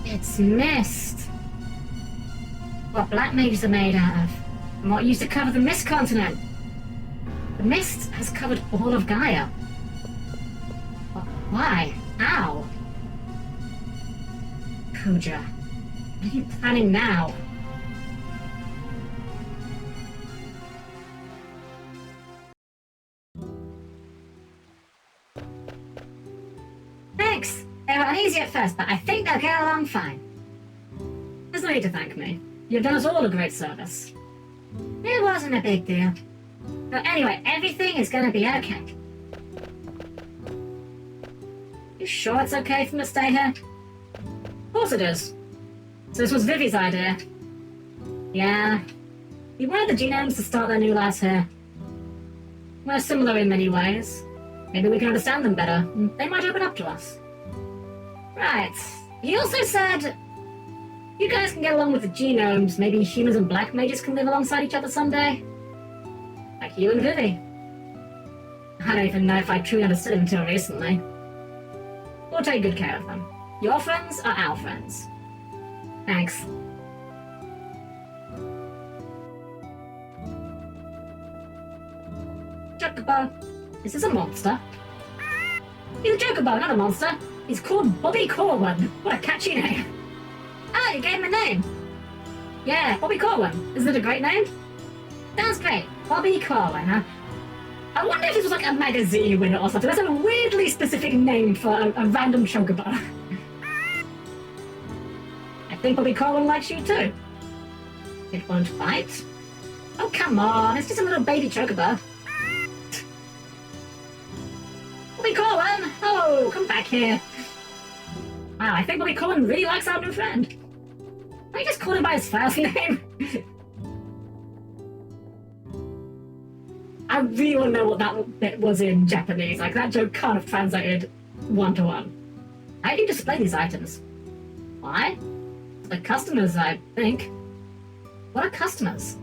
It's mist. What black mages are made out of, and what used to cover the mist continent. The mist has covered all of Gaia. Why? How? Kuja, what are you planning now? Thanks. They were uneasy at first, but I think they'll get along fine. There's no need to thank me. You've done us all a great service. It wasn't a big deal. But anyway, everything is gonna be okay. You sure it's okay for me to stay here? Of course it is. So this was Vivi's idea. Yeah. He wanted the genomes to start their new lives here. We're similar in many ways. Maybe we can understand them better, and they might open up to us. Right. He also said... you guys can get along with the genomes. Maybe humans and black mages can live alongside each other someday. Like you and Vivi. I don't even know if I truly understood him until recently. We'll take good care of them. Your friends are our friends. Thanks. Chocobo. Is this a monster? He's a Chocobo, not a monster. He's called Bobby Corwin. What a catchy name. Oh, you gave him a name. Yeah, Bobby Corwin. Isn't it a great name? Sounds great. Bobby Corwin, huh? I wonder if this was like a magazine winner or something. That's a weirdly specific name for a random Chocobo. I think Bobby Corwin likes you too. It won't bite? Oh, come on. It's just a little baby Chocobo. Bobby Corwin! Oh, come back here. Wow, I think Bobby Corwin really likes our new friend. I just called him by his first name. I really want to know what that bit was in Japanese. Like, that joke can't have translated one-to-one. How do you display these items? Why? The customers, I think. What are customers?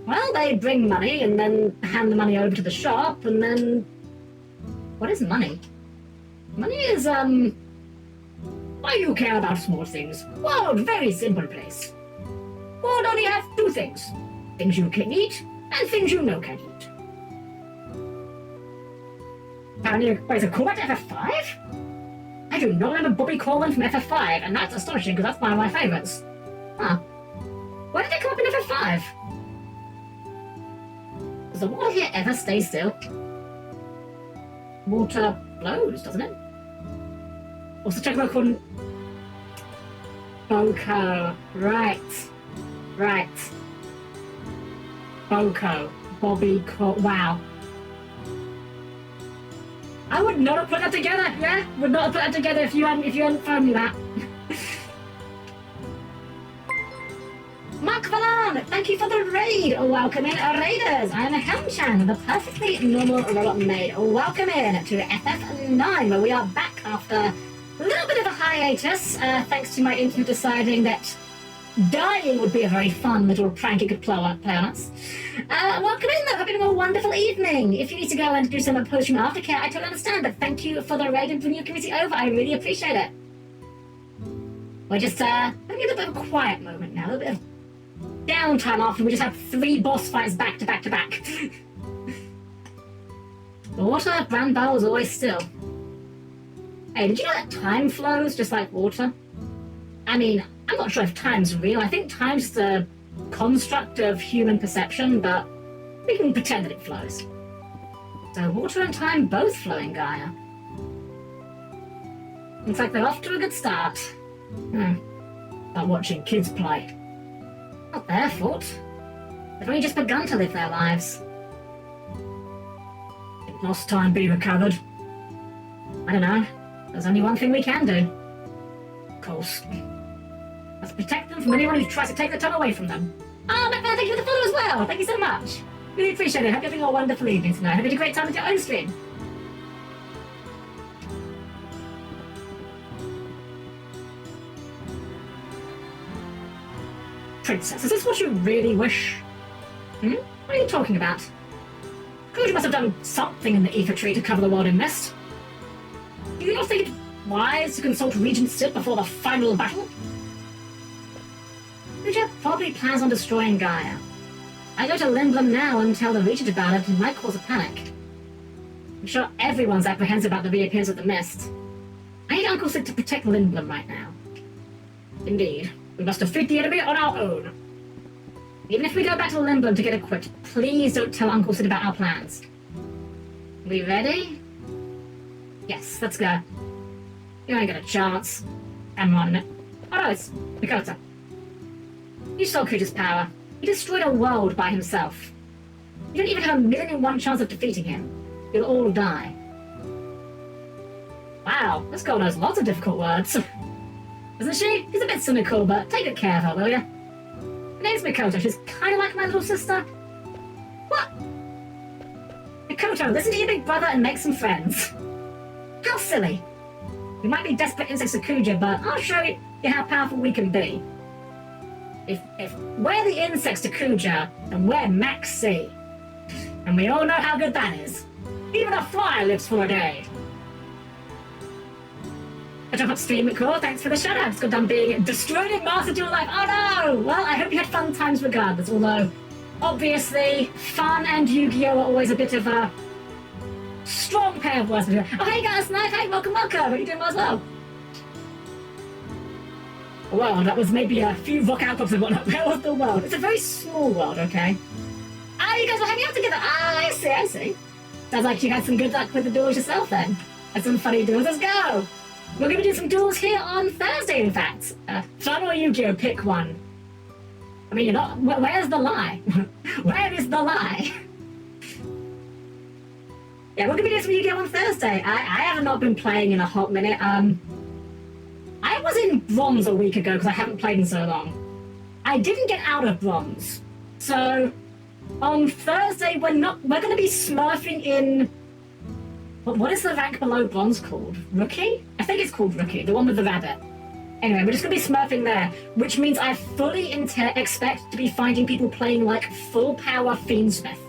Well, they bring money and then hand the money over to the shop, and then... what is money? Money is, why you care about small things? World, very simple place. World only have two things. Things you can eat, and things you know can eat. Apparently, wait, is a callback to FF5? I do not remember Bobby Corwin from FF5, and that's astonishing because that's one of my favourites. Huh. Why did it come up in FF5? Does the water here ever stay still? Water flows, doesn't it? What's the checkbook called? Boko. Right. Boko. Bobby wow. I would not have put that together, yeah? Would not have put that together if you hadn't phoned me that. Mark Valan, thank you for the raid. Welcome in, Raiders. I am a Helm-Chan, the perfectly normal robot maid. Welcome in to FF9, where we are back after a little bit of a hiatus, thanks to my internet deciding that dying would be a very fun little prank it could play on us. Welcome in, though. Hope you're having a wonderful evening. If you need to go and do some post-stream aftercare, I totally understand, but thank you for the raid and bringing your community over. I really appreciate it. We're just having a little bit of a quiet moment now, a little bit of downtime after we just had 3 boss fights back to back to back. The water, brand barrel is always still. Hey, did you know that time flows just like water? I mean, I'm not sure if time's real. I think time's just a construct of human perception, but we can pretend that it flows. So water and time both flow in Gaia. Looks like they're off to a good start. Like watching kids play. Not their fault. They've only just begun to live their lives. Lost time be recovered. I don't know. There's only one thing we can do. Of course. Let's protect them from anyone who tries to take the time away from them. Oh, McMahon, thank you for the follow as well. Thank you so much. Really appreciate it. Hope you're having a wonderful evening tonight. Hope you had a great time with your own stream. Princess, is this what you really wish? What are you talking about? Kuja must have done something in the ether tree to cover the world in mist. Do you not think it wise to consult Regent Sid before the final battle? Kuja probably plans on destroying Gaia. I go to Lindblom now and tell the Regent about it, and might cause a panic. I'm sure everyone's apprehensive about the reappearance of the mist. I need Uncle Sid to protect Lindblom right now. Indeed. We must defeat the enemy on our own. Even if we go back to Lindblom to get equipped, please don't tell Uncle Sid about our plans. We ready? Yes, let's go. You ain't got a chance. I'm on it. Oh no, it's Dakota. You saw Kuja's power. He destroyed a world by himself. You don't even have a 1,000,001 chance of defeating him. You'll all die. Wow, this girl knows lots of difficult words. Isn't she? She's a bit cynical, but take good care of her, will ya? Her name's Mikoto. She's kind of like my little sister. What? Mikoto, listen to your big brother and make some friends. How silly. We might be desperate insects to Kuja, but I'll show you how powerful we can be. If we're the insects to Kuja, then we're Max C. And we all know how good that is. Even a fly lives for a day. I jump up stream, cool. Thanks for the shout-out. It's good done being destroyed in Master Duel Life. Oh no! Well, I hope you had fun times regardless, although, obviously, fun and Yu-Gi-Oh! Are always a bit of a strong pair of words. Oh, hey guys, Knife, hey, welcome. Hope you're doing well as well. Well, that was maybe a few Vok outcomes and whatnot. Where was the world? It's a very small world, okay? Ah, you guys were hanging out together. Ah, I see. Sounds like you had some good luck with the duels yourself then. Had some funny duels. Let's go! We're going to do some duels here on Thursday, in fact. Fun or Yu-Gi-Oh! Pick one. I mean, you're not... Where's the lie? Where is the lie? Yeah, we're going to be doing some Yu-Gi-Oh! On Thursday. I have not been playing in a hot minute. I was in Bronze a week ago because I haven't played in so long. I didn't get out of Bronze. So, on Thursday, we're going to be smurfing in... What is the rank below Bronze called? Rookie? I think it's called Rookie, the one with the rabbit. Anyway, we're just going to be smurfing there, which means I fully expect to be finding people playing like full power Fiendsmith.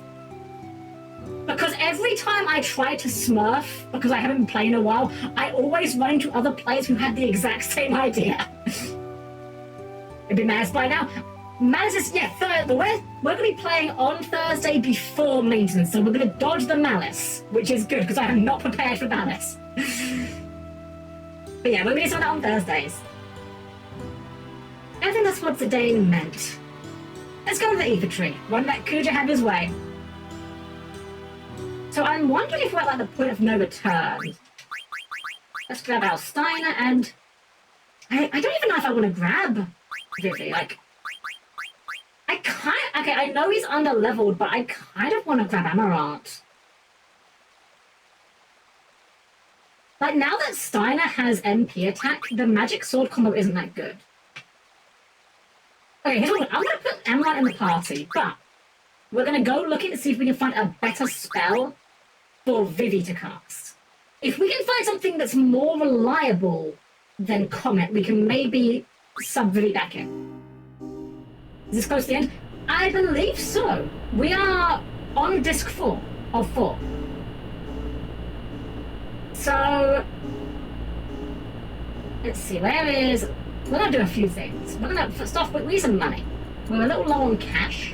Because every time I try to smurf, because I haven't been playing in a while, I always run into other players who had the exact same idea. It'd be Maz by now. Maz is, yeah, we're going to be playing on Thursday before maintenance, so we're going to dodge the Malice, which is good, because I am not prepared for Malice. But yeah, we'll be doing that on Thursdays. I think that's what the day meant. Let's go to the ether tree. One that Kuja had his way. So I'm wondering if we're at like the point of no return. Let's grab our Steiner and... I don't even know if I want to grab Vivi. Like, Okay, I know he's under-leveled, but I kind of want to grab Amaranth. Like, now that Steiner has MP attack, the magic sword combo isn't that good. Okay, here's what I'm going to put Amaranth in the party, but we're going to go looking to see if we can find a better spell for Vivi to cast. If we can find something that's more reliable than Comet, we can maybe sub Vivi back in. Is this close to the end? I believe so. We are on disc 4 of 4. So, let's see, we're going to do a few things. We're going to, first off, we need some money. We're a little low on cash.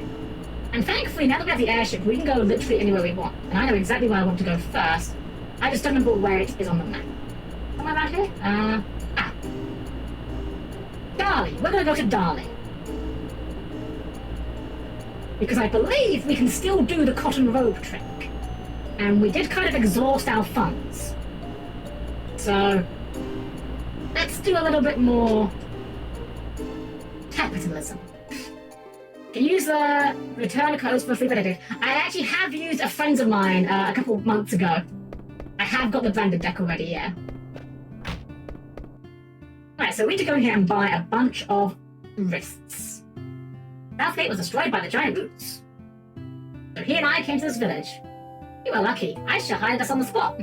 And thankfully, now that we have the airship, we can go literally anywhere we want. And I know exactly where I want to go first. I just don't remember where it is on the map. Somewhere around here? Darley. We're going to go to Darley. Because I believe we can still do the cotton robe trick. And we did kind of exhaust our funds. So, let's do a little bit more capitalism. Can use the return codes for free benefit. I actually have used a friend of mine a couple of months ago. I have got the branded deck already, yeah. Alright, so we need to go in here and buy a bunch of wrists. Southgate was destroyed by the giant boots. So he and I came to this village. You were lucky. I should hide us on the spot.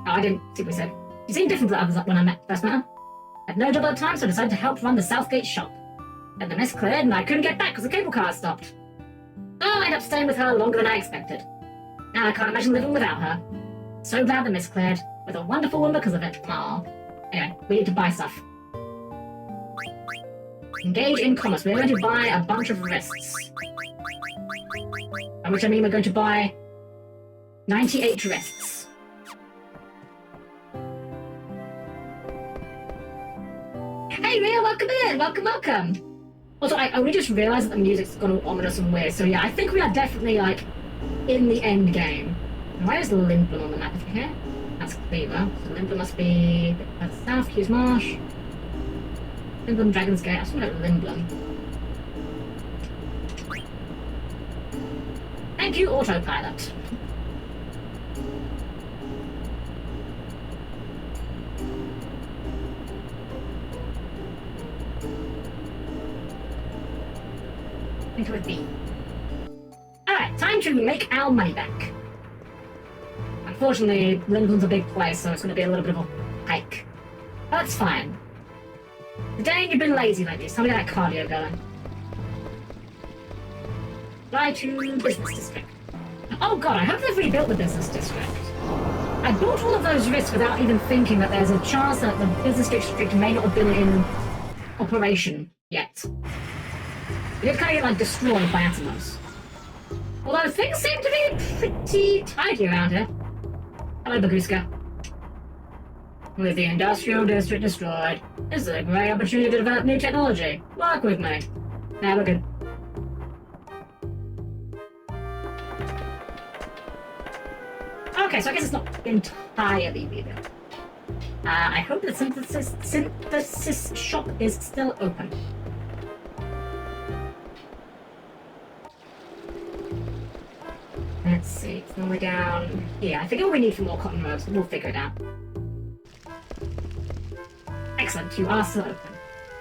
Oh, I didn't see what he said. You seemed different to the others when I first met him. I had no job at the time, so I decided to help run the Southgate shop. Then the mist cleared and I couldn't get back because the cable car stopped. So I ended up staying with her longer than I expected. Now I can't imagine living without her. So glad the mist cleared, with a wonderful one because of it. Aww. Anyway, we need to buy stuff. Engage in commerce. We're going to buy a bunch of wrists. By which I mean we're going to buy 98 wrists. Hey Ria, welcome in! Welcome! Also, I only just realised that the music's gone all ominous and weird, so yeah, I think we are definitely, like, in the end game. Why is Limblum on the map over here? That's Cleaver. So Limblum must be at the south, Hughes Marsh. Limblum, Dragon's Gate. I just want to Limblum. Thank you, autopilot. Into a B. Alright, time to make our money back. Unfortunately, Limblum's a big place, so it's going to be a little bit of a hike. That's fine. Today you've been lazy like this. Tell me that cardio going. Fly to business district. Oh god, I hope they've rebuilt the business district. I bought all of those risks without even thinking that there's a chance that the business district may not have been in operation yet. It did kind of get like destroyed by Atomos. Although things seem to be pretty tidy around here. Hello, Baguska. With the industrial district destroyed, this is a great opportunity to develop new technology. Work with me. Now we're good. Okay, so I guess it's not entirely rebuilt. I hope the synthesis shop is still open. Let's see, it's normally down here. I think all we need for more cotton robes, we'll figure it out. Excellent, you are still open.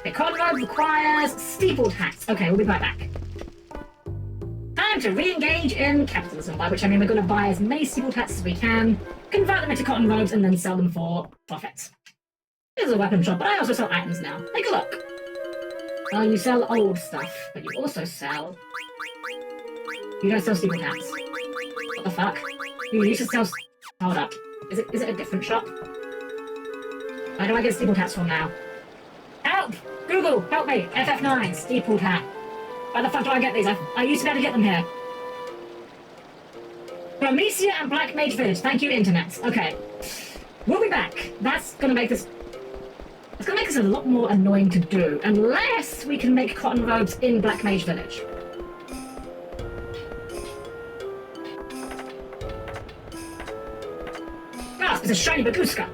Okay, cotton robe requires steepled hats. Okay, we'll be right back. Time to re-engage in capitalism, by which I mean we're going to buy as many steepled hats as we can, convert them into cotton robes, and then sell them for profits. This is a weapon shop, but I also sell items now. Take a look. Well, you sell old stuff, but you also sell... You don't sell steepled hats. What the fuck? You used to sell... Hold up. Is it a different shop? Where do I get steepled hats from now? Help! Google, help me! FF9, steepled hat. Where the fuck do I get these? I used to be able to get them here. Promesia and Black Mage Village. Thank you, Internet. Okay. We'll be back. That's gonna make this... It's gonna make this a lot more annoying to do, unless we can make cotton robes in Black Mage Village. Ah, it's a shiny Baguska.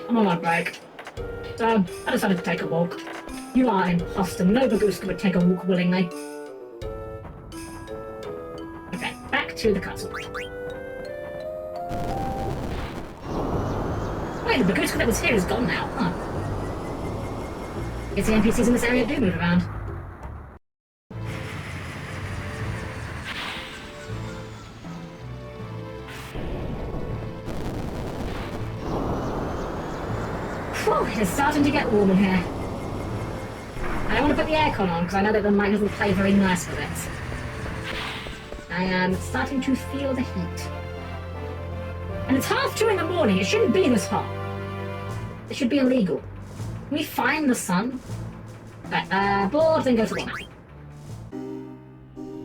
I'm on my break. So, I decided to take a walk. You are an imposter. No Baguska would take a walk willingly. Okay, back to the castle. Wait, the Baguska that was here is gone now, huh? I guess the NPCs in this area do move around. Whew, it is starting to get warm in here. I don't want to put the aircon on because I know that the mic doesn't play very nice with it. I am starting to feel the heat. And it's 2:30 in the morning. It shouldn't be this hot. It should be illegal. Can we find the sun? Right, board, then go to the map.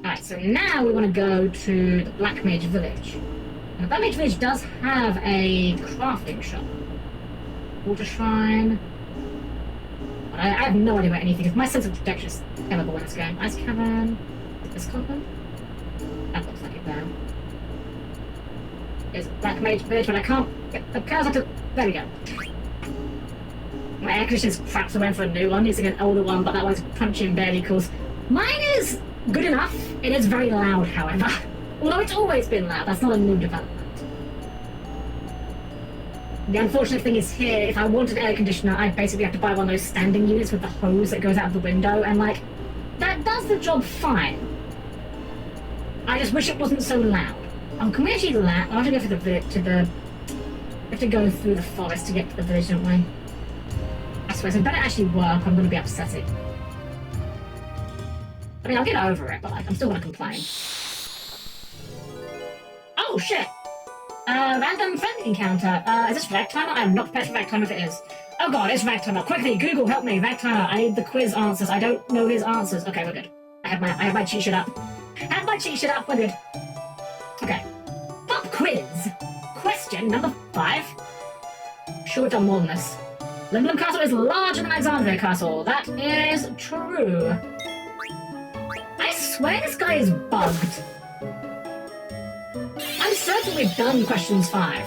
Alright, so now we want to go to the Black Mage Village. And the Black Mage Village does have a crafting shop. Water Shrine. I have no idea where anything is. My sense of protection is terrible when it's going. Ice Cavern. Is this copper? That looks like it there. There's Black Mage Village, but I can't get the cursor to... There we go. My air conditioner's crap, so I went for a new one, using an older one, but that one's punching barely because mine is good enough. It is very loud, however. Although it's always been loud, that's not a new development. The unfortunate thing is here, if I wanted an air conditioner, I'd basically have to buy one of those standing units with the hose that goes out of the window, and like, that does the job fine. I just wish it wasn't so loud. Oh, can we actually land? I have to go through the village we have to go through the forest to get to the village, don't we? I swear, so it better actually work, I'm gonna be upsetting. I mean, I'll get over it, but like, I'm still gonna complain. Oh, shit! Random friend encounter. Is this Ragtimer? I'm not prepared for Ragtimer if it is. Oh god, it's Ragtimer. Quickly, Google, help me. Ragtimer, I need the quiz answers. I don't know his answers. Okay, we're good. I have my cheat sheet up. Have my cheat sheet up, we're good. Okay. Pop quiz. Question number 5. Sure we've done more than this. Limblum Castle is larger than Alexandria Castle. That is true. I swear this guy is bugged. I'm certain we've done questions 5.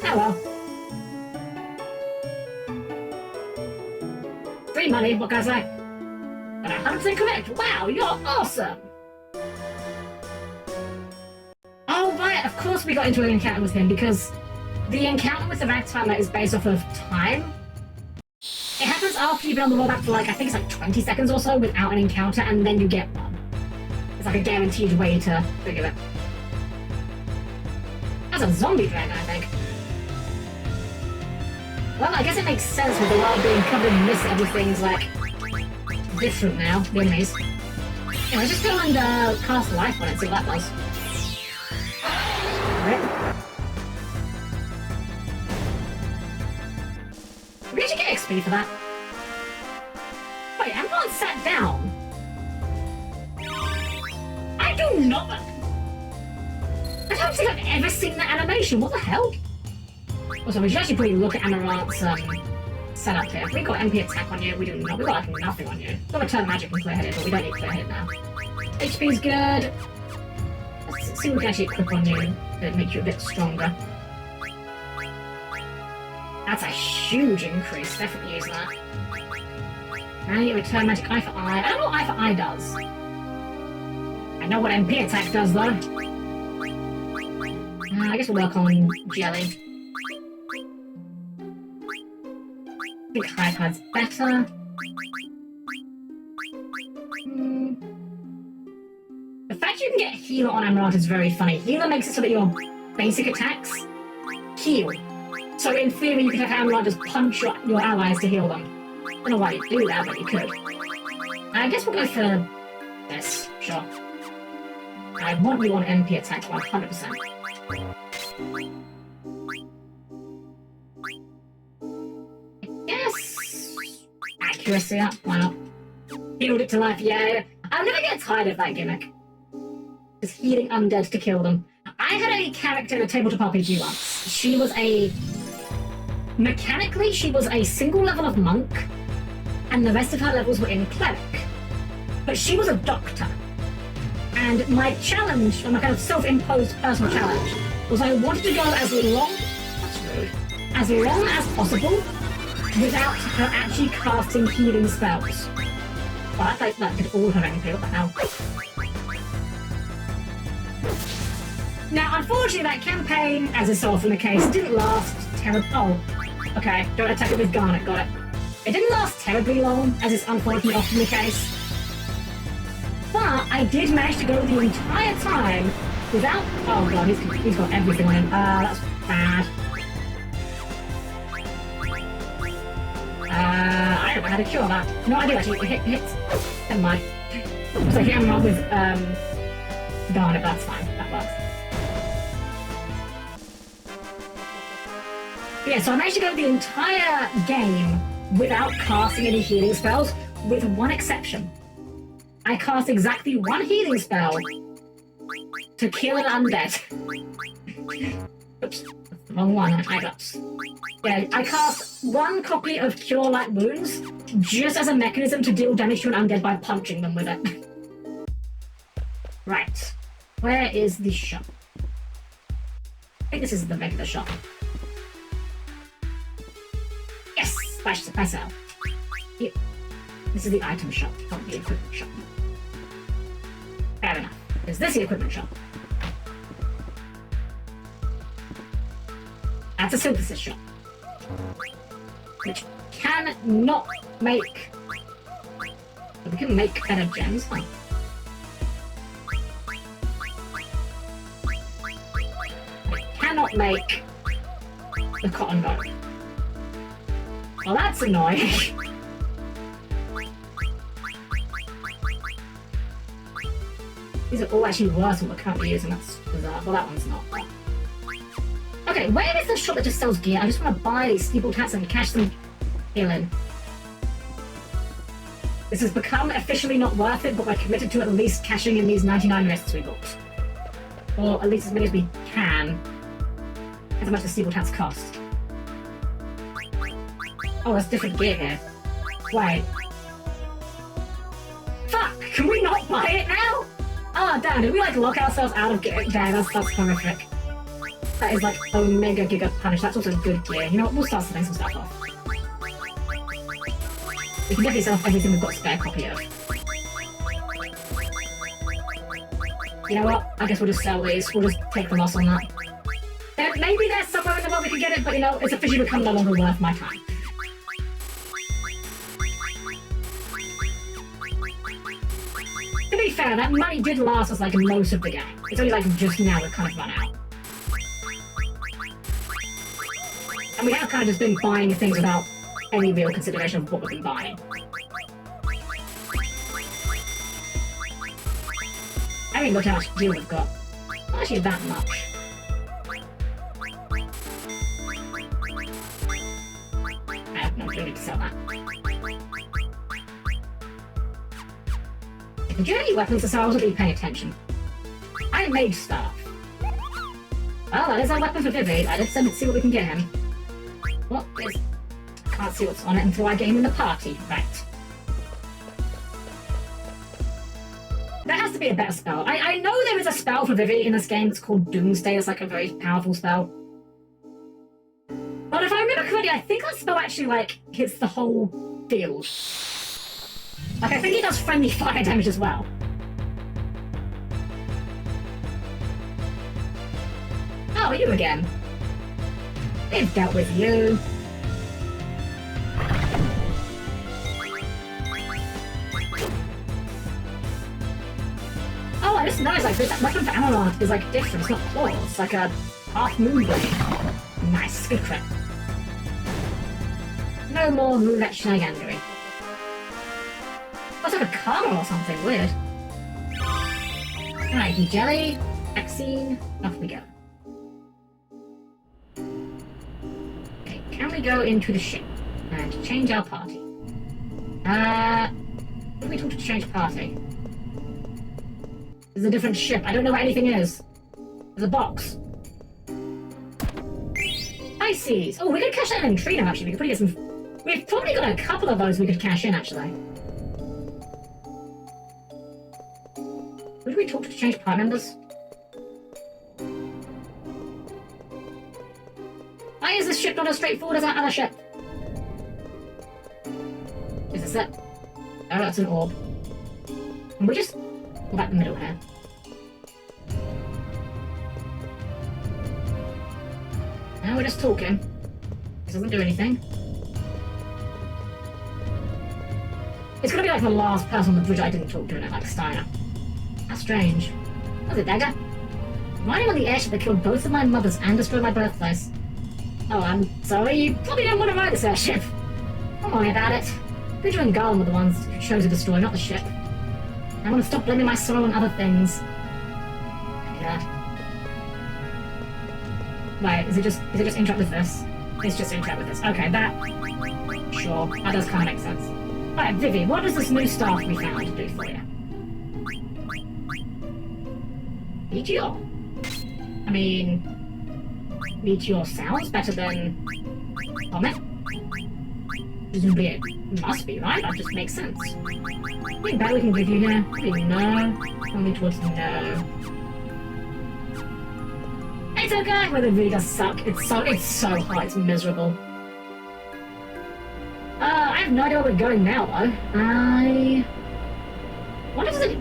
Oh well. Free money, what can I say? But 100% correct. Wow, you're awesome! Oh right, of course we got into an encounter with him because the encounter with the Ragtimer is based off of time. It happens after you've been on the rollback for like, I think it's like 20 seconds or so without an encounter, and then you get one. It's like a guaranteed way to figure it. That's a zombie dragon, I think. Well, I guess it makes sense with the world being covered in mist, everything's like different now, the enemies. Yeah, let's just go and cast life on it and see what that does. Right. Did we actually get XP for that? Wait, I'm not sat down. I do not. I don't think I've ever seen that animation. What the hell? Also, we should actually probably look at Amaranth's setup here. We got MP attack on you. We do not. We got like nothing on you. We've got return magic and clear headed, but we don't need clear headed now. HP's good. Let's see what we can actually equip on you that make you a bit stronger. That's a huge increase. Definitely use that. Now you return magic eye for eye. I don't know what eye for eye does. I know what MP attack does though. I guess we'll work on jelly. I think high card's better. The fact you can get healer on Amaranth is very funny. Healer makes it so that your basic attacks heal. So in theory you could have Amaranth just punch your allies to heal them. I don't know why you do that, but you could. I guess we'll go for this, sure. I want you on MP attack 100%. Yes! Accuracy up, why not? Healed it to life, yeah. I'll never get tired of that gimmick. Just healing undead to kill them. I had a character in a tabletop RPG once. She was a... Mechanically, she was a single level of monk, and the rest of her levels were in cleric. But she was a doctor. And my challenge, my kind of self-imposed personal challenge, was I wanted to go as long... That's rude. As long as possible without her actually casting healing spells. Well, I thought that did all her MP, what the hell? Now, unfortunately, that campaign, as is so often the case, didn't last terribly... Oh, okay, don't attack it with Garnet, got it. It didn't last terribly long, as is unfortunately often the case. But I did manage to go the entire time without... Oh god, he's got everything on him. That's bad. I don't know how to cure that. No, I do actually. It hits. Never mind. So I hit him with Garnet, that's fine. That works. Yeah, so I managed to go the entire game without casting any healing spells, with one exception. I cast exactly one healing spell to kill an undead. Oops, that's the wrong one. Eyeglass. Yeah, I cast one copy of Cure Light Wounds just as a mechanism to deal damage to an undead by punching them with it. Right. Where is the shop? I think this is the regular shop. Yes! I sell. Yeah. This is the item shop, not the equipment shop. Fair enough. Is this the equipment shop? That's a synthesis shop. Which cannot make... We can make better gems, huh? It cannot make the cotton bow. Well, that's annoying. These are all actually worse than we're currently using. That's bizarre. Well, that one's not. Okay, where is the shop that just sells gear? I just want to buy these steepled hats and cash them in. This has become officially not worth it, but we're committed to at least cashing in these 99 rests we bought. Or at least as many as we can. As much as steepled hats cost. Oh, there's different gear here. Wait. Fuck! Can we not buy it now? Oh, damn, did we like lock ourselves out of gear? Damn, that's horrific. That is like Omega Giga Punish. That's also good gear. You know what? We'll start selling some stuff off. We can definitely sell off everything we've got a spare copy of. You know what? I guess we'll just sell these. We'll just take the loss on that. Maybe there's somewhere in the world we can get it, but you know, it's officially become no longer worth my time. To be fair, that money did last us like most of the game. It's only like just now we've kind of run out. And we have kind of just been buying things without any real consideration of what we've been buying. I mean, look how much gear we've got. Not actually that much. No, we don't need to sell that. Did you have any weapons to sell? I wasn't really paying attention. I made stuff. Well, that is our weapon for Vivi. Let's see what we can get him. What is... I can't see what's on it until I get him in the party. Right. There has to be a better spell. I know there is a spell for Vivi in this game that's called Doomsday. It's like a very powerful spell. But if I remember correctly, I think that spell actually, like, hits the whole field. Like, I think he does friendly fire damage as well. Oh, you again. They've dealt with you. Oh, I just noticed, like, this weapon for Amaranth is, like, different. It's not claws. It's like a half moon blade. Nice. Good crit. No more roulette shenanigans. Looks like a karma or something. Weird. Alright, jelly, vaccine, off we go. Okay, can we go into the ship and change our party? What do we talk to change party? There's a different ship. I don't know what anything is. There's a box. Pisces. Oh, we could cash that in Trino, actually. We could probably get some... We've probably got a couple of those we could cash in, actually. Would we talk to change part members? Why is this ship not as straightforward as that other ship? Is this it? Oh, that's an orb. And we just go back the middle here. Now we're just talking. This doesn't do anything. It's gonna be like the last person on the bridge I didn't talk to in it, like Steiner. How strange. That was a dagger. Riding on the airship that killed both of my mothers and destroyed my birthplace. Oh, I'm sorry, you probably don't want to ride this airship. Don't worry about it. Bridger and Garland were the ones who chose to destroy, not the ship. I want to stop blaming my sorrow on other things. Yeah. Right, is it just interact with this? It's just interact with this. Okay, that... Sure, that does kind of make sense. Right, Vivi, what does this new staff we found do for you? Meteor? I mean... Meteor sounds better than... Comet? Presumably it must be, right? That just makes sense. Anything better we can give you here? Probably no. Only towards no. It's okay! Well, it really does suck. It's so hot, it's miserable. I have no idea where we're going now, though.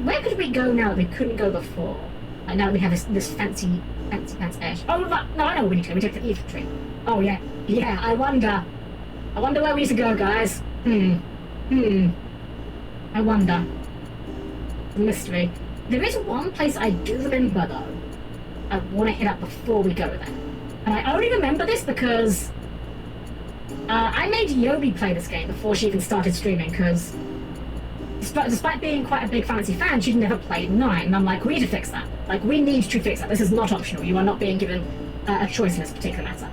Where could we go now that we couldn't go before? Like, now that we have this fancy edge. Oh, no, I know where we need to go. We take the infantry. Oh, yeah. Yeah, I wonder where we need to go, guys. I wonder. The mystery. There is one place I do remember, though. I want to hit up before we go there. And I only remember this because I made Yobi play this game before she even started streaming, because despite being quite a big fantasy fan, she'd never played 9. And I'm like, we need to fix that. Like, we need to fix that. This is not optional. You are not being given a choice in this particular matter.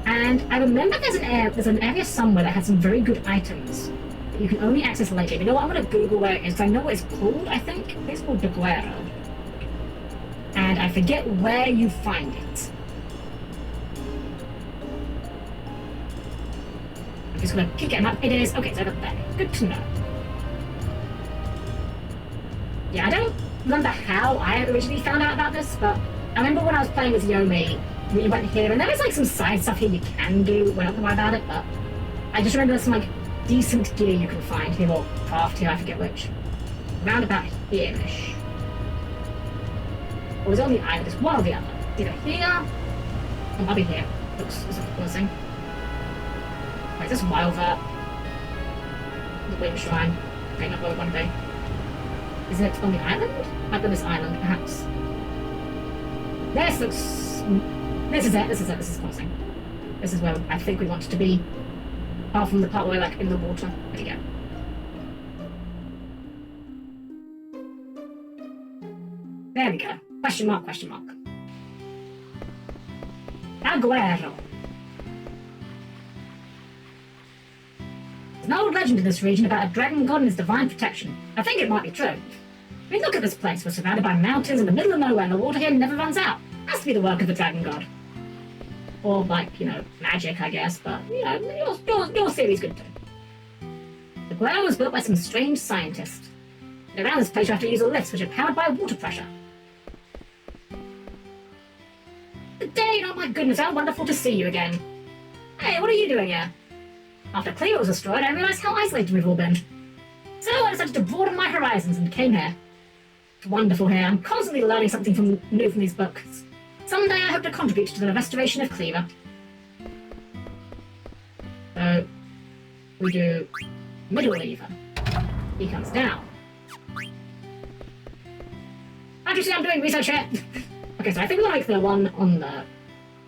And I remember there's an area somewhere that had some very good items that you can only access later. You know what? I'm going to Google where it is, because I know what it's called, I think. It's called De Guerra. And I forget where you find it. I'm just going to pick it up. It is... Okay, it's over there. Good to know. Yeah, I don't remember how I originally found out about this, but I remember when I was playing with Yomi, we went here, and there was like some side stuff here you can do, we don't know about it, but I just remember there's some like decent gear you can find here, or craft here, I forget which. Round about here-ish. Or was it on the island? It's one or the other. Either here, or maybe here. Looks promising. Right, is this Wildvert? The wind shrine. Okay, not where we want to be. Is it on the island? Might be this island, perhaps. This looks... This is it, this is promising. This is where I think we want to be. Apart from the part where we're like in the water. There you go. There we go. Question mark, question mark. Aguero. There's an old legend in this region about a dragon god and his divine protection. I think it might be true. I mean, look at this place. We're surrounded by mountains in the middle of nowhere, and the water here never runs out. Has to be the work of the dragon god. Or, like, you know, magic, I guess, but, you know, your theory's good too. The Guerra was built by some strange scientist. And around this place you have to use a lift, which are powered by water pressure. Good day! Oh my goodness, how wonderful to see you again. Hey, what are you doing here? After Cleo was destroyed, I realized how isolated we've all been. So I decided to broaden my horizons and came here. It's wonderful here. I'm constantly learning something new from these books. Someday I hope to contribute to the restoration of Cleaver. So, we do middle lever. He comes down. How'd you see I'm doing research here? Okay, so I think we'll make the one on the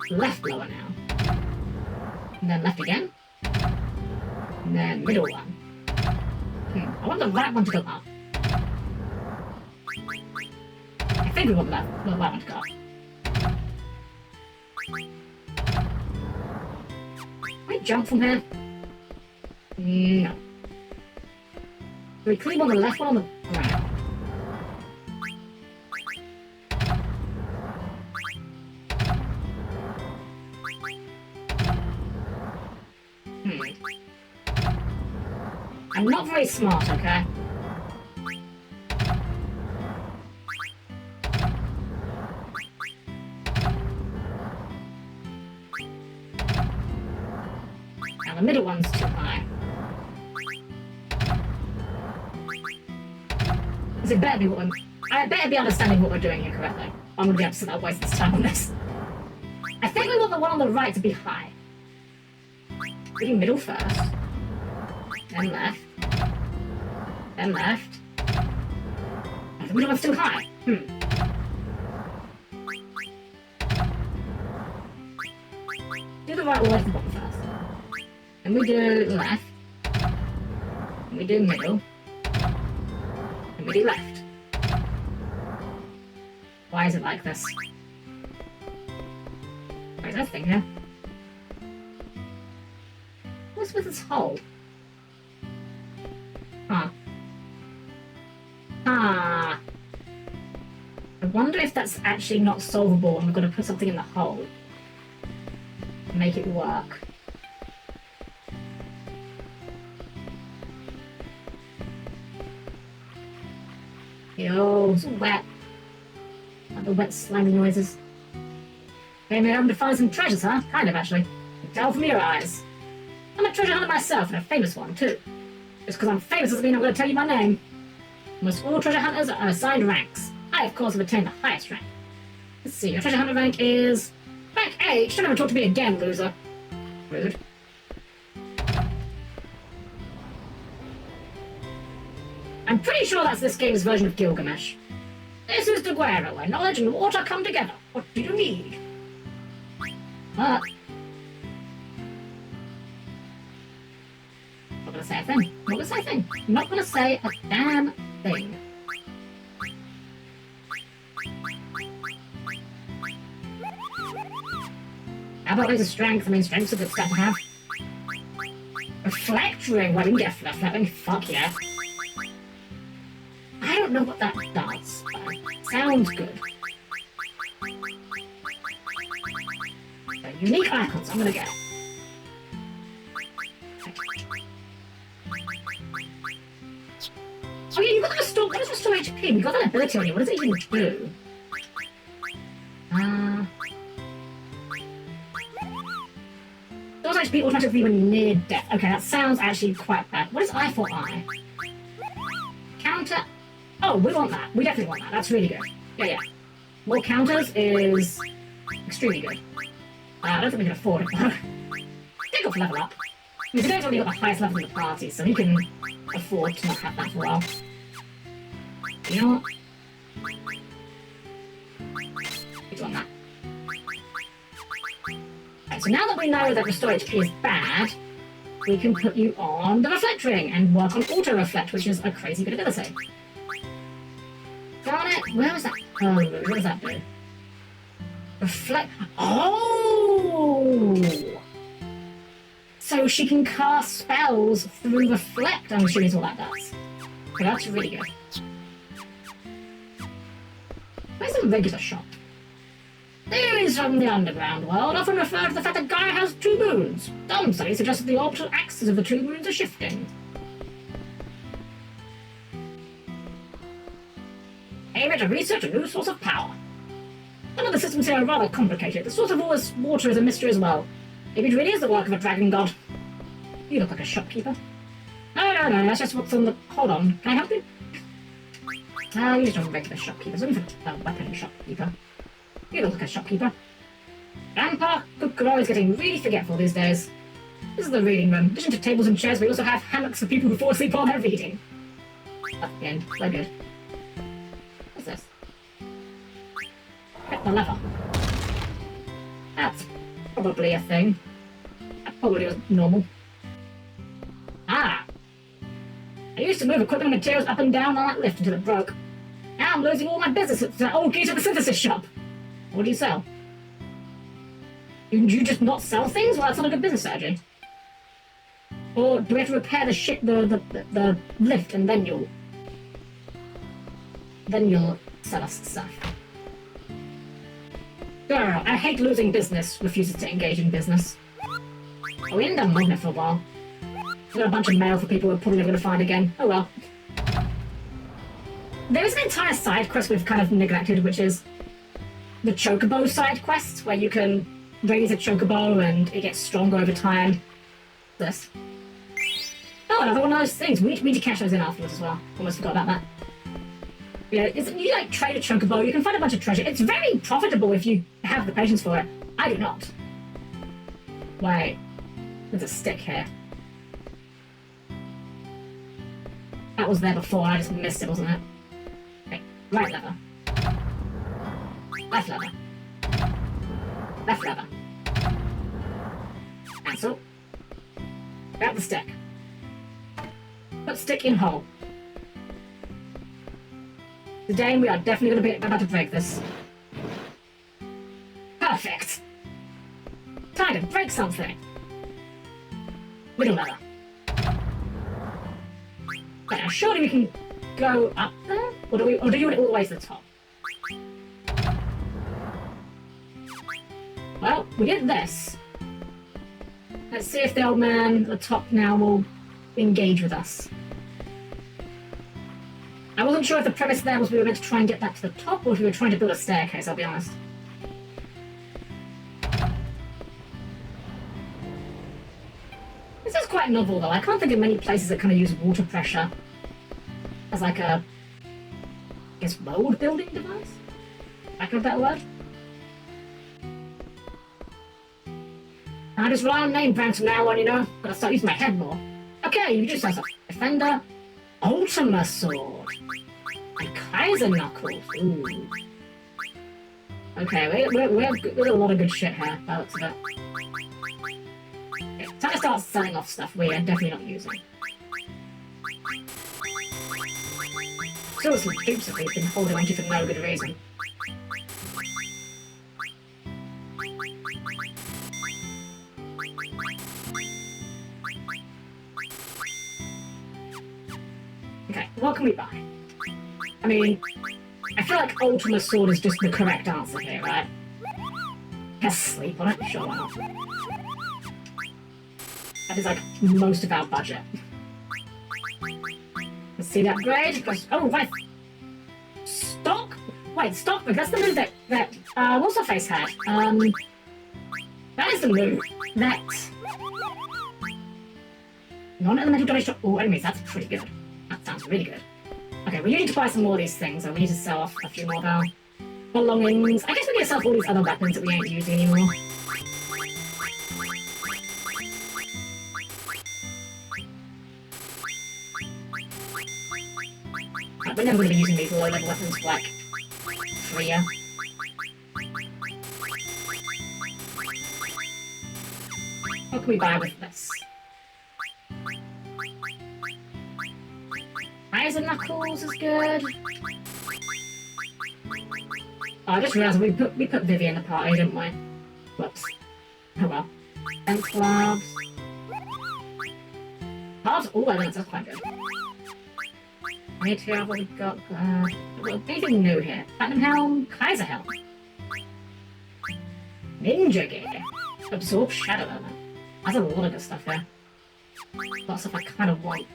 left lower now. And then left again. And then middle one. I want the right one to go up. I think we want the right one to go up. Can we jump from here? No. Do we cleave on the left one or on the right? I'm not very smart, okay? Now the middle one's too high. It better be what I better be understanding what we're doing here correctly. I'm gonna be upset I'll waste this time on this. I think we want the one on the right to be high. We do middle first. Then left. Then left. Oh, the middle one's too high. Do the right all the way to the bottom first. Then we do left. Then we do middle. And we do left. Why is it like this? Wait, there's a thing here. What's with this hole? Huh. Ah. I wonder if that's actually not solvable and we're going to put something in the hole. To make it work. Yo, it's all wet. Like the wet slimy noises. Came here home to find some treasures, huh? Kind of, actually. You can tell from your eyes. I'm a treasure hunter myself, and a famous one, too. Just because I'm famous doesn't mean I'm going to tell you my name. Almost all treasure hunters are assigned ranks. I, of course, have attained the highest rank. Let's see, your treasure hunter rank is... Rank A. You should never talk to me again, loser. Rude. I'm pretty sure that's this game's version of Gilgamesh. This is the Guerra, where knowledge and water come together. What do you need? Not gonna say a thing. Not gonna say a thing. Not gonna say a damn thing. How about laser strength? I mean, strength's a good stuff to have. Reflect ring? Well, I didn't get reflect ring. Fuck yeah. I don't know what that does, but it sounds good. So, unique icons, I'm gonna get. Oh yeah, you got to restore. What does restore HP? We got that ability on you. What does it even do? Those HP automatically when near death. Okay, that sounds actually quite bad. What is I for I? Counter. Oh, we want that. We definitely want that. That's really good. Yeah. More counters is extremely good. I don't think we can afford it though. Take off level up. I mean, today's only got the highest level in the party, so he can afford to not have that for a while. You know what? He's on that. Right, so now that we know that restore HP is bad, we can put you on the reflect ring and work on auto reflect, which is a crazy good ability. Darn it! Where was that? Oh, what does that do? Reflect. Oh! So she can cast spells through reflect, I'm assuming is what that does. Okay, that's really good. Where's the regular shop? Theories from the underground world often refer to the fact that Gaia has two moons. Some studies suggest that the orbital axes of the two moons are shifting. Aim to research a new source of power. Some of the systems here are rather complicated. The source of all this water is a mystery as well. Maybe it really is the work of a dragon god. You look like a shopkeeper. No, that's just what's on the... Hold on, can I help you? You're just a regular shopkeeper. It's only for a weapon shopkeeper. You look like a shopkeeper. Grandpa, good girl is getting really forgetful these days. This is the reading room. In addition to tables and chairs, we also have hammocks for people who fall asleep while they're reading. That's the end. So good. What's this? Get the lever. That's probably a thing. That probably was normal. Ah! I used to move equipment and materials up and down on that lift until it broke. Now I'm losing all my business at the old geese at the synthesis shop. What do you sell? You just not sell things? Well, that's not a good business strategy. Or do we have to repair the lift and then you'll sell us stuff? Girl, I hate losing business, refuses to engage in business. Oh, we ended up modding it for a while. We got a bunch of mail for people we're probably never going to find again. Oh well. There is an entire side quest we've kind of neglected, which is the Chocobo side quest, where you can raise a Chocobo and it gets stronger over time. This. Oh, another one of those things. We need to cash those in afterwards as well. Almost forgot about that. Yeah, you like trade a Chocobo, you can find a bunch of treasure. It's very profitable if you have the patience for it. I do not. Wait, there's a stick here. That was there before, I just missed it, wasn't it? Okay, right lever. Left lever. Left lever. Cancel. Grab the stick. Put stick in hole. Today we are definitely going to be about to break this. Perfect! Time to break something! Middle lever. Okay, now surely we can go up there? Or do you want it all the way to the top? Well, we did this. Let's see if the old man at the top now will engage with us. I wasn't sure if the premise there was we were meant to try and get that to the top, or if we were trying to build a staircase, I'll be honest. This is quite novel, though. I can't think of many places that kind of use water pressure as like a, I guess, road building device? Lack of a better word? I just rely on name brands from now on, you know? Gotta start using my head more. Okay, you just have a Defender, Ultima Sword, and Kaiser Knuckles. Ooh. Okay, we're a lot of good shit here, by the looks of it. Okay, time to start selling off stuff we're definitely not using. Still some dupes that we've been holding onto for no good reason. Okay, what can we buy? I mean, I feel like Ultima Sword is just the correct answer here, right? Has sleep on it? Sure, why not? That is like most of our budget. Let's see the upgrade. Oh, right. Stock? Wait, stock? That's the move that what's her face had? That is the move that non-elemental donation. Oh, enemies. That's pretty good. That sounds really good. Okay, we need to buy some more of these things, so we need to sell off a few more of our belongings. I guess we need to sell off all these other weapons that we ain't using anymore. We're never going to be using these low-level weapons for, like, 3 years. What can we buy with this? Kaiser Knuckles is good. Oh, I just realised we put Vivi in the party, didn't we? Whoops. Oh well. Thanks, gloves. Gloves? Oh, that's quite good. Need to have what we've got. Anything new here? Platinum Helm, Kaiser Helm. Ninja Gear. Absorb Shadow Element. That's a lot of good stuff here. Lots of stuff I kind of want.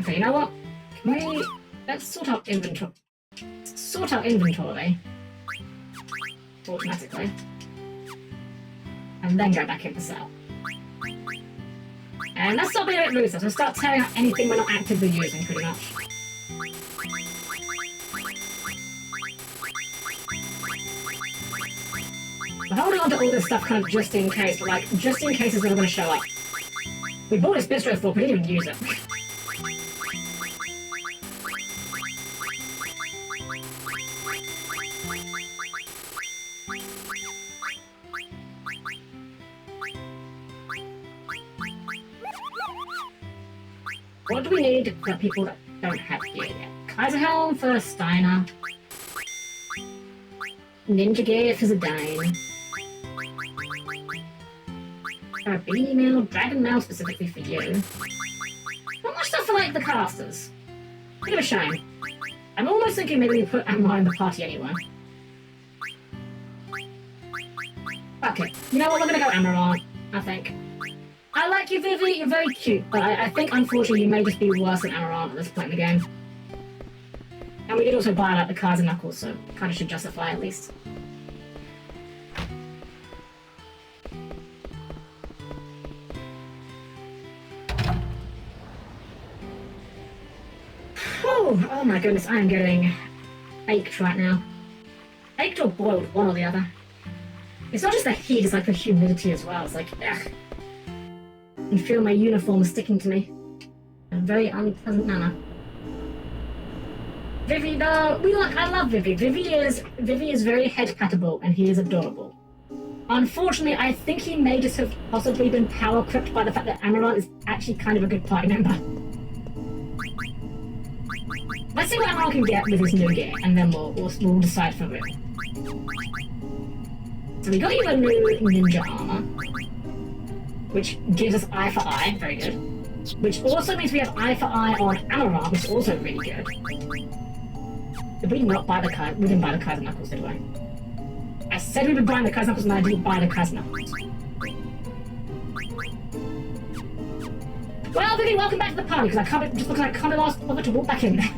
Okay, you know what? Can we... Let's sort out inventory. Automatically. And then go back in to sell. And let's stop being a bit loose, so start tearing out anything we're not actively using, pretty much. We're holding on to all this stuff kind of just in case, but like, just in case it's never going to show up. We bought this bistro for, but we didn't even use it. What do we need for people that don't have gear yet? Kaiser Helm for Steiner. Ninja Gear for Zidane. Bee Mail, Dragon Mail specifically for you. Not much stuff for like the casters. Bit of a shame. I'm almost thinking maybe we put Amar in the party anyway. Fuck it. You know what? We're gonna go Amaranth, I think. I like you, Vivi. You're very cute, but I think, unfortunately, you may just be worse than Amaranth at this point in the game. And we did also buy, like, the cards and knuckles, so kind of should justify at least. Oh my goodness, I am getting ached right now. Ached or boiled, one or the other. It's not just the heat, it's like the humidity as well. It's like, ugh. I feel my uniform sticking to me in a very unpleasant manner. Vivi, though, I love Vivi. Vivi is very head-patable, and he is adorable. Unfortunately, I think he may just have possibly been power-crept by the fact that Amaranth is actually kind of a good party member. Let's see what Amaranth can get with his new gear, and then we'll decide for real. So we got you a new ninja armor, which gives us eye for eye, very good. Which also means we have eye for eye on Amaranth, which is also really good. Did we not buy the card? We didn't buy the cards and knuckles, did we? I said we would buy the cards and knuckles, and I didn't buy the cards and knuckles. Well, Vivi, welcome back to the party, because I just looks like I can't be asked to walk back in there.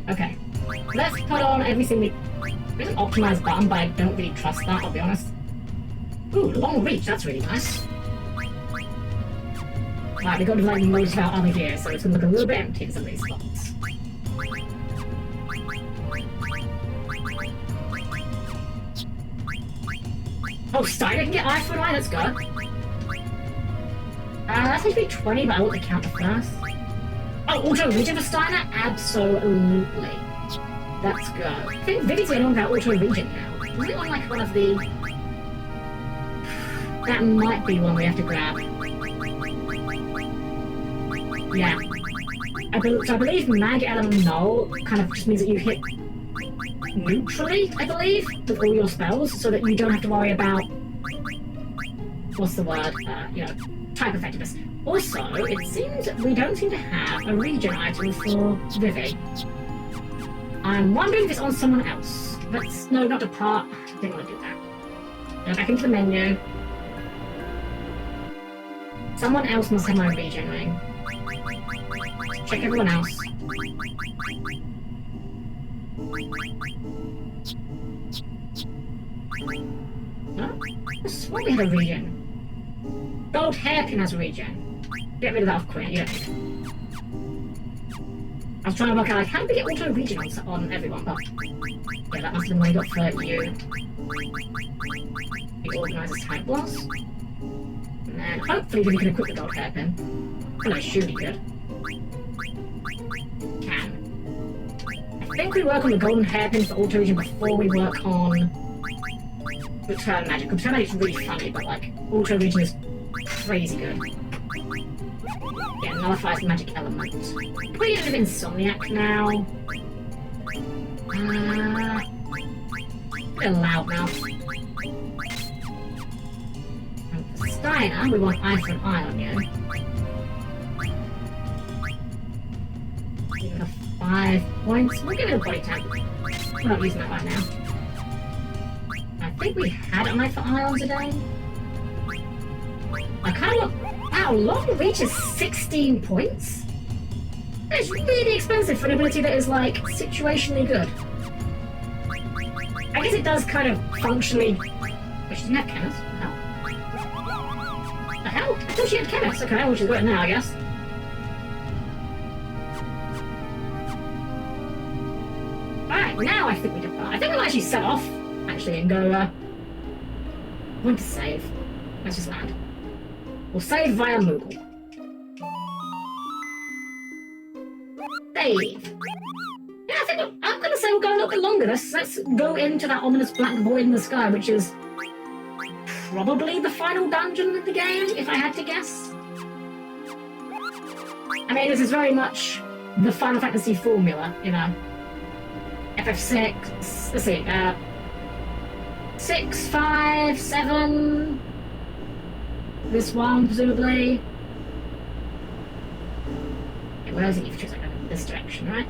Okay, let's put on everything we... There's an optimized button, but I don't really trust that, I'll be honest. Ooh, long reach, that's really nice. Right, we got to like most of our other gear, so it's gonna look a little bit empty in some of these spots. Oh, Steiner can get eye for an eye, let's go. That's supposed to be 20, but I want the counter first. Oh, auto regen for Steiner? Absolutely. Let's go. I think Vivi's getting on about auto regen now. Is it on like one of the... That might be one we have to grab. Yeah. So I believe Mag Element Null kind of just means that you hit neutrally, I believe, with all your spells, so that you don't have to worry about... What's the word? Type effectiveness. Also, it seems we don't seem to have a regen item for Vivi. I'm wondering if it's on someone else. No, not depart. I didn't want to do that. Go back into the menu. Someone else must have my regen ring. Check everyone else. No? I swore we had a regen. Gold hairpin has a regen. Get rid of that off Quinn, yeah. I was trying to work out, like, how do we get auto regen on everyone, but... Yeah, that must have been when we got for you. We organise a tank blast. And then, hopefully, we can equip the gold hairpin. Well, I assume he could. Can. I think we work on the golden hairpin for auto regen before we work on... Return magic. Return magic is really funny, but, like, auto regen is crazy good. Yeah, nullifies the magic element. Can we get rid of Insomniac now? A bit loudmouth. And for Steiner, we want eye for an eye on you. Give it a 5 points. We'll give it a body tag. We're not using that right now. I think we had an eye for eye on today. I kind of want... Wow, long reach is 16 points? That's really expensive for an ability that is, like, situationally good. I guess it does kind of functionally... Wait, she didn't have chemist? Oh. The hell? I thought she had chemist. Okay, well, she's got it now, I guess. Alright, now I think we depart. I think we'll actually set off, actually, and go, when to save. Let's just land. We'll save via Moogle. Save. Yeah, I think I'm going to say we'll go a little bit longer. Let's go into that ominous black void in the sky, which is probably the final dungeon of the game, if I had to guess. I mean, this is very much the Final Fantasy formula, you know. FF6, let's see, 6, 5, 7... This one, presumably. Okay, where is it? You've chosen this direction, right?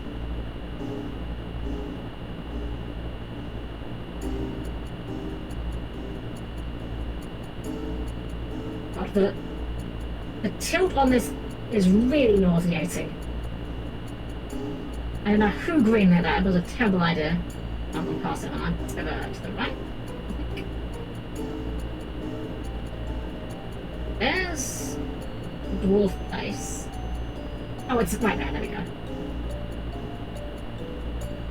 but the tilt on this is really nauseating. I don't know who greenlit that. It was a terrible idea. I'm going to pass it on to the right. There's dwarf base. Oh, it's right there. There we go.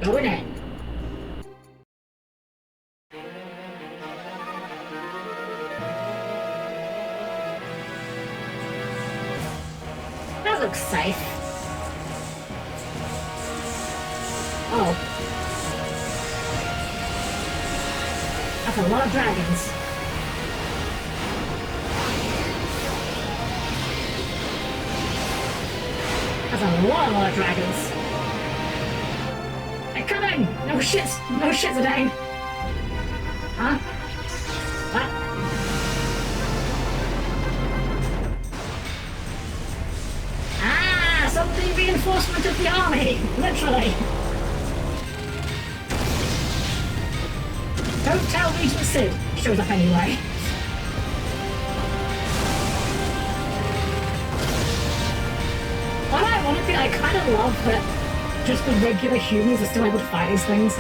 Going in. That looks safe. Oh. That's a lot of dragons. That's a lot of dragons. They're coming! No shits! No shits, Zidane! Huh? What? Ah! Something reinforcement of the army! Literally! Don't tell Regent Sid shows up anyway. Ironically, I kind of love that just the regular humans are still able to fight these things.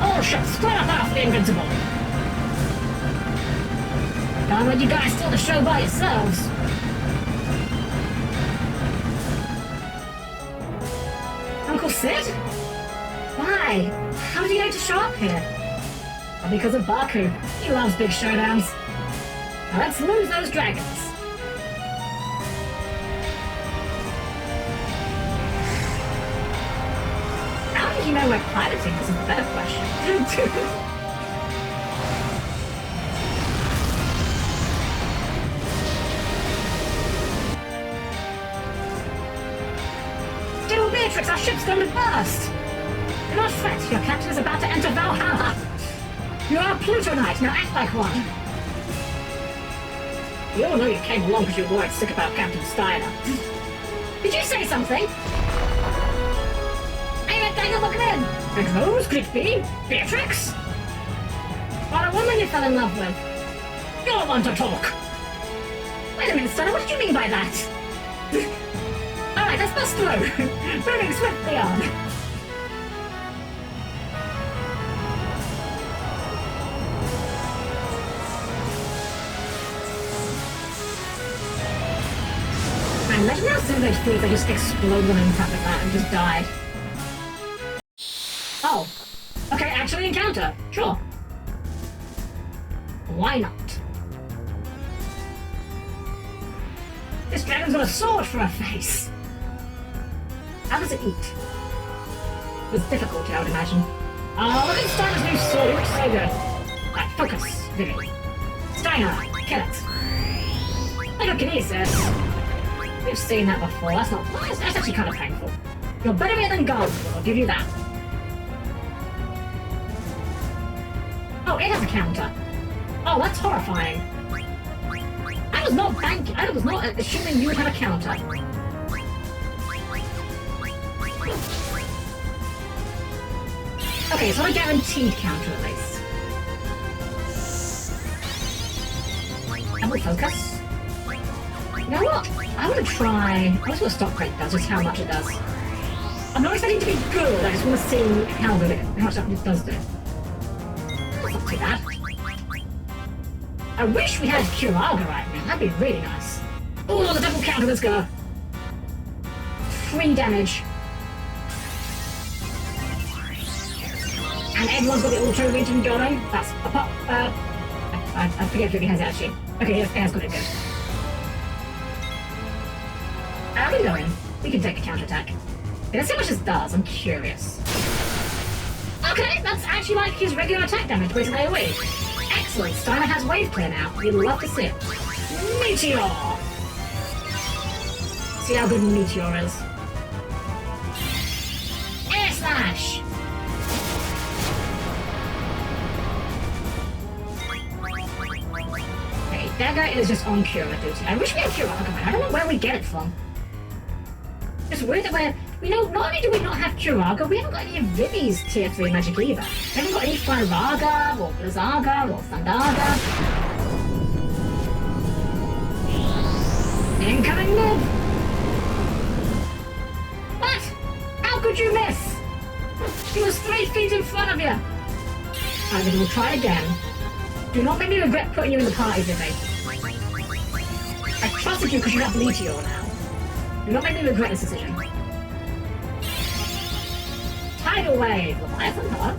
Oh shit, split up after the invincible! Don't let you guys steal the show by yourselves. Uncle Sid? Why? How did he know to show up here? Well, because of Baku. He loves big showdowns. Now let's lose those dragons. How did you know we're piloting? This is a better question. Dear Beatrix, our ship's going to burst! Do not fret, your captain is about to enter Valhalla! You are a Plutonite, now act like one! We all know you came along because you were worried sick about Captain Steiner. Did you say something? Hey, that guy, looking in! And whose could it be? Beatrix? Or a woman you fell in love with? You're one to talk! Wait a minute, Steiner, what did you mean by that? Alright, let's bust through! Moving swiftly on! Imagine how soon they'd feel if they just exploded on impact like that and just died. Oh. Okay, actually encounter. Sure. Why not? This dragon's got a sword for a face. How does it eat? With difficulty, I would imagine. Oh, look at Steiner's new sword. It looks so good. Right, focus, Vivi. Steiner, kill it. Telekinesis. We've seen that before. That's not. That's actually kind of painful. You're better at it than gold. I'll give you that. Oh, it has a counter. Oh, that's horrifying. I was not banking. I was not assuming you would have a counter. Okay, so a guaranteed counter at least. And we'll focus. You know what? I want to try. I just want to stop Great does, just how much it does. I'm not expecting it to be good, I just want to see how good how much it does do. That's not too bad. I wish we had Curaga right now, that'd be really nice. Oh, the double counter, let's go. 3 damage. And everyone's got the auto region going. That's a pop. I forget if he has it actually. Okay, it has got it good. How are we going? We can take a counterattack. Let's see how much this does, I'm curious. Okay, that's actually like his regular attack damage, but it's an AoE. Excellent, Steiner has wave clear now. You'd love to see it. Meteor! See how good Meteor is. Air Slash! Okay, Dagger is just on Cura duty. I wish we had Cura. I don't know where we get it from. It's weird that we know, not only do we not have Curaga, we haven't got any of Vivi's tier 3 magic either. We haven't got any Firaga, or Blizzaga, or Thundaga. Incoming mid! What? How could you miss? He was 3 feet in front of you! Alright, then we'll try again. Do not make me regret putting you in the party, Vivi. I trusted you because you have Meteor now. Do not make me regret this decision. Tidal Wave! Leviathan, hello?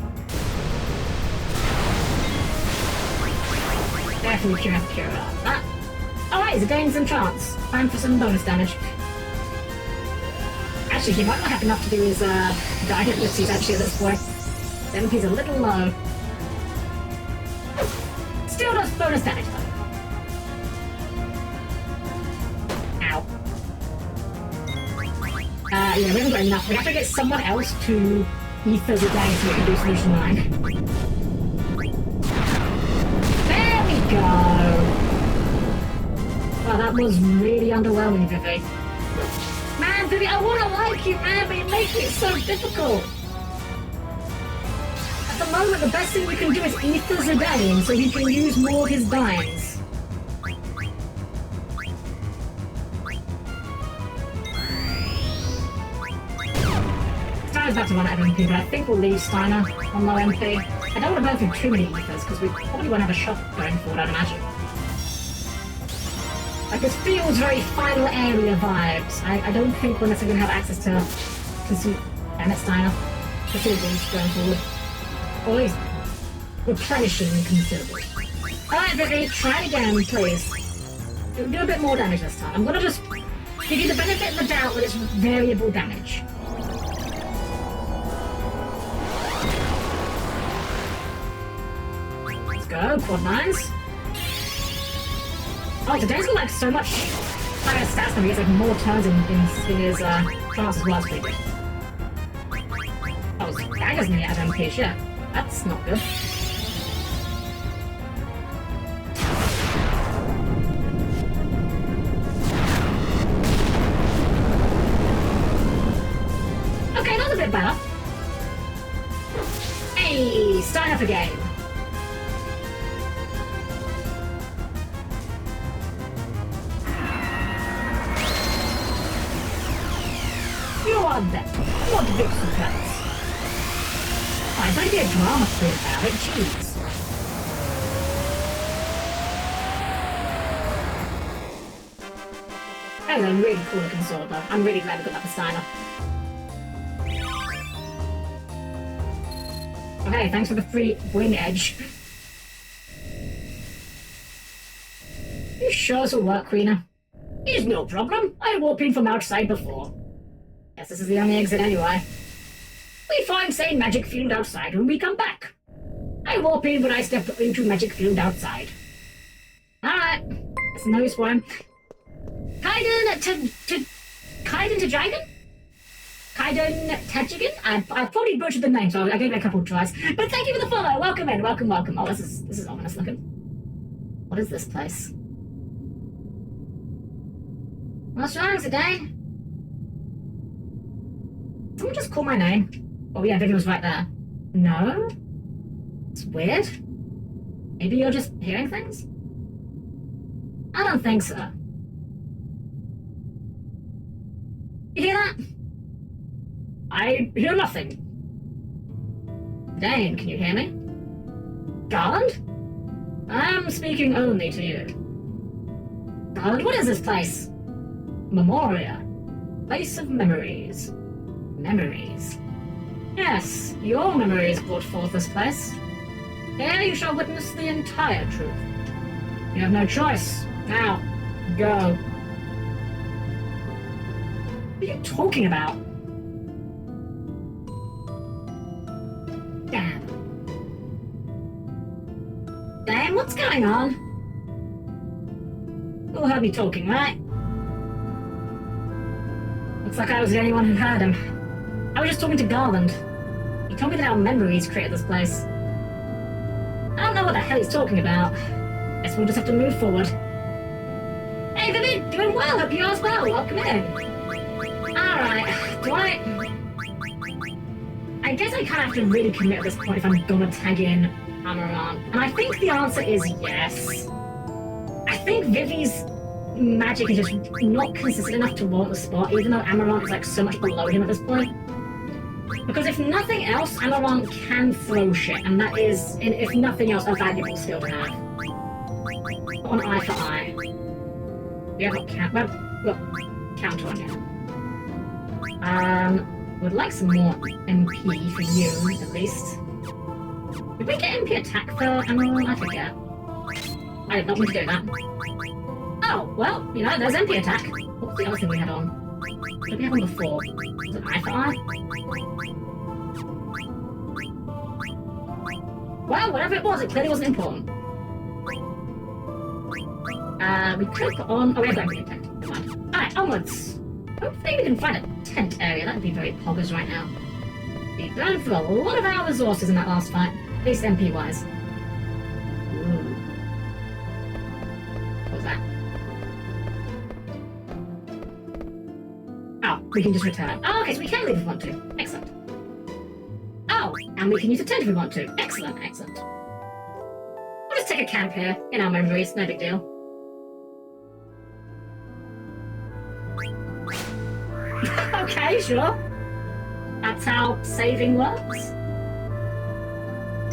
Definitely cure about that. Alright, he's gaining some chance. Time for some bonus damage. Actually, he might not have enough to do his die abilities actually at this point. The MP's a little low. Still does bonus damage though. Ow. Yeah, we haven't got enough. We have to get someone else to ether the day so we can do Solution 9. There we go! Wow, that was really underwhelming, Vivi. Man, Vivi, I wanna like you, man, but you make it so difficult. At the moment, the best thing we can do is ether Zidane so he can use more of his dimes. Steiner's about to run out of MP, but I think we'll leave Steiner on low MP. I don't want to burn through too many ethers because we probably won't have a shot going forward, I'd imagine. Like, this feels very final area vibes. I don't think we're necessarily going to have access to some... Damn it, Steiner. The silvers going forward. Or at least replenishing considerably. Alright, Vivi, try it again, please. Do a bit more damage this time. I'm going to just give you the benefit of the doubt that it's variable damage. Let's go, quad 9s. Oh, today's got like so much higher stats than he gets like more turns in his class as well as we do. Oh, his dagger's nearly out of MP, yeah. That's not good. Okay, that's a bit better. Hey, starting up again. What vixen cuts? I might be a drama queen about it, jeez. That was a really cool looking sword though. I'm really glad we got that for Steiner. Okay, thanks for the free wing edge. You sure this will work, Queener? It's no problem. I warped in from outside before. Guess this is the only exit anyway. We find sane magic field outside when we come back. I warp in when I step into magic field outside. Alright. That's no one. Kaiden Tajigan? Kaiden Tajigan? I probably butchered the name, so I gave it a couple of tries. But thank you for the follow. Welcome in. Welcome. Oh, this is ominous looking. What is this place? What's wrong today? Someone just call my name. Oh yeah, Vivi was right there. No? It's weird. Maybe you're just hearing things? I don't think so. You hear that? I hear nothing. Dane, can you hear me? Garland? I'm speaking only to you. Garland, what is this place? Memoria. Place of memories. Memories. Yes, your memories brought forth this place. Here you shall witness the entire truth. You have no choice. Now, go. What are you talking about? Damn. Damn, what's going on? You all heard me talking, right? Looks like I was the only one who heard him. I was just talking to Garland. He told me that our memories created this place. I don't know what the hell he's talking about. Guess we'll just have to move forward. Hey, Vivi, doing well. Hope you are as well. Welcome in. Alright, do I guess I kind of have to really commit at this point if I'm gonna tag in Amaran. And I think the answer is yes. I think Vivi's magic is just not consistent enough to warrant the spot, even though Amaranth is like so much below him at this point. Because if nothing else, Amaranth can throw shit, and that is, if nothing else, a valuable skill to have. On eye for eye. We have counter on you. Would like some more MP for you, at least. Did we get MP attack for Amaranth? I forget. I did not mean to do that. Oh, well, you know, there's MP attack. What's the other thing we had on? What did we have on before? Was it eye for eye? Well, whatever it was, it clearly wasn't important. We could put on... Oh, we have that MP attack. Alright, onwards. Hopefully we can find a tent area. That would be very poggers right now. We burned through a lot of our resources in that last fight. At least MP-wise. Ooh. What was that? Oh, we can just return. Oh, okay, so we can leave if we want to. Excellent. Oh, and we can use a tent if we want to. Excellent, excellent. We'll just take a camp here, in our memories, no big deal. Okay, sure. That's how saving works.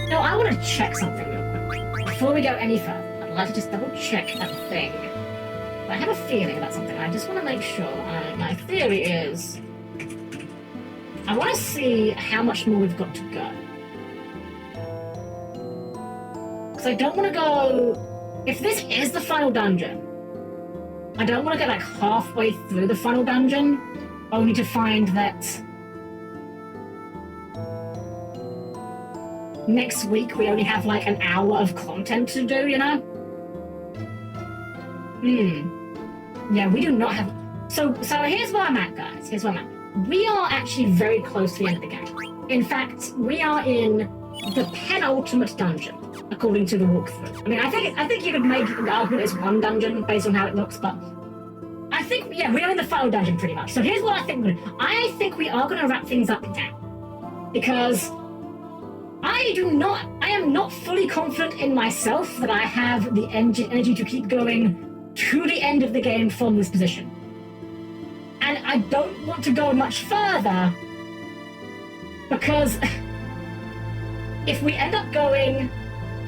No, I want to check something real quick. Before we go any further, I'd like to just double check that thing. I have a feeling about something. I just want to make sure. My theory is... I want to see how much more we've got to go. Because I don't want to go... If this is the final dungeon, I don't want to get like halfway through the final dungeon, only to find that next week we only have like an hour of content to do, you know? Yeah, we do not have... So here's where I'm at, guys. Here's where I'm at. We are actually very close to the end of the game. In fact, we are in the penultimate dungeon, according to the walkthrough. I mean, I think you could make the argument it's one dungeon based on how it looks, but I think, yeah, we are in the final dungeon pretty much. So here's what I think we're doing. I think we are going to wrap things up now. Because I am not fully confident in myself that I have the energy to keep going to the end of the game from this position. And I don't want to go much further because if we end up going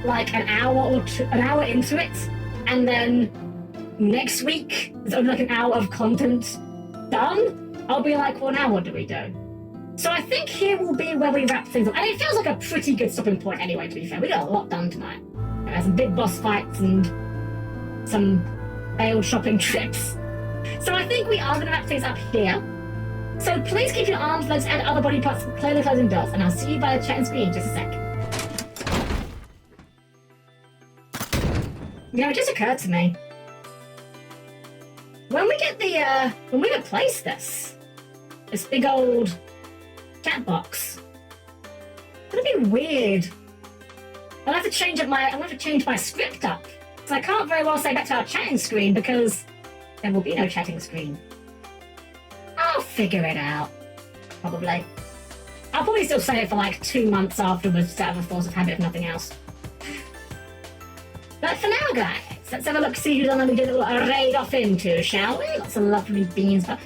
like an hour into it, and then next week there's only like an hour of content done, I'll be like, well, now what do we do? So I think here will be where we wrap things up. And it feels like a pretty good stopping point anyway, to be fair. We got a lot done tonight. There's some big boss fights and some failed shopping trips. So I think we are going to wrap things up here. So please keep your arms, legs, and other body parts clearly closed indoors, and I'll see you by the chat and screen in just a sec. You know, it just occurred to me. When we get when we replace this big old chat box, it's gonna be weird. I'm gonna have to change my script up. So I can't very well say back to our chatting screen because there will be no chatting screen. I'll figure it out. Probably. I'll probably still say it for like 2 months afterwards to have a force of habit if nothing else. But for now, guys, let's have a look, see who's on we did a little raid off into, shall we? Lots of lovely beans. But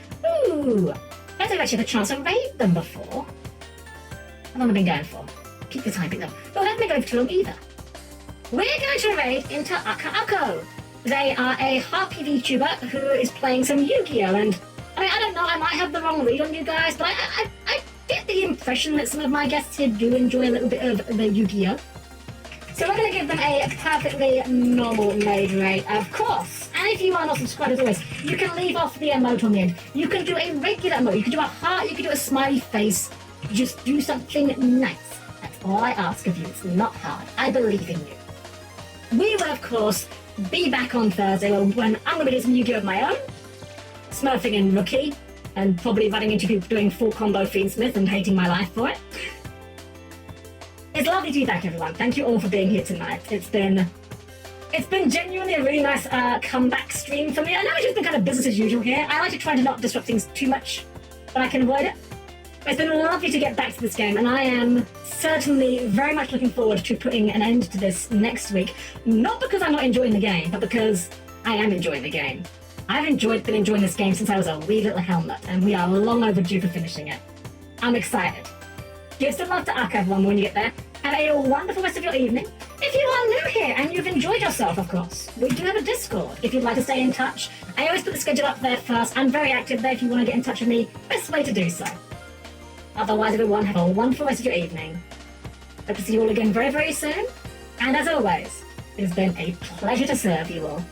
ooh, I don't think I've actually had a chance to raid them before. How long have I been going for? Keep the typing though. Well, that hasn't been going for too long either. We're going to raid into Ako. They are a Harpy VTuber who is playing some Yu-Gi-Oh! And I mean, I don't know, I might have the wrong read on you guys, but I get the impression that some of my guests here do enjoy a little bit of the Yu-Gi-Oh! So we're going to give them a perfectly normal made raid, of course. And if you are not subscribed as always, you can leave off the emote on the end. You can do a regular emote, you can do a heart, you can do a smiley face. Just do something nice. That's all I ask of you. It's not hard. I believe in you. We will, of course, be back on Thursday when I'm going to be doing some Yu-Gi-Oh! Of my own, smurfing in Rookie, and probably running into people doing full combo Fiendsmith and hating my life for it. It's lovely to be back, everyone. Thank you all for being here tonight. It's been genuinely a really nice comeback stream for me. I know it's just been kind of business as usual here. I like to try to not disrupt things too much, but I can avoid it. It's been lovely to get back to this game, and I am certainly very much looking forward to putting an end to this next week. Not because I'm not enjoying the game, but because I am enjoying the game. I've been enjoying this game since I was a wee little Helm-Nut, and we are long overdue for finishing it. I'm excited. Give some love to Akka, everyone, when you get there. Have a wonderful rest of your evening. If you are new here and you've enjoyed yourself, of course, we do have a Discord if you'd like to stay in touch. I always put the schedule up there first. I'm very active there if you want to get in touch with me. Best way to do so. Otherwise, everyone, have a wonderful rest of your evening. Hope to see you all again very, very soon. And as always, it has been a pleasure to serve you all.